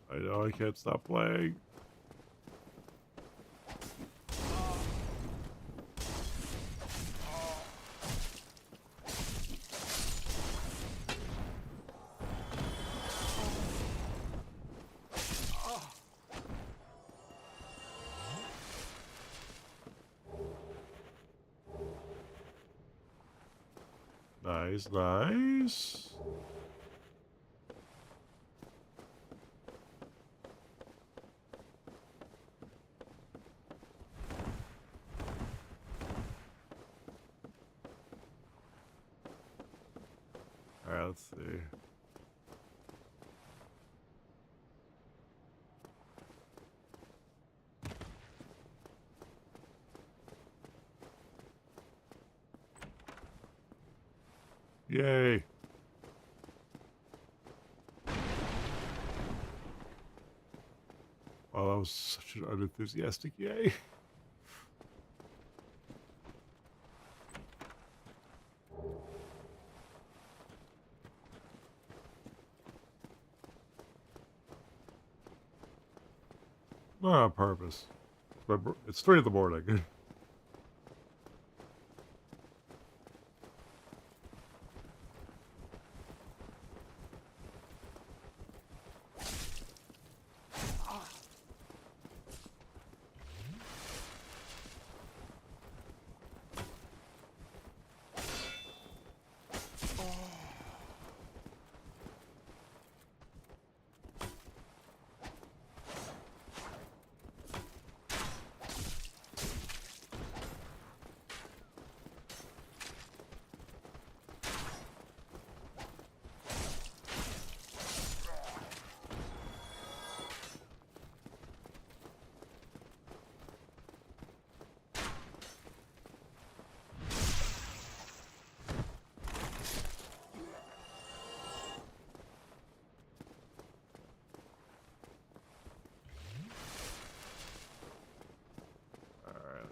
I know I can't stop playing. Nice, nice. Alright, let's see. Yay. Oh, that was such an unenthusiastic yay. Not on purpose. But it's 3 in the morning.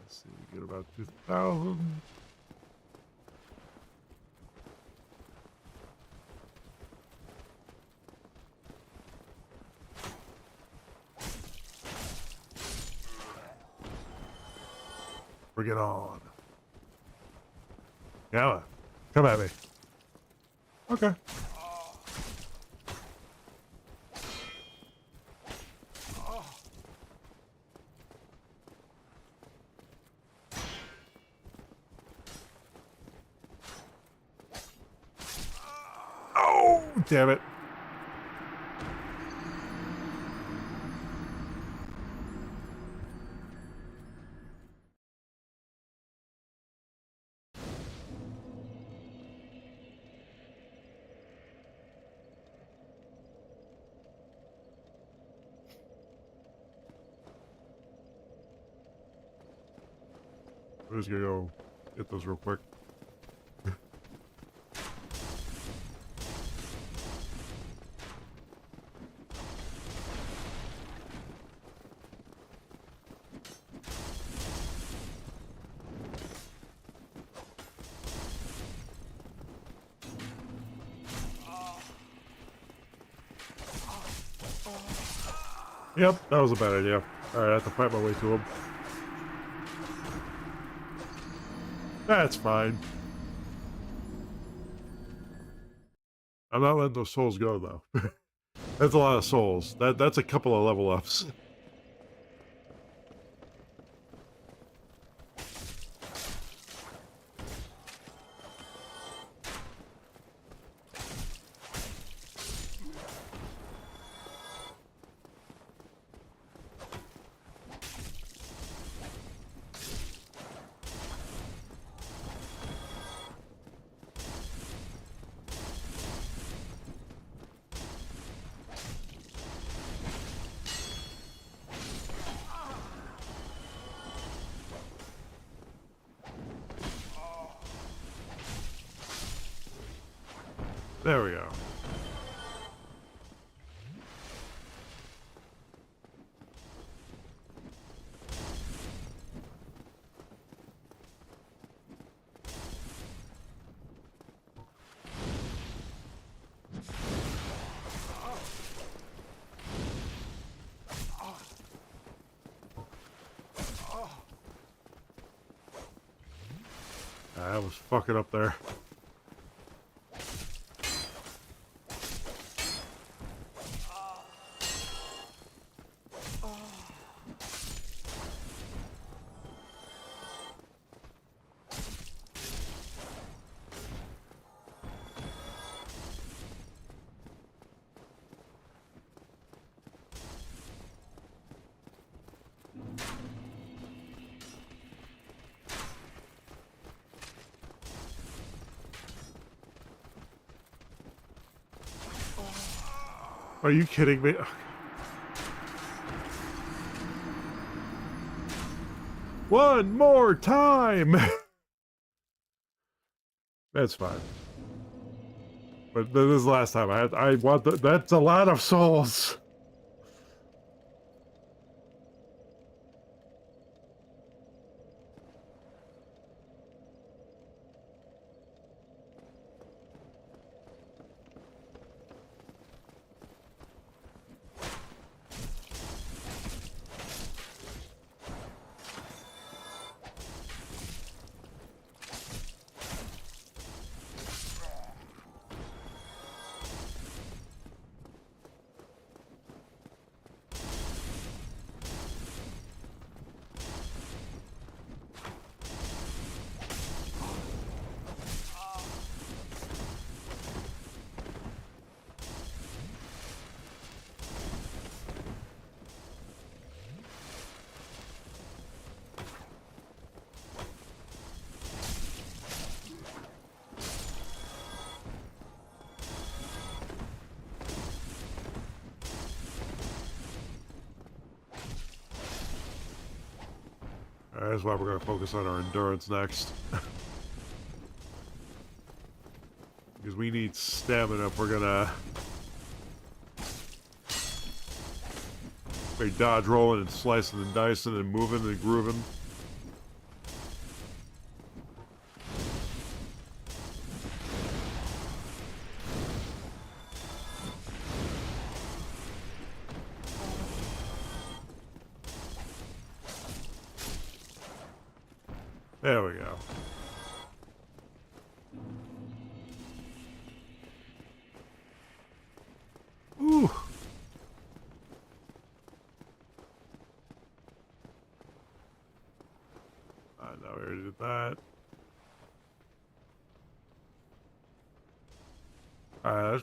Let's see, we get about 2,000. Bring it on. Yeah, come at me. Okay. Oh, damn it. We're just gonna go get those real quick. Yep, that was a bad idea. Alright, I have to fight my way to him. That's fine. I'm not letting those souls go, though. That's a lot of souls. That's a couple of level ups. There we go. I was fucking up there. Are you kidding me? One more time! That's fine. But this is the last time. I want that's a lot of souls. That's why we're going to focus on our endurance next. Because we need stamina if we're going to be dodge rolling and slicing and dicing and moving and grooving. There we go. Ooh. No, we already did that.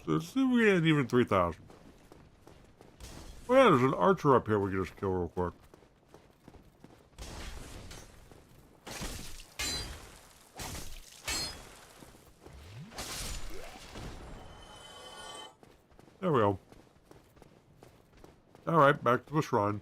Let's see if we get even 3,000. Oh yeah, there's an archer up here we can just kill real quick. There we go. Alright, back to the shrine.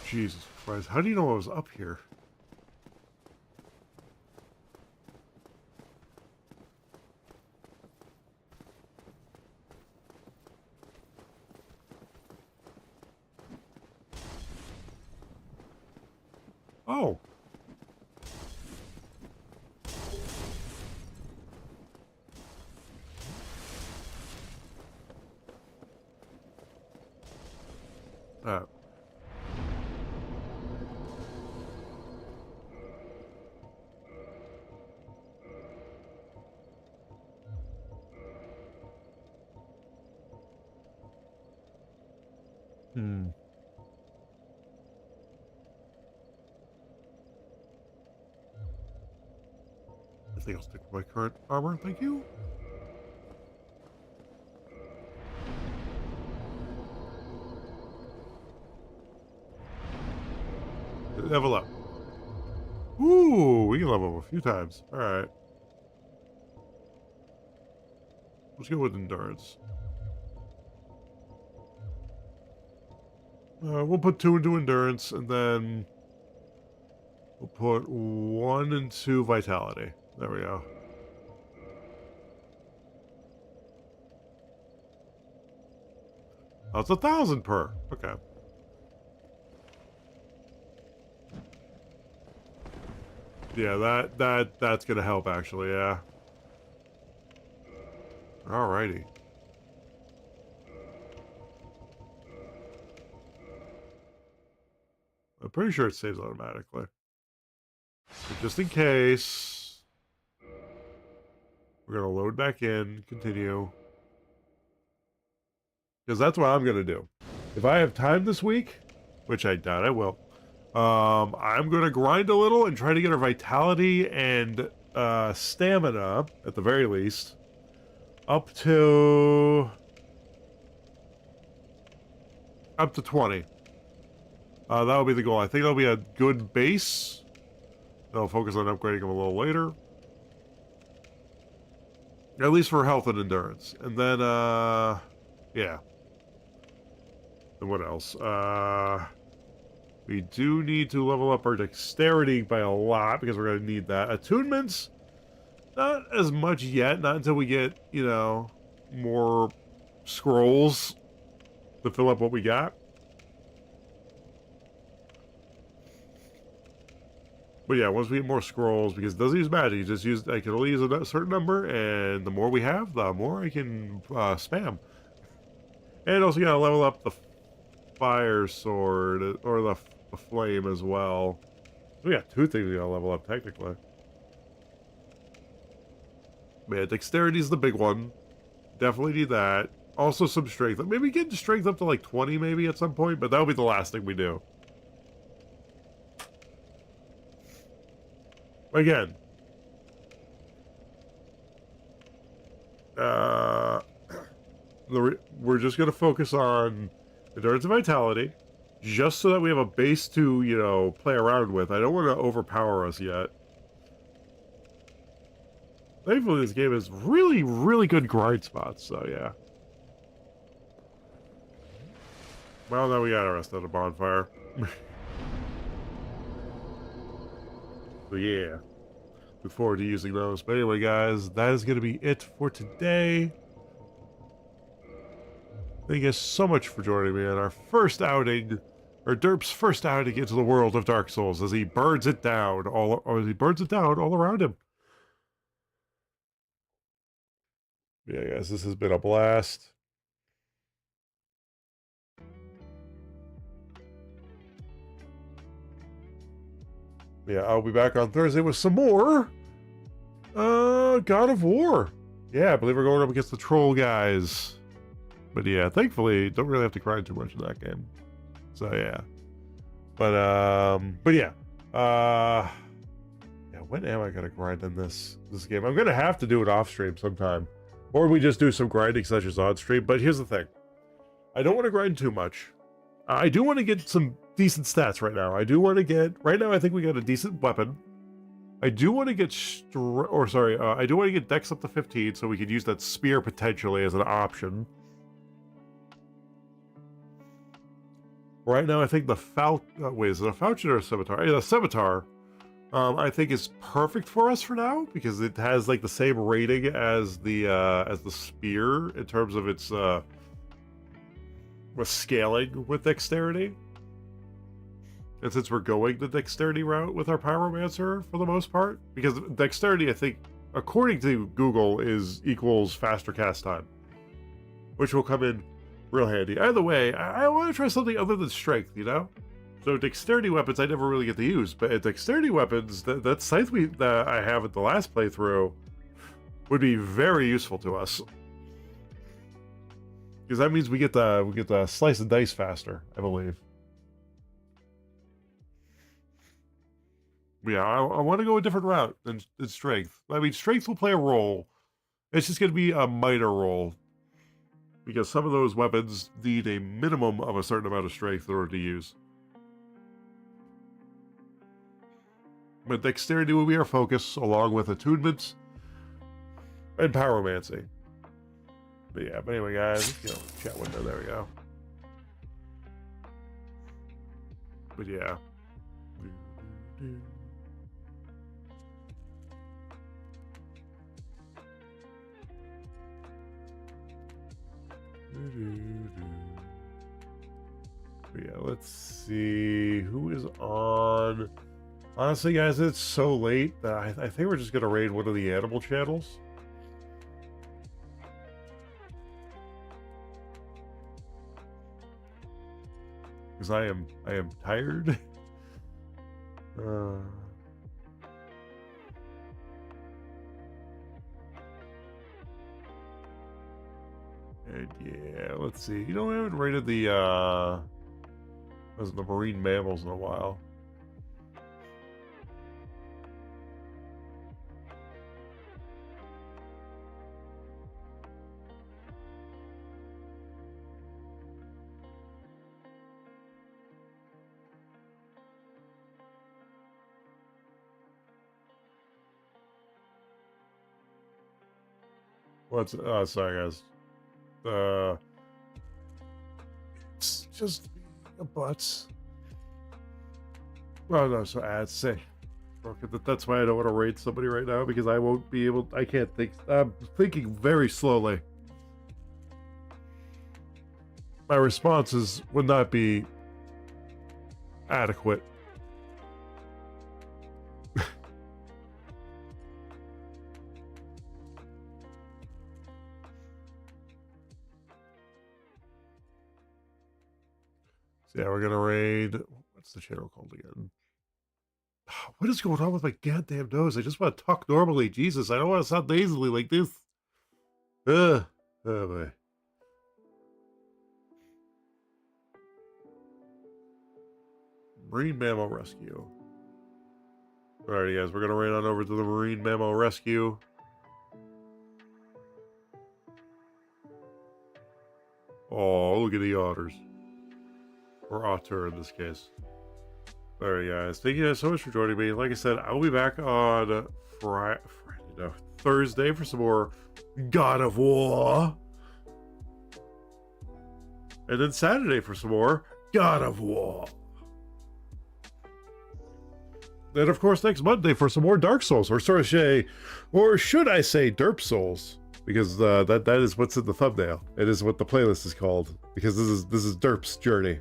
Jesus Christ, how do you know I was up here? Oh. I think I'll stick with my current armor, thank you. Level up. Ooh, we can level up a few times. Alright. Let's go with endurance. We'll put 2 into endurance, and then we'll put 1 into vitality. There we go. Oh, it's 1,000 per. Okay. Yeah, that's gonna help actually, yeah. Alrighty. I'm pretty sure it saves automatically. But just in case, we're gonna load back in, continue. Because that's what I'm gonna do. If I have time this week, which I doubt I will, I'm gonna grind a little and try to get our vitality and stamina, at the very least, up to 20. That'll be the goal. I think that'll be a good base. I'll focus on upgrading them a little later. At least for health and endurance. And then, yeah. And what else? We do need to level up our dexterity by a lot, because we're going to need that. Attunements, not as much yet. Not until we get, you know, more scrolls to fill up what we got. But yeah, once we get more scrolls, because it doesn't use magic, you just use, I can only use a certain number, and the more we have, the more I can spam. And also, gotta level up the fire sword, or the flame as well. We got 2 things we gotta level up, technically. Yeah, dexterity's the big one. Definitely need that. Also some strength. Maybe get strength up to like 20 maybe at some point, but that'll be the last thing we do. Again, we're just going to focus on endurance and vitality, just so that we have a base to, you know, play around with. I don't want to overpower us yet. Thankfully, this game has really, really good grind spots, so yeah. Well, now we got our rest at a bonfire. So yeah, look forward to using those. But anyway, guys, that is going to be it for today. Thank you guys so much for joining me on our first outing, or Derp's first outing into the world of Dark Souls, as he burns it down all around him. Yeah, guys, this has been a blast. Yeah, I'll be back on Thursday with some more God of War. Yeah, I believe we're going up against the troll guys. But yeah, thankfully, don't really have to grind too much in that game. So yeah. But yeah. Yeah, when am I gonna grind in this game? I'm gonna have to do it off stream sometime. Or we just do some grinding sessions on stream. But here's the thing. I don't want to grind too much. I do want to get some decent stats right now. I do want to get... Right now, I think we got a decent weapon. I do want to get... I do want to get dex up to 15, so we could use that spear potentially as an option. Right now, I think the wait, is it a falchion or a scimitar? Yeah, the scimitar, I think is perfect for us for now, because it has like the same rating as the spear in terms of its with scaling with dexterity. And since we're going the dexterity route with our pyromancer for the most part, because dexterity, I think, according to Google, equals faster cast time, which will come in real handy. Either way, I want to try something other than strength, you know? So dexterity weapons I never really get to use, but at dexterity weapons, that scythe that I have at the last playthrough would be very useful to us. Because that means we get the slice and dice faster, I believe. Yeah, I want to go a different route than strength. I mean, strength will play a role. It's just going to be a minor role. Because some of those weapons need a minimum of a certain amount of strength in order to use. But dexterity will be our focus, along with attunements and pyromancy. But yeah, but anyway, guys, chat window, there we go. But yeah. But yeah, let's see who is on. Honestly, guys, it's so late that I think we're just gonna raid one of the animal channels. because I am tired. And yeah, let's see. You know, we haven't rated the marine mammals in a while. What's sorry guys. It's just a butt. Well, no, so ads say. That's why I don't want to rate somebody right now, because I won't be able. I can't think. I'm thinking very slowly. My responses would not be adequate. So yeah, we're gonna raid. What's the channel called again? What is going on with my goddamn nose? I just want to talk normally. Jesus, I don't want to sound nasally like this. Oh boy. Marine Mammal Rescue. Alrighty, guys, we're gonna raid on over to the Marine Mammal Rescue. Oh, look at the otters. Or otter in this case. Alright, guys. Thank you guys so much for joining me. Like I said, I'll be back on Thursday for some more God of War. And then Saturday for some more God of War. Then, of course, next Monday for some more Dark Souls. Or should I say Derp Souls? Because that is what's in the thumbnail. It is what the playlist is called. Because this is Derp's journey.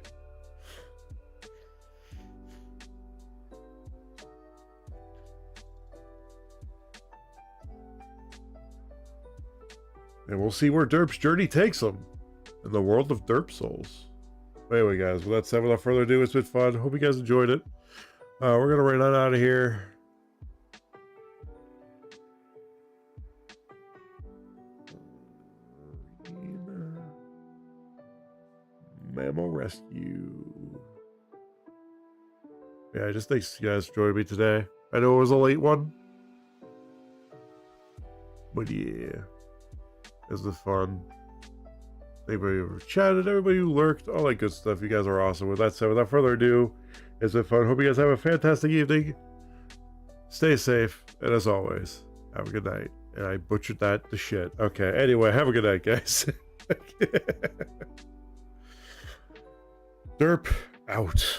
And we'll see where Derp's journey takes him in the world of Derp Souls. Anyway, guys, with that said, without further ado, it's been fun. Hope you guys enjoyed it. We're going to run on out of here. Mammal Rescue. Yeah, just thanks you guys for joining me today. I know it was a late one. But yeah. This was fun. Everybody who chatted, everybody who lurked, all that good stuff. You guys are awesome. With that said, without further ado, it's been fun. Hope you guys have a fantastic evening. Stay safe. And as always, have a good night. And I butchered that to shit. Okay. Anyway, have a good night, guys. Derp out.